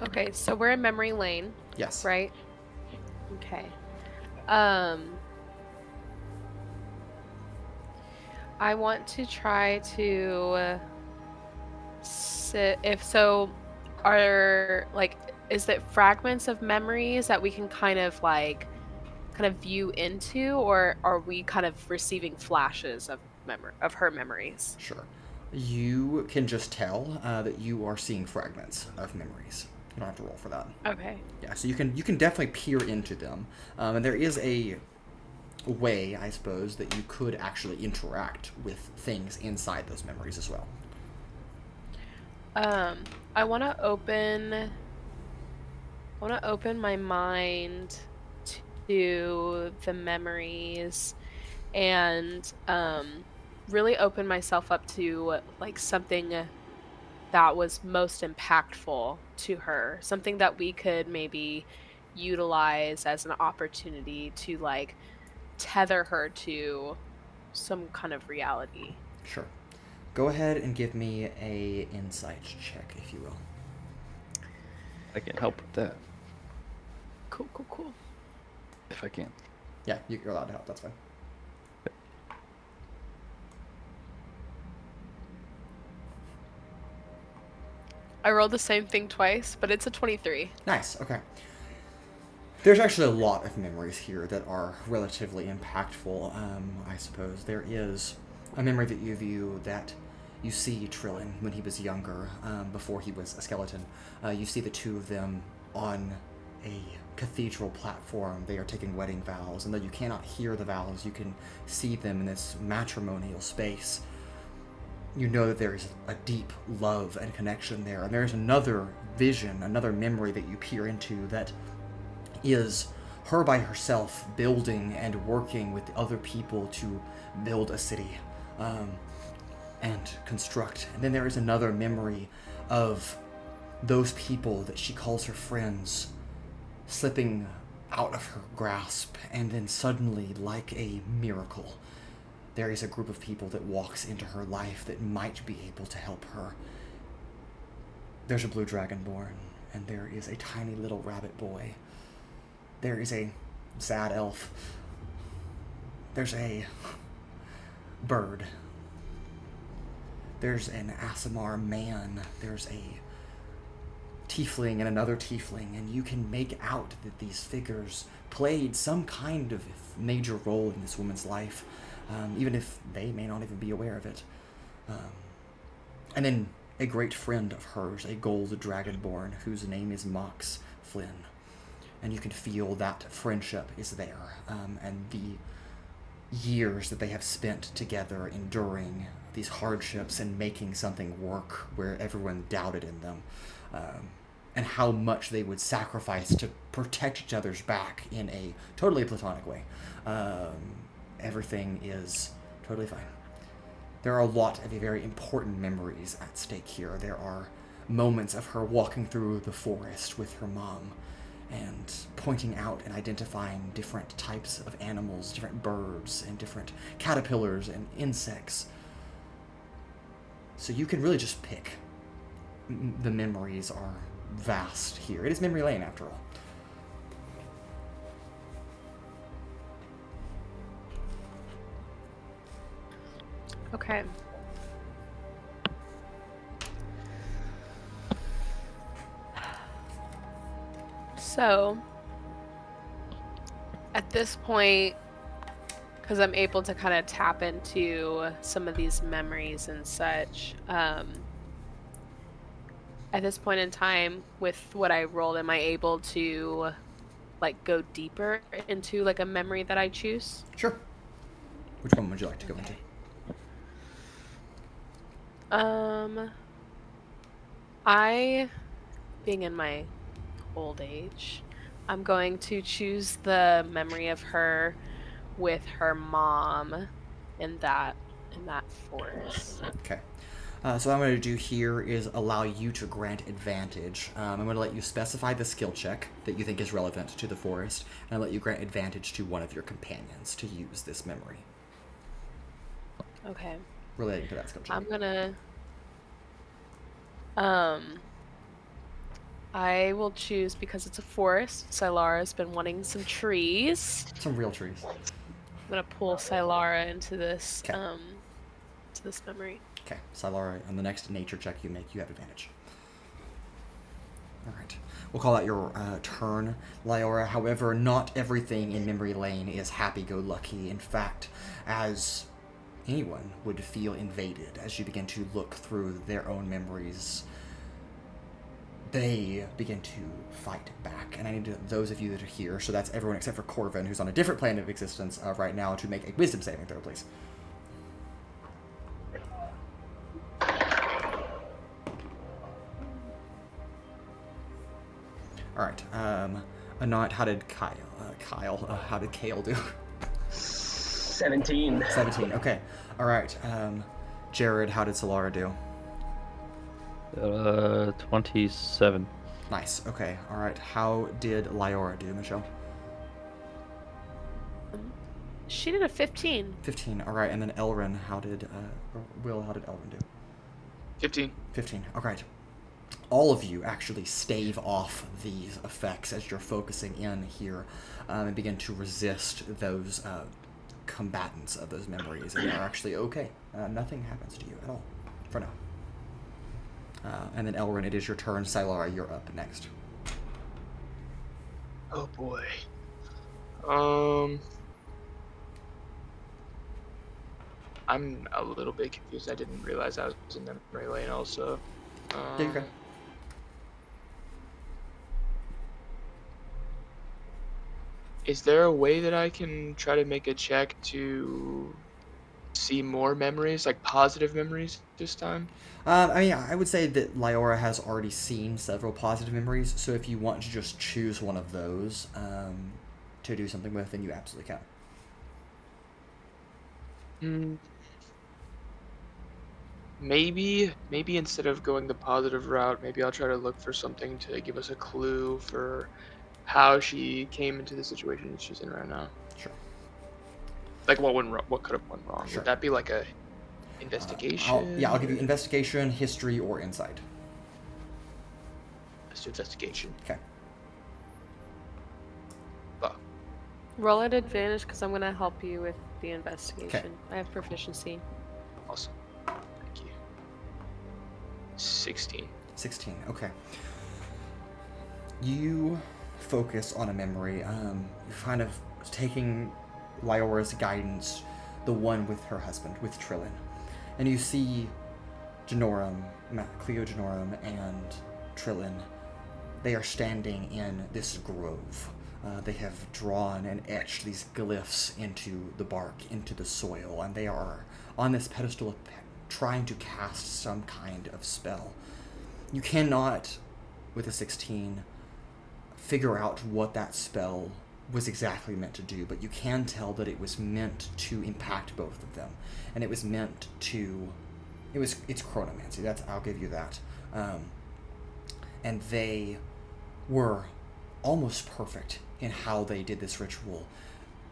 Okay, so we're in memory lane, Yes. right? Okay. I want to try to sit. If so, are like, is it fragments of memories that we can kind of view into, or are we kind of receiving flashes of her memories? Sure. You can just tell that you are seeing fragments of memories. You don't have to roll for that. Okay. Yeah, so you can definitely peer into them, and there is a way, I suppose, that you could actually interact with things inside those memories as well. I want to open my mind to the memories, and really open myself up to like something that was most impactful to her, something that we could maybe utilize as an opportunity to like tether her to some kind of reality. Sure. Go ahead and give me a insight check, if you will. I can help with that Cool. if I can. Yeah, you're allowed to help. That's fine. I rolled the same thing twice, but it's a 23. Nice. Okay. There's actually a lot of memories here that are relatively impactful, I suppose. There is a memory that you view that you see Trillin when he was younger, before he was a skeleton. You see the two of them on a cathedral platform. They are taking wedding vows, and though you cannot hear the vows, you can see them in this matrimonial space. You know that there is a deep love and connection there, and there is another vision, another memory that you peer into that is her by herself building and working with other people to build a city and construct. And then there is another memory of those people that she calls her friends slipping out of her grasp, and then suddenly, like a miracle, there is a group of people that walks into her life that might be able to help her. There's a blue dragonborn, and there is a tiny little rabbit boy. There is a sad elf. There's a bird. There's an Aasimar man. There's a tiefling and another tiefling, and you can make out that these figures played some kind of major role in this woman's life, even if they may not even be aware of it. And then a great friend of hers, a gold dragonborn, whose name is Mox Flynn. And you can feel that friendship is there, and the years that they have spent together enduring these hardships and making something work where everyone doubted in them, and how much they would sacrifice to protect each other's back in a totally platonic way. Everything is totally fine. There are a lot of very important memories at stake here. There are moments of her walking through the forest with her mom and pointing out and identifying different types of animals, different birds, and different caterpillars and insects. So you can really just pick. The memories are vast here. It is memory lane, after all. Okay. So, at this point, because I'm able to kind of tap into some of these memories and such, at this point in time, with what I rolled, am I able to like go deeper into like a memory that I choose? Sure. Which one would you like to go into? I, being in my old age, I'm going to choose the memory of her with her mom in that forest. Okay. So what I'm going to do here is allow you to grant advantage. I'm going to let you specify the skill check that you think is relevant to the forest, and I'll let you grant advantage to one of your companions to use this memory Okay. relating to that skill check. I'm gonna I will choose, because it's a forest, Sylara's been wanting some trees. Some real trees. I'm gonna pull Sylara into this Okay. to this memory. Okay, Sylara, on the next nature check you make, you have advantage. All right. We'll call that your turn, Liora. However, not everything in Memory Lane is happy-go-lucky. In fact, as anyone would feel invaded as you begin to look through their own memories, they begin to fight back. And I need those of you that are here, so that's everyone except for Corven, who's on a different plane of existence right now, to make a wisdom saving throw, please. All right. Anant, how did Kael, how did Kael do? 17. 17. Okay. All right. Jared, how did Sylara do? 27. Nice. Okay. All right. How did Liora do, Michelle? She did a 15. 15. All right. And then Elrin, how did Will? How did Elrin do? 15. 15. All right. All of you actually stave off these effects as you're focusing in here, and begin to resist those combatants of those memories, and are actually okay. Nothing happens to you at all for now. And then Elrin, it is your turn. Sylara, you're up next. Oh boy. I'm a little bit confused. I didn't realize I was in memory lane also. Yeah, you're good. Is there a way that I can try to make a check to see more memories, like positive memories this time? I mean, I would say that Liora has already seen several positive memories, so if you want to just choose one of those to do something with, then you absolutely can. Maybe instead of going the positive route, maybe I'll try to look for something to give us a clue for how she came into the situation that she's in right now. Sure. Like what went wrong, what could have went wrong? Sure. Would that be like a investigation? I'll give you investigation, history, or insight. Let's do investigation. Okay. Roll at advantage because I'm gonna help you with the investigation. Okay. I have proficiency. Awesome. Thank you. 16. 16. Okay. You focus on a memory. You're kind of taking Liora's guidance, the one with her husband, with Trillin. And you see Je'norum, Cleo Je'norum, and Trillin. They are standing in this grove. They have drawn and etched these glyphs into the bark, into the soil, and they are on this pedestal trying to cast some kind of spell. You cannot, with a 16, figure out what that spell was exactly meant to do, but you can tell that it was meant to impact both of them, and it was meant to. It's chronomancy. I'll give you that. And they were almost perfect in how they did this ritual,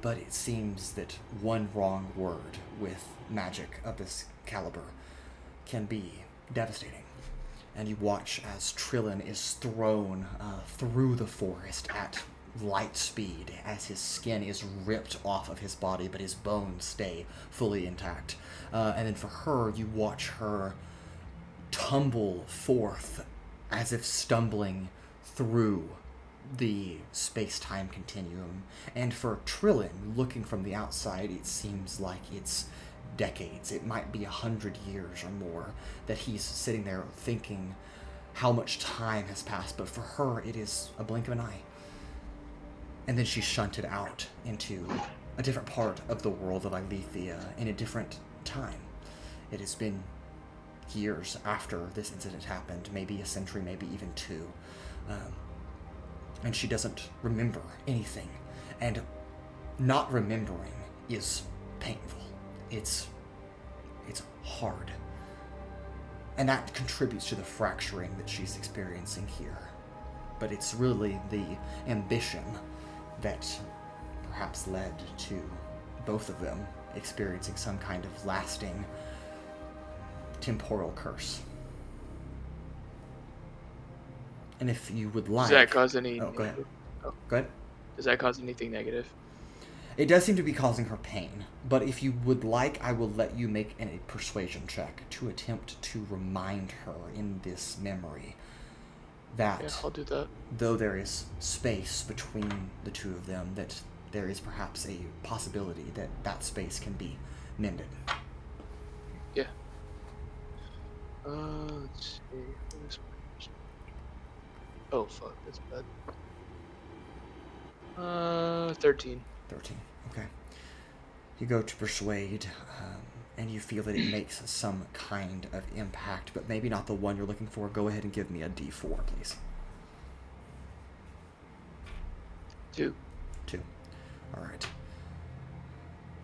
but it seems that one wrong word with magic of this caliber can be devastating. And you watch as Trillin is thrown through the forest at light speed, as his skin is ripped off of his body, but his bones stay fully intact. And then for her, you watch her tumble forth as if stumbling through the space-time continuum. And for Trillin, looking from the outside, it seems like it's decades. It might be 100 years or more that he's sitting there thinking how much time has passed, but for her, it is a blink of an eye. And then she's shunted out into a different part of the world of Aelithia in a different time. It has been years after this incident happened, maybe a century, maybe even 2. And she doesn't remember anything. And not remembering is painful. It's hard. And that contributes to the fracturing that she's experiencing here. But it's really the ambition that perhaps led to both of them experiencing some kind of lasting temporal curse. And if you would like... Does that cause any... Oh, go ahead. Oh. Go ahead. Does that cause anything negative? It does seem to be causing her pain, but if you would like, I will let you make a persuasion check to attempt to remind her in this memory that, Yeah, I'll do that. though there is space between the two of them, that there is perhaps a possibility that that space can be mended. Yeah. Let's see. Where's my- Oh, fuck, that's bad. 13. 13. Okay. You go to persuade, and you feel that it makes some kind of impact, but maybe not the one you're looking for. Go ahead and give me a D4, please. 2. 2. All right.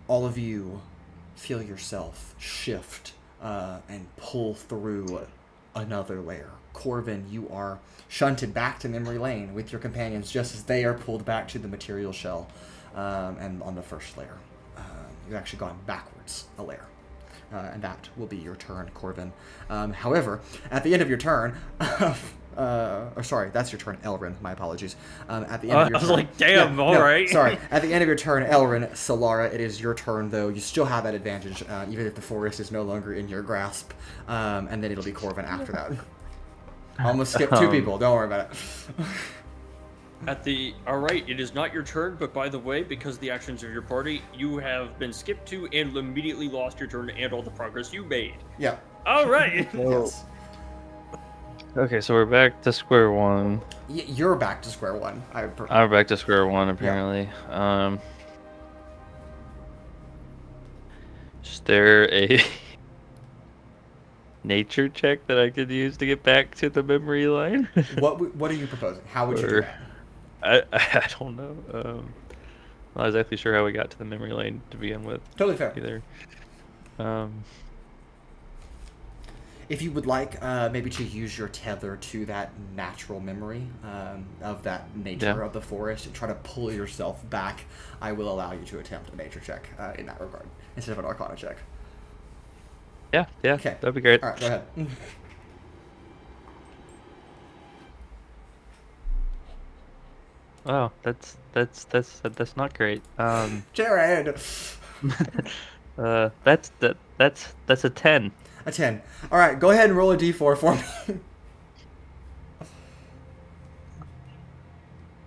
All of you feel yourself shift and pull through another layer. Corven, you are shunted back to memory lane with your companions just as they are pulled back to the material shell. And on the first layer, you've actually gone backwards a layer. And that will be your turn, Corven. However, at the end of your turn, or sorry, that's your turn, Elrin. My apologies. At the end of your I was turn, like, damn, yeah, all no, right. Sorry. At the end of your turn, Elrin, Sylara, it is your turn, though. You still have that advantage, even if the forest is no longer in your grasp. And then it'll be Corven after that. Almost skipped 2 people. Don't worry about it. Alright, it is not your turn, but by the way, because of the actions of your party, you have been skipped to and immediately lost your turn and all the progress you made. Yeah. Alright! Yes. Okay, so we're back to square one. You're back to square one. I'm back to square one, apparently. Is there a nature check that I could use to get back to the memory line? What are you proposing? How would you do that? I don't know. I'm not exactly sure how we got to the memory lane to begin with. Totally fair. Either. If you would like, maybe to use your tether to that natural memory of that nature of the forest and try to pull yourself back, I will allow you to attempt a nature check in that regard instead of an arcana check. Yeah, Okay. that'd be great. All right, go ahead. Wow, that's not great. Jared. That's a 10. A 10. All right, go ahead and roll a d4 for me.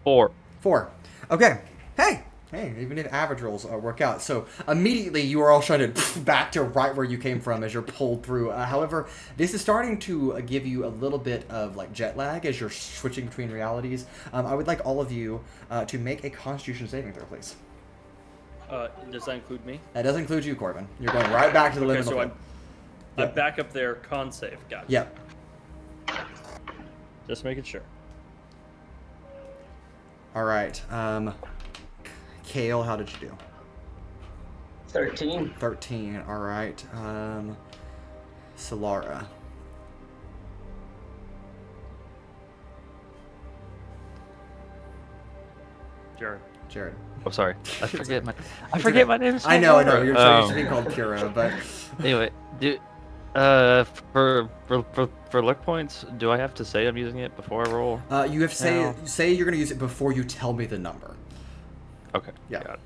4. 4. Okay. Hey, even if average rolls work out. So immediately you are all shunted back to right where you came from as you're pulled through. However, this is starting to give you a little bit of like jet lag as you're switching between realities. I would like all of you to make a Constitution saving throw, please. Does that include me? That does include you, Corven. You're going right back to the limit. Okay, so of I'm back up there, con save. Gotcha. Yep. Just making sure. All right. Kael, how did you do? 13. 13. All right. Sylara. Jared. Oh, sorry. I forget my name. I know. You're used to being called Pura, but anyway, for luck points, do I have to say I'm using it before I roll? you have to say you're going to use it before you tell me the number. Okay. Yeah. Got it.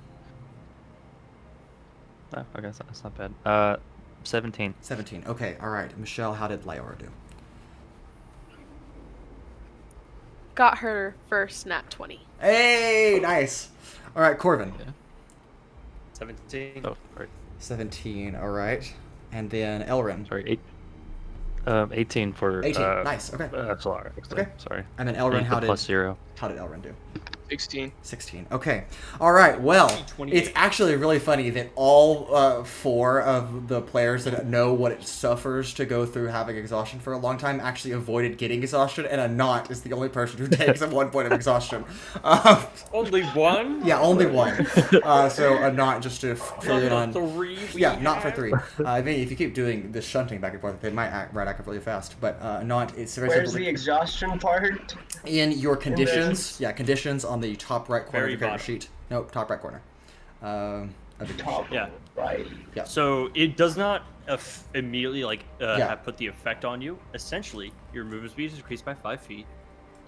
Oh, okay, that's not bad. 17. 17. Okay. All right. Michelle, how did Liora do? Got her first nat 20. Hey, nice. All right, Corven. Yeah. 17. Oh, right. 17. All right. And then Elrin. Sorry, 18 for 18. Nice. Okay. Sylara. Okay. Sorry. And then I Elrin, need the +0. how did Elrin do? 16. 16. Okay. All right. Well, 28. it's actually really funny that all 4 of the players that know what it suffers to go through having exhaustion for a long time actually avoided getting exhaustion, and Anant is the only person who takes 1 point of exhaustion. Only one? Yeah, only 1. So Anant, just to fill in on... 3? Yeah, not for 3. I mean, if you keep doing this shunting back and forth, they might act really fast. But Anant, it's very Where's simple. the exhaustion part? In your conditions, conditions on the top right corner Very of your character bottom. sheet. Nope, top right corner. Of the Top Yeah. right. Yeah. So it does not immediately Yeah. put the effect on you. Essentially, your movement speed is increased by 5 feet.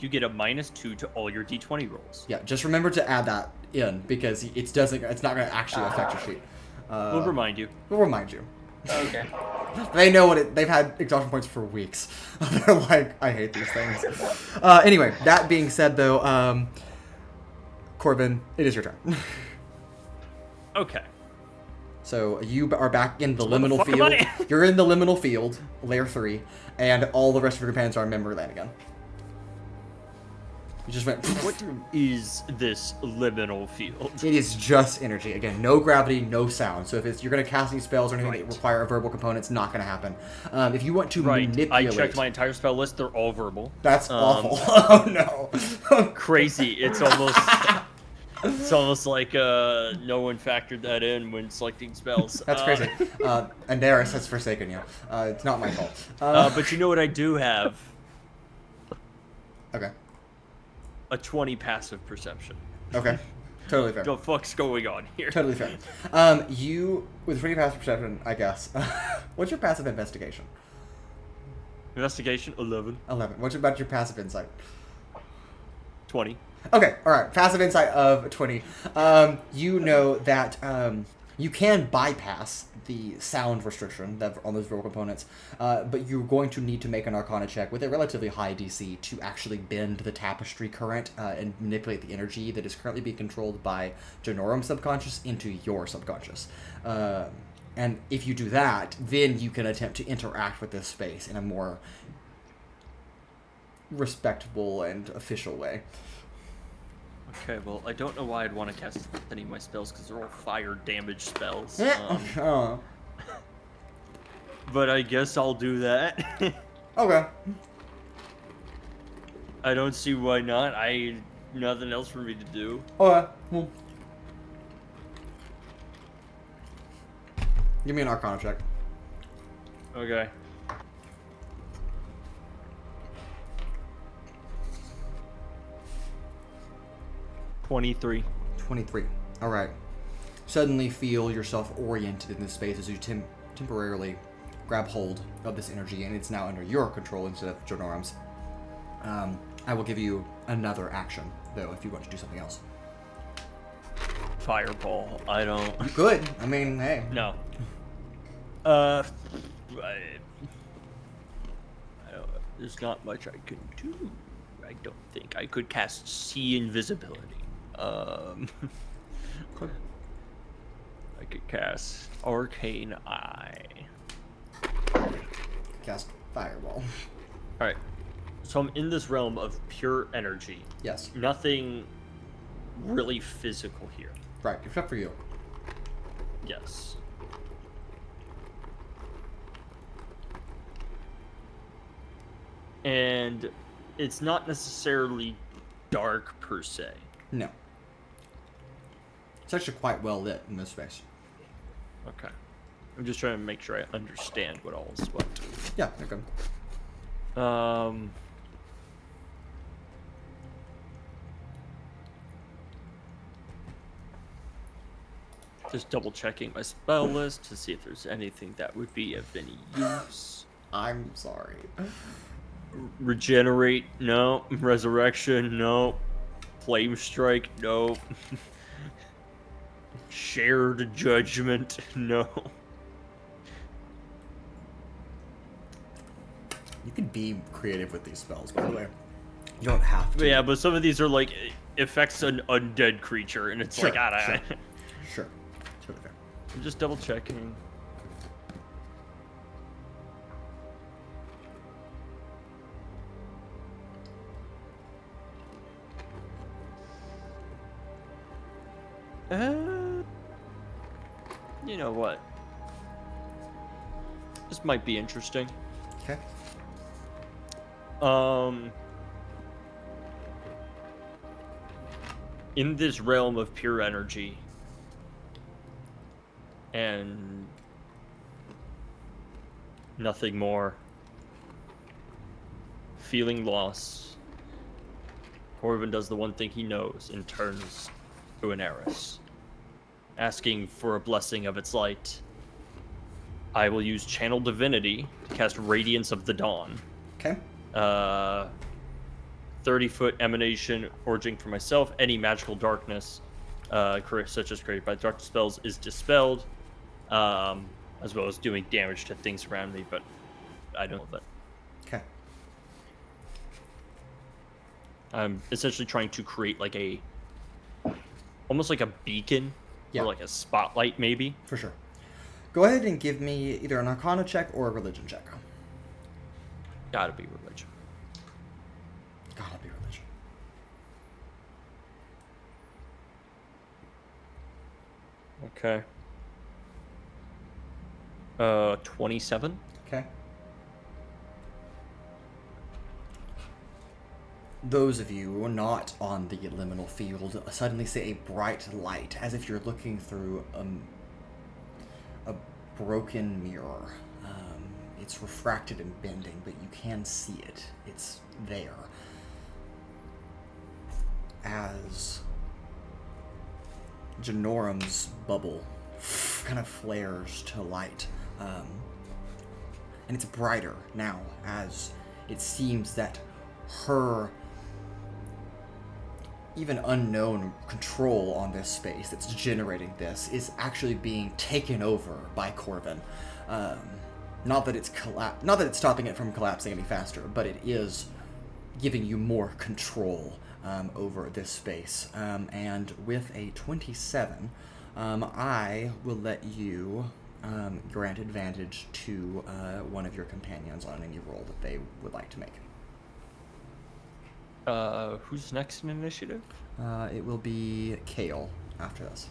You get a -2 to all your d20 rolls. Yeah, just remember to add that in because it's not going to actually affect your sheet. We'll remind you. We'll remind you. Okay. They know they've had exhaustion points for weeks. They're like, I hate these things. Anyway, that being said, though, Corven, it is your turn. Okay. So you are back in the So where the liminal fuck am field. I? You're in the liminal field, layer 3, and all the rest of your companions are in memory land again. You just went. What is this liminal field? It is just energy. Again, no gravity, no sound. So if you're going to cast any spells or anything that Right. require a verbal component, it's not going to happen. If you want to Right. manipulate... I checked my entire spell list. They're all verbal. That's awful. Oh, no. Crazy. It's almost... It's almost like no one factored that in when selecting spells. That's crazy. And Daenerys has forsaken you. It's not my fault. But you know what I do have? Okay. A 20 passive perception. Okay. Totally fair. The fuck's going on here? Totally fair. You, with pretty passive perception, I guess. What's your passive investigation? Investigation 11. 11. What's about your passive insight? 20. Okay, alright. Passive insight of 20. You know that you can bypass the sound restriction that on those verbal components, but you're going to need to make an Arcana check with a relatively high DC to actually bend the tapestry current and manipulate the energy that is currently being controlled by Je'Norum's subconscious into your subconscious. And if you do that, then you can attempt to interact with this space in a more respectable and official way. Okay, well, I don't know why I'd want to cast any of my spells because they're all fire damage spells. Oh. But I guess I'll do that. Okay. I don't see why not. Nothing else for me to do. Okay. Well. Give me an Arcana check. Okay. $23. 23. All right. Suddenly feel yourself oriented in this space as you temporarily grab hold of this energy, and it's now under your control instead of Je'Norum's. I will give you another action, though, if you want to do something else. Fireball. I don't... You could. I mean, hey. No. There's not much I can do. I don't think I could cast Sea Invisibility. I could cast Arcane Eye. Cast Fireball. Alright. So I'm in this realm of pure energy. Yes. Nothing really physical here. Right, except for you. Yes. And it's not necessarily dark per se. No. It's actually quite well lit in this space. Okay. I'm just trying to make sure I understand what all is what. Yeah, they're good. Just double checking my spell list to see if there's anything that would be of any use. I'm sorry. Regenerate, no. Resurrection, no. Flame strike, no. Shared judgment, no. You can be creative with these spells, by the way. You don't have to. Yeah, but some of these are like affects an undead creature, and it's Sure, like, I sure. don't. Sure. Totally fair. I'm just double checking. You know what? This might be interesting. Okay. In this realm of pure energy and nothing more, feeling loss, Corven does the one thing he knows and turns to an heiress, asking for a blessing of its light. I will use Channel Divinity to cast Radiance of the Dawn. Okay. 30-foot emanation originating from myself. Any magical darkness, such as created by dark spells, is dispelled, as well as doing damage to things around me, but I don't know that. Okay. I'm essentially trying to create like almost like a beacon, Yeah. or like a spotlight, maybe. For sure. Go ahead and give me either an Arcana check or a Religion check. Gotta be religion. Gotta be religion. Okay. 27. Okay. Those of you not on the liminal field suddenly see a bright light, as if you're looking through a broken mirror. It's refracted and bending, but you can see it. It's there. As Je'norum's bubble kind of flares to light. And it's brighter now, as it seems that her even unknown control on this space that's generating this is actually being taken over by Corven. Not that it's stopping it from collapsing any faster, but it is giving you more control over this space. And with a 27, I will let you grant advantage to one of your companions on any roll that they would like to make. Who's next in initiative? It will be Kael after this.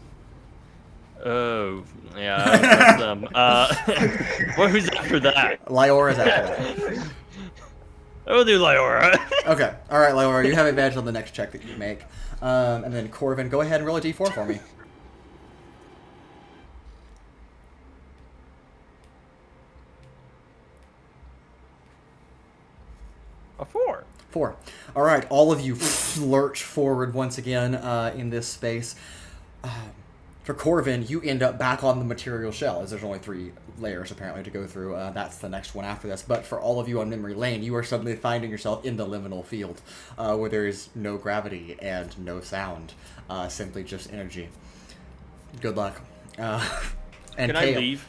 Oh, yeah, that's them. Who's after that? Liora is after that. I'll do Liora. Okay. All right, Liora, you have advantage on the next check that you make. And then Corven, go ahead and roll a d4 for me. A 4. 4. All right, all of you lurch forward once again in this space. For Corven, you end up back on the material shell, as there's only 3 layers apparently to go through. That's the next one after this. But for all of you on memory lane, you are suddenly finding yourself in the liminal field, where there is no gravity and no sound, simply just energy. Good luck. And Can Kael, I leave?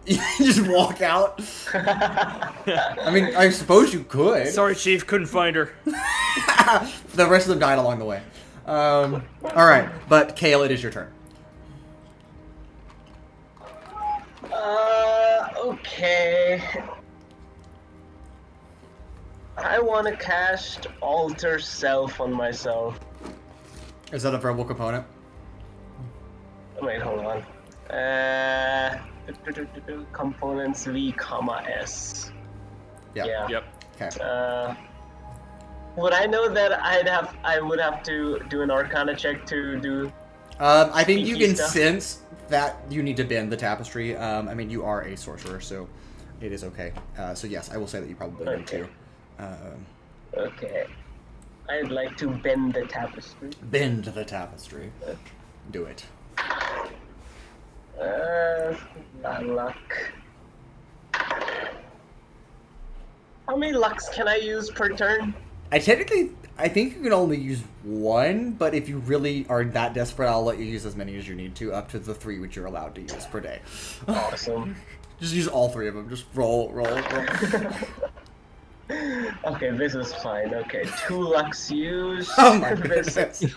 You just walk out. I mean, I suppose you could. Sorry, Chief, couldn't find her. The rest of them died along the way. All right, but Kael, it is your turn. Okay. I want to cast Alter Self on myself. Is that a verbal component? Wait, hold on. Components V, S. Yeah. Yep. Okay. Would I know that I would have to do an Arcana check to do? I think you sneaky can stuff? sense that you need to bend the tapestry. I mean, you are a sorcerer, so it is okay. So yes, I will say that you probably need to. Okay. I'd like to bend the tapestry. Bend the tapestry. Do it. Bad luck. How many lucks can I use per turn? I think you can only use 1, but if you really are that desperate, I'll let you use as many as you need to, up to the 3 which you're allowed to use per day. Awesome. Just use all 3 of them. Just roll. Okay, this is fine. Okay, 2 lucks used. Oh my goodness. Let's see.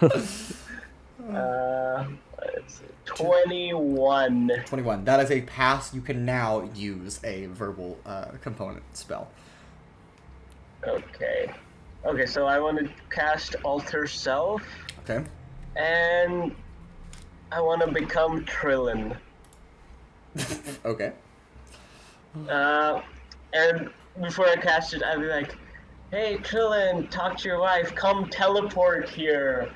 21. 21. That is a pass. You can now use a verbal component spell. Okay. Okay, so I want to cast Alter Self. Okay. And I want to become Trillin. Okay. And before I cast it, I'd be like, "Hey, Trillin, talk to your wife. Come teleport here."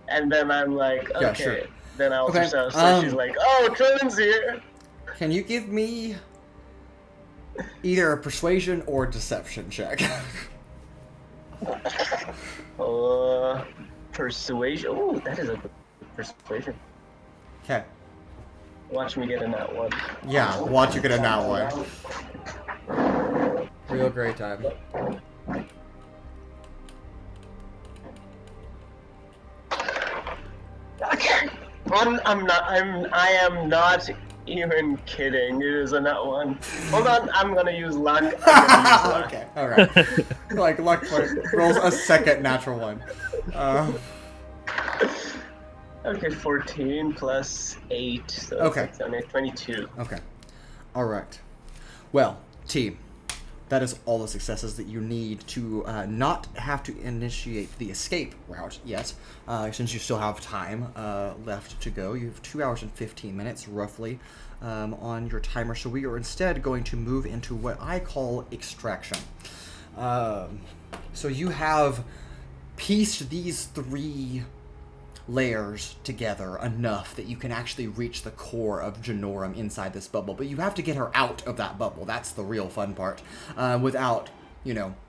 And then I'm like, "Okay." Yeah, sure. Then I'll Okay, so she's like, "Oh, Trillin's here." Can you give me either a persuasion or deception check? Persuasion. Oh, that is a good persuasion. Okay. Watch me get in that one. Yeah, watch you get in that one. Real great time. I am not even kidding. It is a nat one. Hold on, I'm gonna use luck. Okay, alright. Like, luck point. Rolls a second natural one. Okay, 14 plus 8, so Okay. 22. Okay. Alright. Well, team, that is all the successes that you need to not have to initiate the escape route yet, since you still have time left to go. You have 2 hours and 15 minutes, roughly, on your timer, so we are instead going to move into what I call extraction. So you have pieced these 3 layers together enough that you can actually reach the core of Je'norum inside this bubble, but you have to get her out of that bubble. That's the real fun part, without,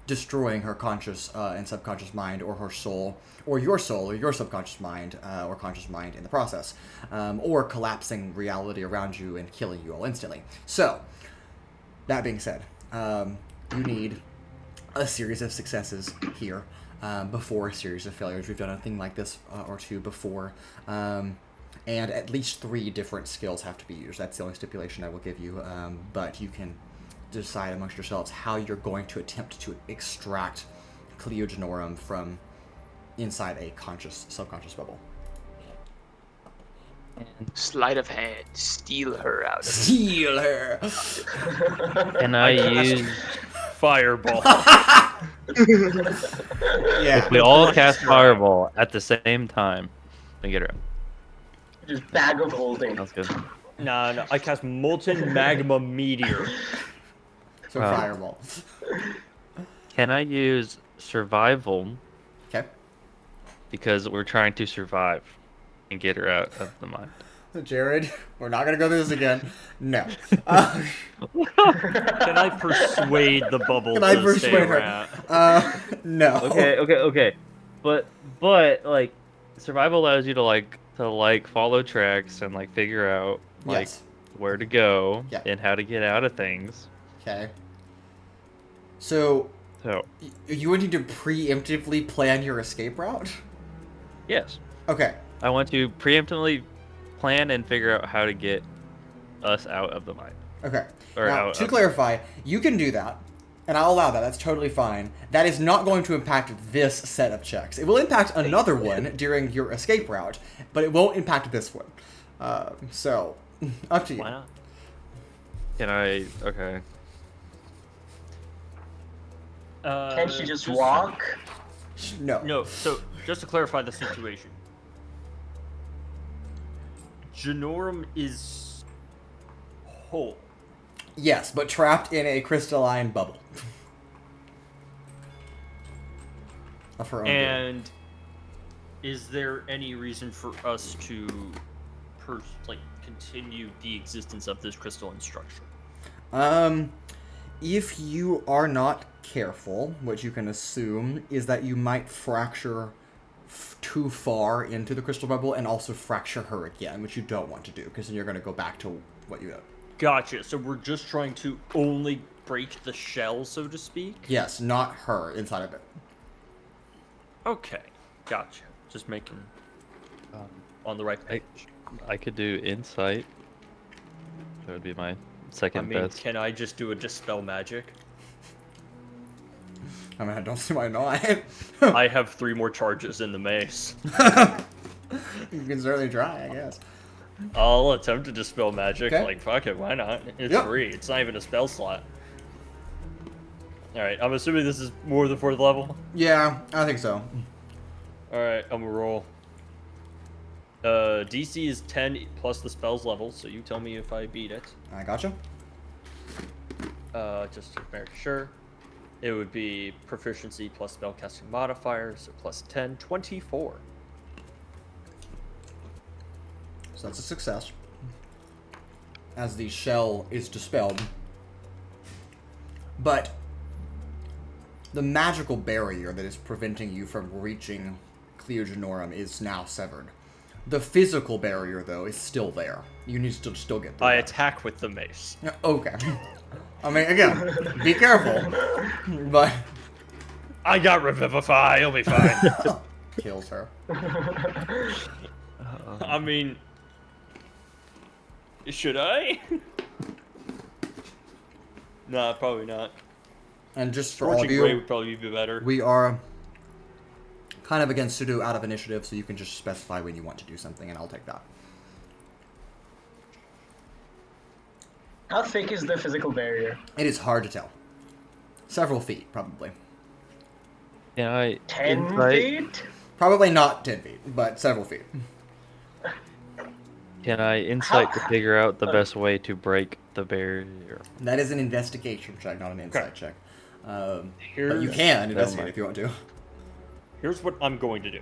destroying her conscious and subconscious mind, or her soul, or your subconscious mind, or conscious mind in the process, or collapsing reality around you and killing you all instantly. So, that being said, you need a series of successes here. Before a series of failures. We've done a thing like this or 2 before. And at least 3 different skills have to be used. That's the only stipulation I will give you. But you can decide amongst yourselves how you're going to attempt to extract Cleo Je'norum from inside a subconscious bubble. Sleight of hand, steal her out of it. Steal her! Can I use... Fireball. Yeah. If we all cast Fireball at the same time, we get her out. Just bag of holding. Sounds good. No, I cast Molten Magma Meteor. So fireball. Can I use Survival? Okay. Because we're trying to survive and get her out of the mind. Jared, we're not going to go through this again. No. Can I persuade the bubble Can I to stay persuade her? around? No. Okay. But like, survival allows you to follow tracks and figure out Yes. where to go Yeah. and how to get out of things. Okay. So, So you wanting to preemptively plan your escape route? yes, Okay. I want to preemptively plan and figure out how to get us out of the mine. Okay. Or Now, out to of- clarify, you can do that, and I'll allow that. That's totally fine. That is not going to impact this set of checks. It will impact another one during your escape route, but it won't impact this one. So, up to you. Why not? Can I? Okay. Can't she just walk? No. No, so just to clarify the situation. Je'norum is whole. Yes, but trapped in a crystalline bubble. Of her own doing. And is there any reason for us to continue the existence of this crystalline structure? If you are not careful, what you can assume is that you might fracture too far into the crystal bubble and also fracture her again, which you don't want to do, because then you're going to go back to what you know. Gotcha. So we're just trying to only break the shell, so to speak? Yes, not her inside of it. Okay. Gotcha. Just making on the right page. I could do Insight. That would be my second best. Can I just do a dispel magic? I mean, I don't see why not. I have 3 more charges in the mace. You can certainly try, I guess. I'll attempt to dispel magic. Okay. Fuck it, why not? It's Yep. free. It's not even a spell slot. Alright, I'm assuming this is more than 4th level. Yeah, I think so. Alright, I'm gonna roll. DC is 10 plus the spell's level, so you tell me if I beat it. I gotcha. Just to make sure. It would be proficiency plus spellcasting modifier, so plus 10, 24. So that's a success. As the shell is dispelled. But the magical barrier that is preventing you from reaching Cleo Je'norum is now severed. The physical barrier, though, is still there. You need to still get through I that. attack with the mace. Yeah, okay. I mean, again, be careful. But I got Revivify, you'll be fine. kills her. I mean, should I? Nah, probably not. And just for all Scorching of Ray you, would probably be better. we are kind of against pseudo out of initiative, so you can just specify when you want to do something, and I'll take that. How thick is the physical barrier? It is hard to tell. Several feet, probably. Can I 10 insight? feet? Probably not 10 feet, but several feet. Can I insight to figure out the best way to break the barrier? That is an investigation check, not an insight check. But Here's, you can Never investigate mind. if you want to. here's what I'm going to do.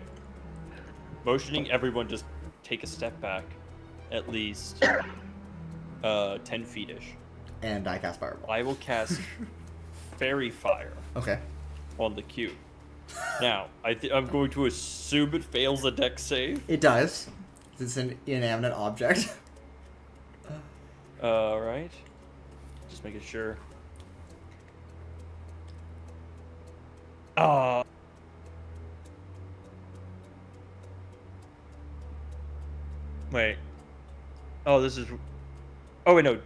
Motioning everyone just take a step back, at least 10 feet-ish. And I cast Fireball. I will cast Fairy Fire Okay. on the cube. Now, I'm going to assume it fails a dex save. It does. It's an inanimate object. Right. Just making sure. Wait. Oh, this is. Oh wait, no.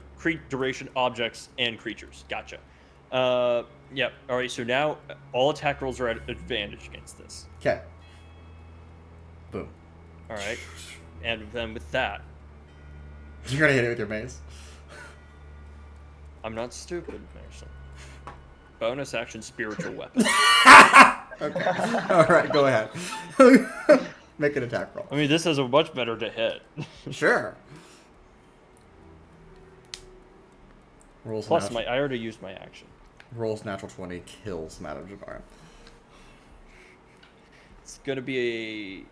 Duration, objects, and creatures. Gotcha. Yep. All right. So now all attack rolls are at advantage against this. Okay. Boom. All right. And then with that, You're gonna hit it with your mace. I'm not stupid, Mason. Bonus action, spiritual weapon. Okay. Alright, go ahead. Make an attack roll. I mean, this is a much better to hit. Sure. Rolls Plus, nat- I already used my action. rolls natural 20, kills Madame Jabbar. It's gonna be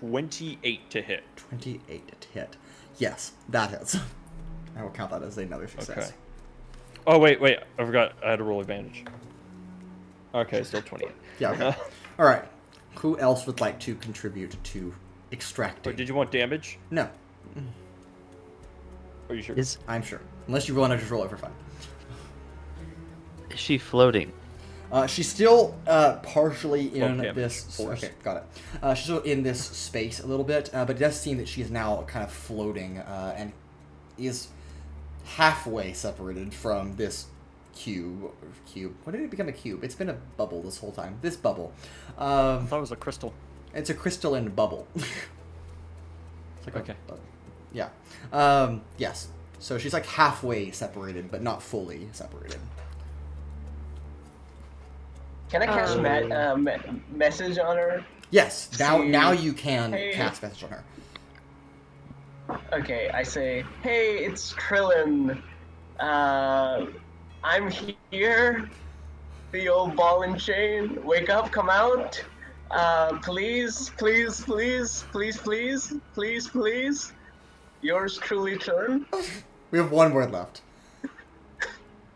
a 28 to hit. 28 to hit. Yes, that hits. I will count that as another success. Okay. Oh wait, I forgot. I had to roll advantage. Okay, still 28. Yeah, okay. Alright. Who else would like to contribute to extracting? Wait, did you want damage? No, Are you sure? Is I'm sure. Unless you want to just roll it for fun. she floating? She's still partially in damage, this. force. Okay, got it. She's still in this space a little bit, but it does seem that she is now kind of floating and is halfway separated from this cube. When did it become a cube? It's been a bubble this whole time. This bubble. I thought it was a crystal. It's a crystalline bubble. It's like Okay. yeah. Yes. So she's like halfway separated, but not fully separated. Can I cast message on her? Yes. Now See- now you can Hey. cast message on her. Okay, I say, hey, it's Trillin. I'm here. The old ball and chain. Wake up, come out. Please. Yours truly, Trillin. We have one word left.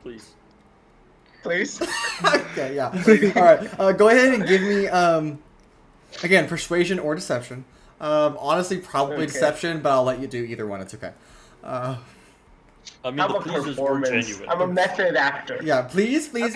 Please. Please. Okay, yeah. All right. Go ahead and give me again persuasion or deception. Honestly, probably Okay. deception, but I'll let you do either one. It's okay. I mean, I'm the a pleases were performance. genuine. I'm a method actor. Yeah, please. All right,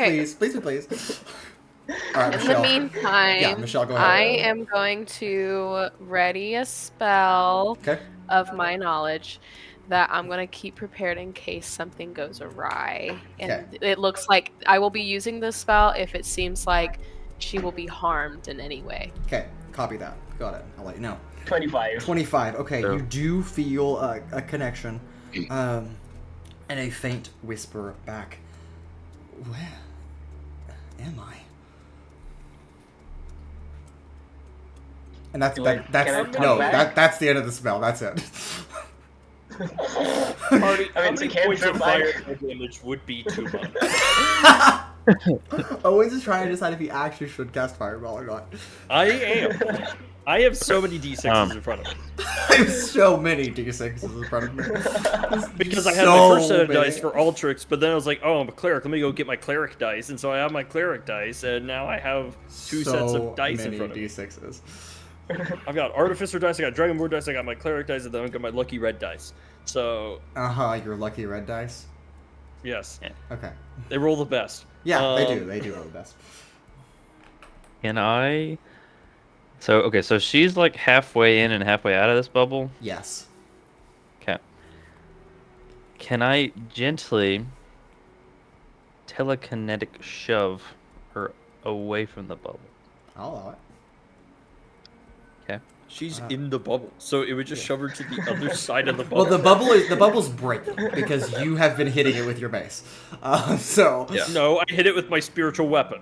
In Michelle. the meantime, Yeah, Michelle, go ahead. I am going to ready a spell Okay. of my knowledge that I'm going to keep prepared in case something goes awry. And Okay. it looks like I will be using this spell if it seems like she will be harmed in any way. Okay. Copy that. Got it. I'll let you know. 25. 25. Okay, Yeah. you do feel a connection, and a faint whisper back. Where am I? And that's Can I come no, back? that's the end of the spell. That's it. Marty, I how mean, it's a many points of cantrip, fire damage would be too much? Owens is trying to decide if he actually should cast Fireball or not. I am. I have so many d6s in front of me. I have so many d6s in front of me. Because I had So my first set of many. dice for Ultrix, but then I was like, oh, I'm a cleric. Let me go get my cleric dice. And so I have my cleric dice, and now I have two sets of dice in front of me. D6s. I've got Artificer dice, I got Dragonborn dice, I got my cleric dice, and then I've got my lucky red dice. So, Your lucky red dice. yes, Okay. they roll the best. Yeah, they do. They do roll the best. Can I? So she's like halfway in and halfway out of this bubble. Yes. Okay. Can I gently telekinetic shove her away from the bubble? I'll allow it. Okay. She's in the bubble, so it would just shove her to the other side of the bubble. Well, the bubble's breaking because you have been hitting it with your mace. So Yeah. No, I hit it with my spiritual weapon.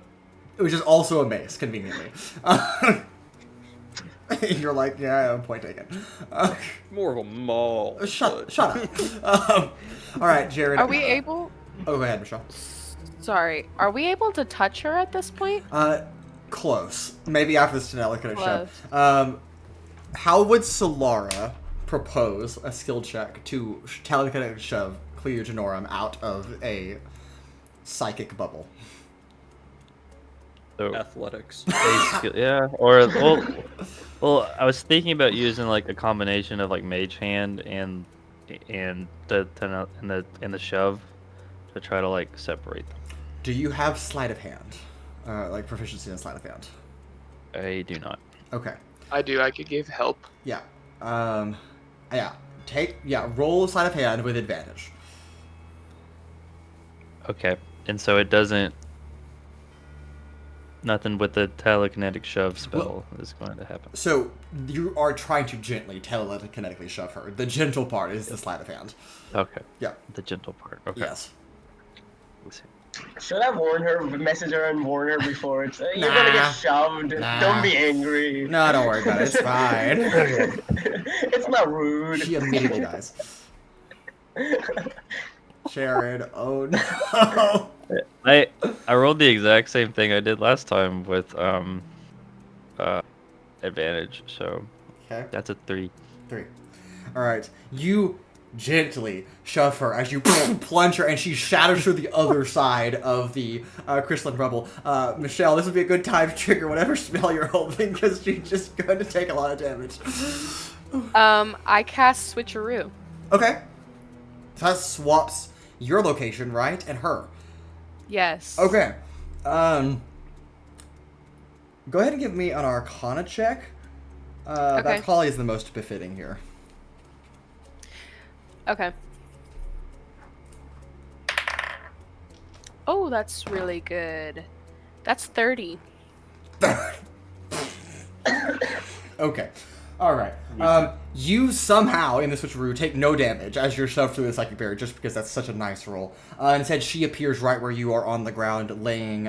which is also a mace, conveniently. You're like, yeah, point taken. More of a maul. Shut up. All right, Jared. Are we able? Oh, go ahead, Michelle. Sorry, are we able to touch her at this point? Close. Maybe after this telekinetic Close. shove. How would Sylara propose a skill check to telekinetic shove Cleo Je'norum out of a psychic bubble? So Athletics. yeah, or well, I was thinking about using like a combination of like mage hand and the shove to try to like separate them. Do you have sleight of hand? Like proficiency in sleight of hand? I do not. Okay. I do. I could give help. Yeah. Roll sleight of hand with advantage. Okay, and so it doesn't. Nothing with the telekinetic shove spell is going to happen. So you are trying to gently telekinetically shove her. The gentle part is the sleight of hand. Okay. Yeah. The gentle part. Okay. Yes. Let's see. Should I warn her, message her and warn her before it's, you're Nah. gonna get shoved. Nah. Don't be angry. No, don't worry about it. It's fine. It's not rude. She immediately dies. Jared, oh no. I rolled the exact same thing I did last time with advantage, so Okay. that's a 3. 3. All right. You gently shove her as you plunge her, and she shatters through the other side of the crystalline rubble. Michelle, this would be a good time to trigger whatever spell you're holding, because she's just going to take a lot of damage. I cast Switcheroo. Okay. So that swaps your location, right? And her. Yes. Okay. Go ahead and give me an Arcana check. Okay. That probably is the most befitting here. Okay. Oh, that's really good. That's 30. Okay. All right. You somehow, in the switcheroo, take no damage as you're shoved through the psychic barrier, just because that's such a nice roll. Instead, she appears right where you are on the ground, laying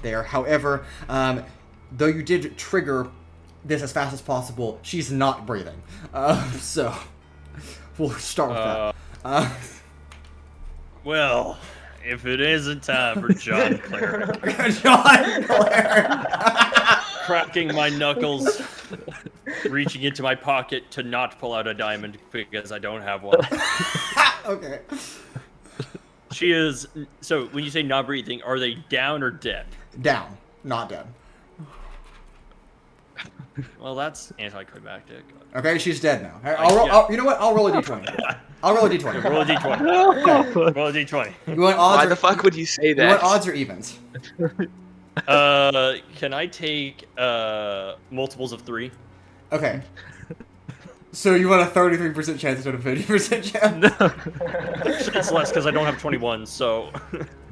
there. However, though you did trigger this as fast as possible, she's not breathing. So, we'll start with that. Well, if it isn't time for John Cleric, John Blair. cracking my knuckles, reaching into my pocket to not pull out a diamond because I don't have one. Okay. She is. So when you say not breathing, are they down or dead? Down, not dead. Well, that's anticlimactic. Okay, she's dead now. Hey, Yeah. you know what? I'll roll a d20. I'll roll a d20. Roll a d20. Okay. Roll a d20. You want odds Why or, the fuck would you say you want that? odds or evens? Can I take multiples of 3? Okay. So you want a 33% chance instead of 50% chance? It's less because I don't have 21. So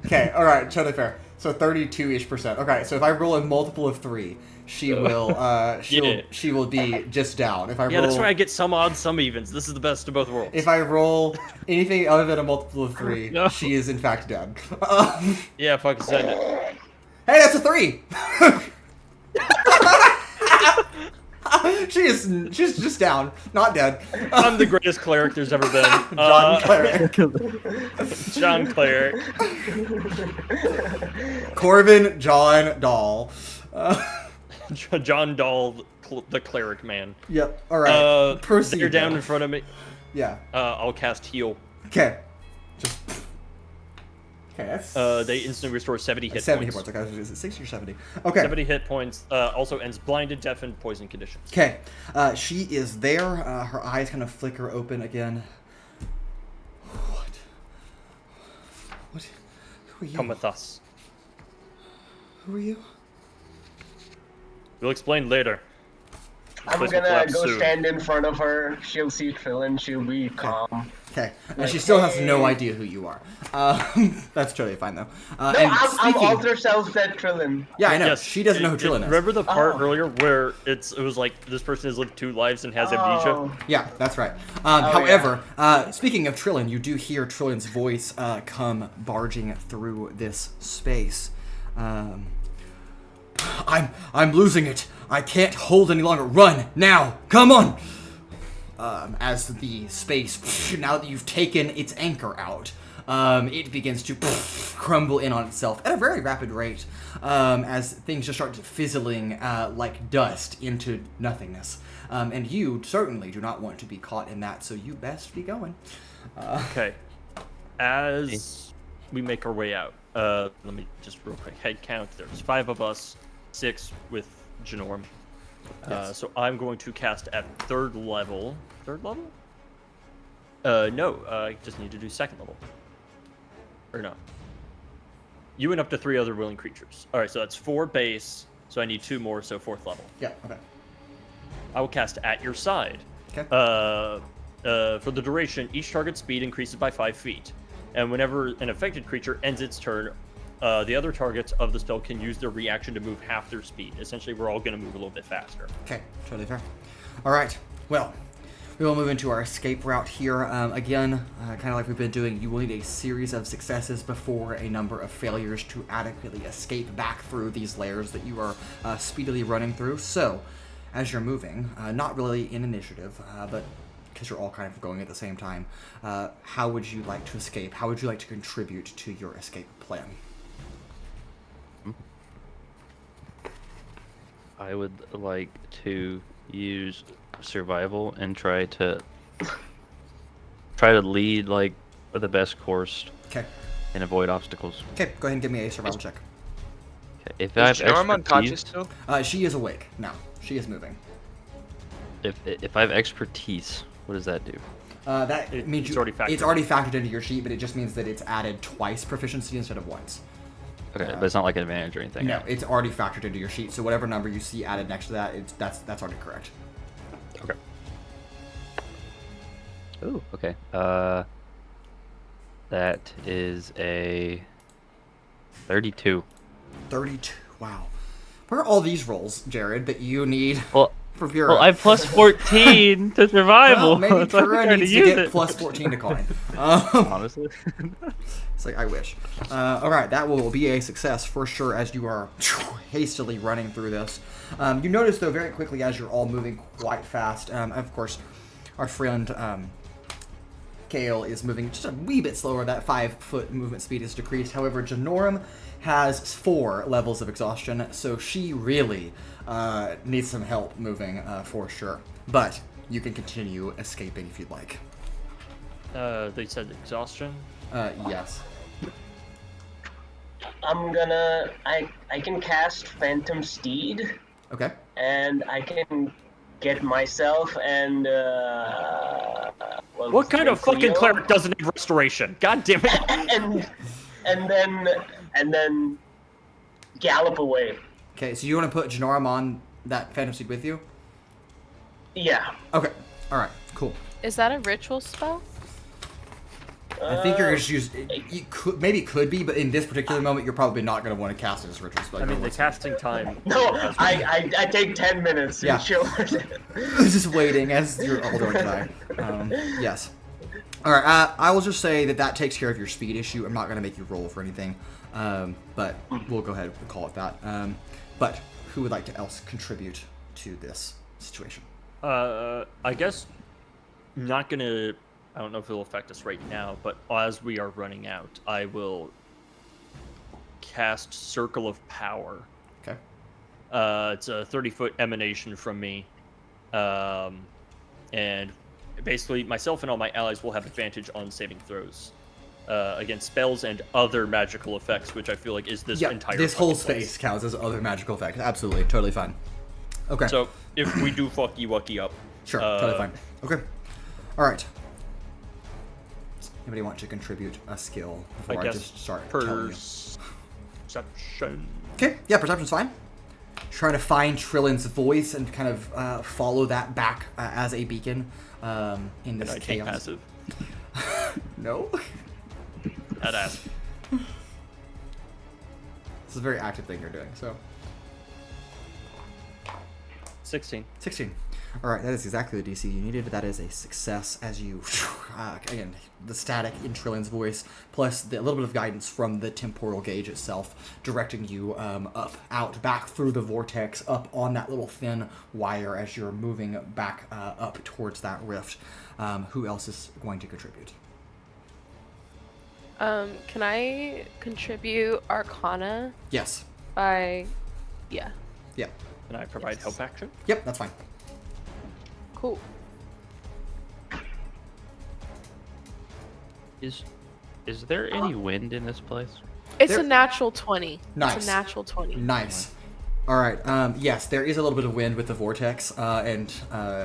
Okay, alright, totally fair. So 32-ish%. Okay, so if I roll a multiple of 3, she will she will be just down. If I yeah, roll that's why I get some odds, some evens. This is the best of both worlds. if I roll anything other than a multiple of 3, No. she is in fact dead. Yeah, fucking send it. Hey, that's a 3! She's just down, not dead. I'm the greatest cleric there's ever been. John Cleric. John Cleric. Corven, John, Dhal. John Dhal, the cleric man. Yep. All right. Proceed. You're down though. in front of me. Yeah. I'll cast heal. Okay. Just. Okay, that's. They instantly restore 70 hit 70 points. hit points. Okay, is it 60 or 70? Okay. 70 hit points. Also ends blinded, deafened, poison conditions. Okay. She is there. Her eyes kind of flicker open again. What? Who are you? Come with us. Who are you? We'll explain later. I'm Place will gonna collapse go soon. stand in front of her. She'll see Trillin. She'll be calm. Okay. And Like, she still has no hey. idea who you are. That's totally fine though. No, and I'm speaking, alter self that Trillin. yeah, I know. Yes, She doesn't know who Trillin is. Remember the part Oh. earlier where it was like this person has lived 2 lives and has amnesia? Oh. Yeah, that's right. Oh, However, speaking of Trillin, you do hear Trillin's voice come barging through this space. I'm losing it. I can't hold any longer. Run now! Come on! As the space, now that you've taken its anchor out, it begins to crumble in on itself at a very rapid rate, as things just start fizzling like dust into nothingness. And you certainly do not want to be caught in that, so you best be going. Okay. As we make our way out, let me just real quick head count. There's 5 of us, 6 with Je'norum. Yes. So I'm going to cast at 3rd level. 3rd level? No, I just need to do 2nd level. Or no. You and up to 3 other willing creatures. Alright, so that's 4 base, so I need 2 more, so 4th level. Yeah, okay. I will cast at your side. Okay. For the duration, each target's speed increases by 5 feet. And whenever an affected creature ends its turn, the other targets of the spell can use their reaction to move half their speed. Essentially, we're all going to move a little bit faster. Okay, totally fair. All right, well, we will move into our escape route here. Again, kind of like we've been doing, you will need a series of successes before a number of failures to adequately escape back through these layers that you are speedily running through. So, as you're moving, not really in initiative, but because you're all kind of going at the same time, how would you like to escape? How would you like to contribute to your escape plan? I would like to use survival and try to lead like the best course Okay. and avoid obstacles. Okay, go ahead and give me a survival check. Okay, if I have Is Je'norum unconscious expertise, still? She is awake now. She is moving. if I have expertise, what does that do? That means it's already factored. it's already factored into your sheet, but it just means that it's added twice proficiency instead of once. Okay, but it's not like an advantage or anything. No, it's already factored into your sheet. So whatever number you see added next to that, that's already correct. Okay. Ooh, okay. That is a 32. 32. Wow. Where are all these rolls, Jared, that you need Well, for Bureau? well, I have plus 14 to survival. Well, maybe That's why I'm Kura trying needs to to use get it. plus 14 to coin. Honestly. It's like, I wish. All right, that will be a success for sure as you are hastily running through this. You notice, though, very quickly as you're all moving quite fast, of course, our friend Kael is moving just a wee bit slower. That 5-foot movement speed is decreased. However, Je'norum has 4 levels of exhaustion, so she really needs some help moving for sure. But you can continue escaping if you'd like. They said exhaustion. Yes. I can cast Phantom Steed, Okay. and I can get myself and What kind of fucking Cleo, cleric doesn't need restoration? God damn it! and then gallop away. Okay, so you want to put Je'norum on that Phantom Seed with you? Yeah. Okay. All right. Cool. Is that a ritual spell? I think you're just use. You could maybe it could be, but in this particular moment, you're probably not going to want to cast it as a ritual spell. I mean, the You're casting time. No, I take 10 minutes. Yeah. Chill. just waiting as you're all going to die. Yes. All right. I will just say that takes care of your speed issue. I'm not going to make you roll for anything, but we'll go ahead and call it that. But who would like to else contribute to this situation? I guess not gonna. I don't know if it'll affect us right now, but as we are running out, I will cast Circle of Power. Okay. It's a 30-foot emanation from me, and basically myself and all my allies will have advantage on saving throws against spells and other magical effects, which I feel like is this entire. This whole fucking place. space counts as other magical effects. Absolutely, totally fine. Okay. So if we do fucky wucky up, Sure, totally fine. Okay. All right. Anybody want to contribute a skill before I guess just start telling you? Perception. Okay, yeah, perception's fine. Trying to find Trillin's voice and kind of follow that back as a beacon in this Can I take chaos. passive? No. I'd ask. This is a very active thing you're doing, so. 16. 16. All right, that is exactly the DC you needed. That is a success as you, again, the static in Trillin's voice, plus a little bit of guidance from the temporal gauge itself, directing you up, out, back through the vortex, up on that little thin wire as you're moving back up towards that rift. Who else is going to contribute? Can I contribute Arcana Yes. by... Yeah. Yep. Can I provide help action? Yep, that's fine. Cool. Is there any wind in this place? It's There- a natural 20. Nice. It's a natural 20. Nice. All right. Yes, there is a little bit of wind with the vortex and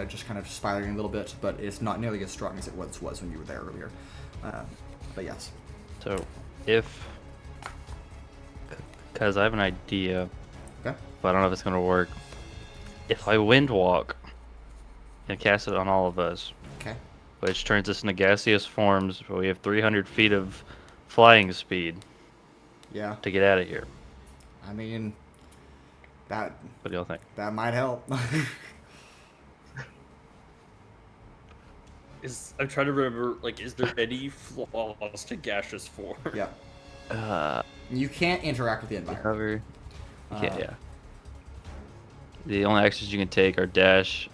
just kind of spiraling a little bit, but it's not nearly as strong as it once was when you were there earlier. But yes. So, because I have an idea, Okay. but I don't know if it's gonna work. If I wind walk and cast it on all of us, Okay. which turns us into gaseous forms, but we have 300 feet of flying speed Yeah. to get out of here. I mean, that What do y'all think? might help. I'm trying to remember, like, is there any flaws to gaseous form? Yeah. You can't interact with the environment. Cover. Uh, Yeah. The only actions you can take are dash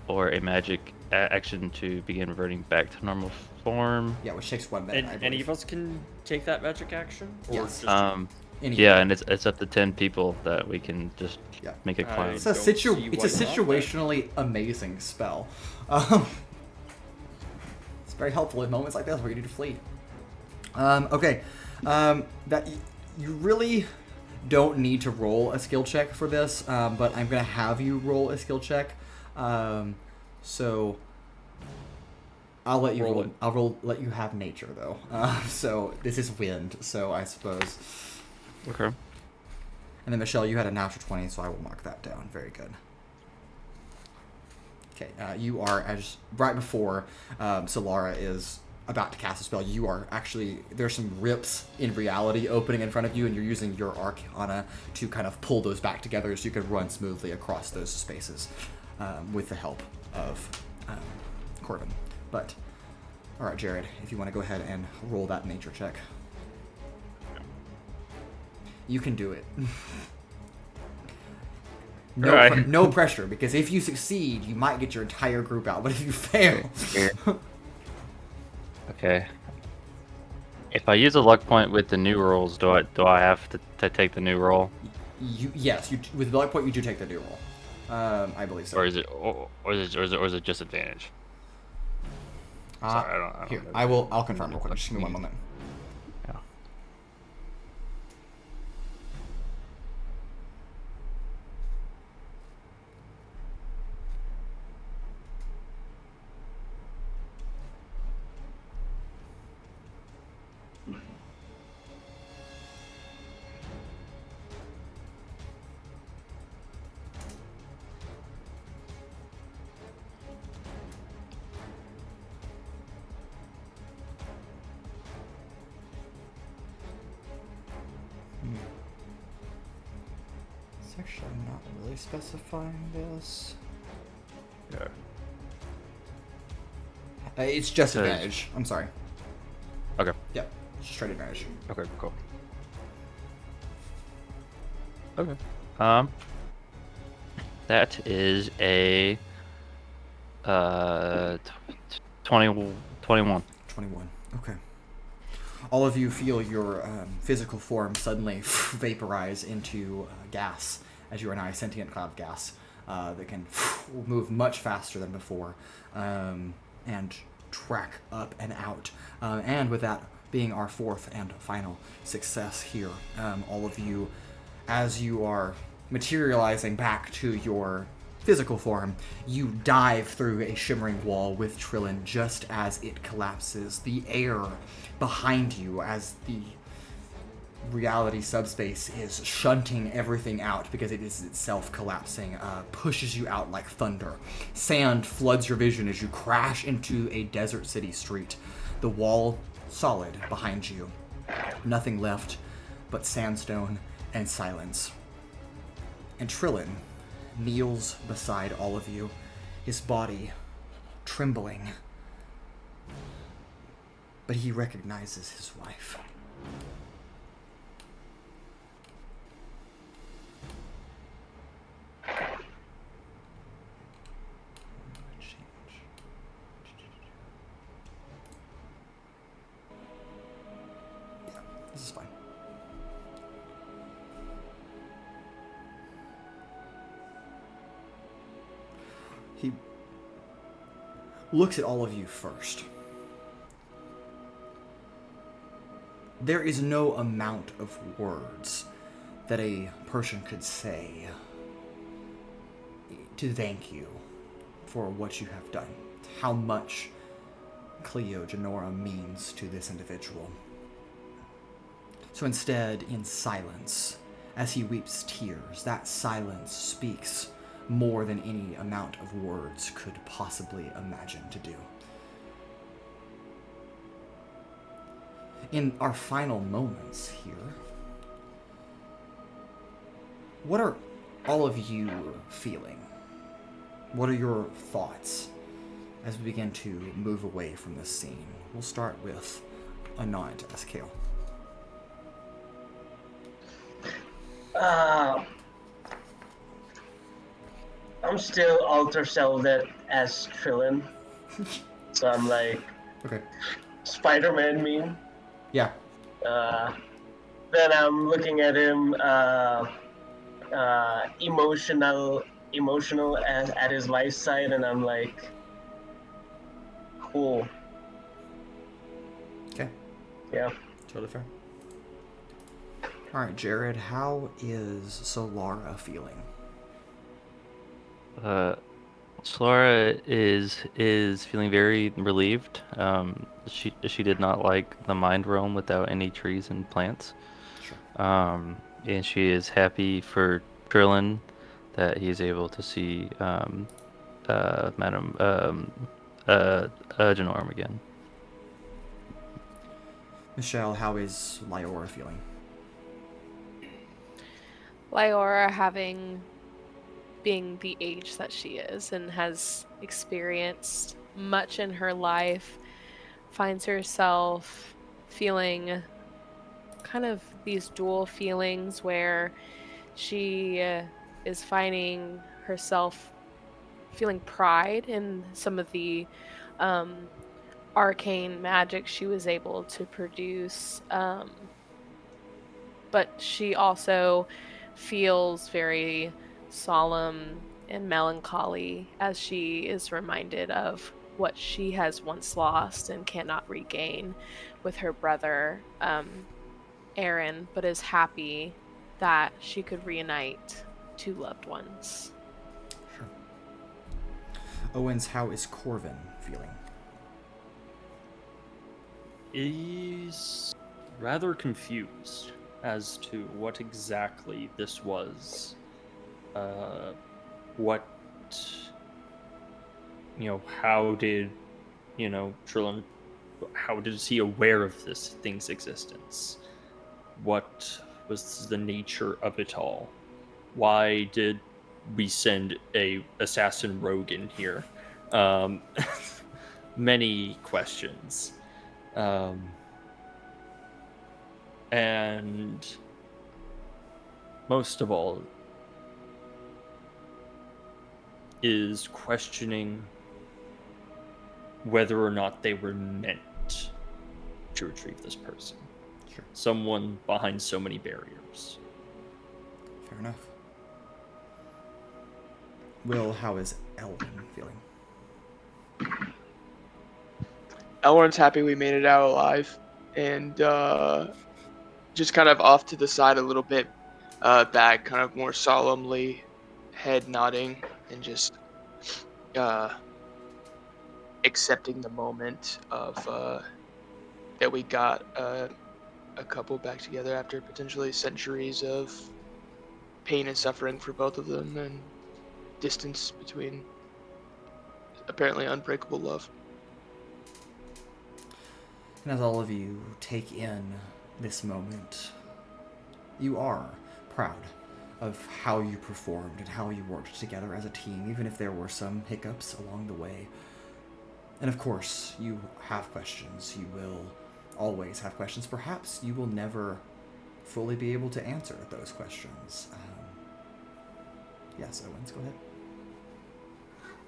or a magic action to begin reverting back to normal form. Yeah, which takes 1 minute. And I any believe. of us can take that magic action? Or Yes. just Any- Yeah, and it's up to 10 people that we can just Yeah. make a cloud. It's a don't see it's a why not, situationally amazing spell. It's very helpful in moments like this where you need to flee. Okay. That you really don't need to roll a skill check for this, but I'm gonna have you roll a skill check. So I'll let you Roll roll. it. I'll let you have nature though. So this is wind. So I suppose. Okay. And then Michelle, you had a natural 20, so I will mark that down. Very good. Okay, you are, as right before Sylara is about to cast a spell, you are actually, there's some rips in reality opening in front of you, and you're using your Arcana to kind of pull those back together so you can run smoothly across those spaces with the help of Corven. But, all right, Jared, if you want to go ahead and roll that nature check. You can do it. No, Alright. no pressure, because if you succeed, you might get your entire group out. But if you fail, Okay. If I use a luck point with the new rolls, do I have to take the new roll, yes, with luck point you do take the new roll. I believe so. or is it just advantage? Sorry, I don't Here, know. I'll confirm real quick. Just give me 1 moment. Yeah. It's actually not really specifying this. Yeah. It's just Says- advantage. I'm sorry. Okay. Yep, it's straight advantage. Okay. Cool. Okay. That is a 20, 21. 21. Okay. All of you feel your physical form suddenly vaporize into gas, as you are now a sentient cloud of gas that can move much faster than before and track up and out. And with that being our fourth and final success here, all of you, as you are materializing back to your physical form, you dive through a shimmering wall with Trillin just as it collapses. The air behind you, as the reality subspace is shunting everything out because it is itself collapsing, pushes you out like thunder. Sand floods your vision as you crash into a desert city street. The wall solid behind you. Nothing left but sandstone and silence. And Trillin kneels beside all of you, his body trembling. But he recognizes his wife. This is fine. He looks at all of you first. There is no amount of words that a person could say to thank you for what you have done, how much Cleo Je'norum means to this individual. So instead, in silence, as he weeps tears, that silence speaks more than any amount of words could possibly imagine to do. In our final moments here, what are all of you feeling? What are your thoughts as we begin to move away from this scene? We'll start with Anant as Kael. I'm still alter celled as Trillin. So I'm like Okay. Spider-Man meme. Yeah. Then I'm looking at him emotional at his wife's side, and I'm like, cool. Okay. Yeah. Totally fair. All right, Jared, how is Sylara feeling? Sylara is feeling very relieved. She did not like the mind realm without any trees and plants. Sure. And she is happy for Trillin that he's able to see Madam Je'norum again. Michelle, how is Liora feeling? Liora, being the age that she is and has experienced much in her life, finds herself feeling kind of these dual feelings where she is finding herself feeling pride in some of the arcane magic she was able to produce, but she also feels very solemn and melancholy as she is reminded of what she has once lost and cannot regain with her brother Aaron, but is happy that she could reunite two loved ones. Sure. Owens, how is Corven feeling? He's rather confused as to what exactly this was. How did, Trillin, how is he aware of this thing's existence? What was the nature of it all? Why did we send a assassin rogue in here? Many questions. And most of all is questioning whether or not they were meant to retrieve this person. Sure. Someone behind so many barriers. Fair enough. Will, how is Elrin feeling? Elrin's happy we made it out alive, and just kind of off to the side a little bit, back, kind of more solemnly, head nodding, and just accepting the moment of that we got a couple back together after potentially centuries of pain and suffering for both of them, and distance between apparently unbreakable love. And as all of you take in this moment, you are proud of how you performed and how you worked together as a team, even if there were some hiccups along the way. And of course, you have questions. You will always have questions. Perhaps you will never fully be able to answer those questions. Yes, Owens, go ahead.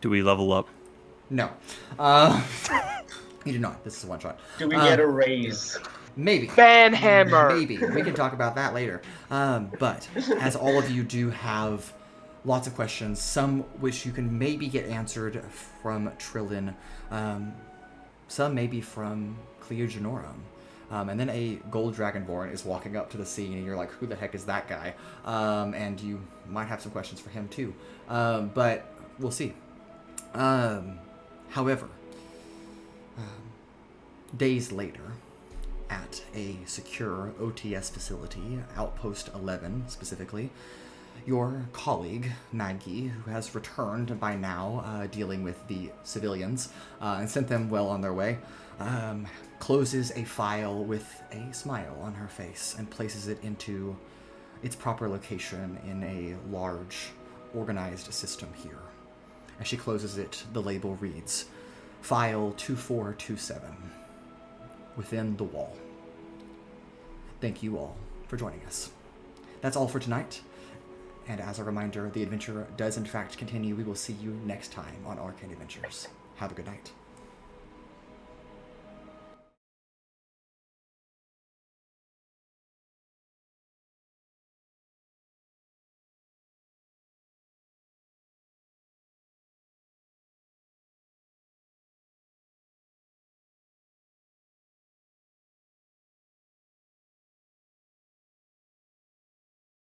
Do we level up? No. You do not. This is a one-shot. Do we get a raise? Maybe. Banhammer! Maybe. We can talk about that later. But as all of you do have lots of questions, some which you can maybe get answered from Trillin, some maybe from Cleo Je'norum. And then a gold dragonborn is walking up to the scene, and you're like, who the heck is that guy? And you might have some questions for him too. But we'll see. However, days later, at a secure OTS facility, Outpost 11 specifically, your colleague, Maggie, who has returned by now, dealing with the civilians, and sent them well on their way, closes a file with a smile on her face and places it into its proper location in a large, organized system here. As she closes it, the label reads, File 2427, within the wall. Thank you all for joining us. That's all for tonight. And as a reminder, the adventure does in fact continue. We will see you next time on Arcane Adventures. Have a good night.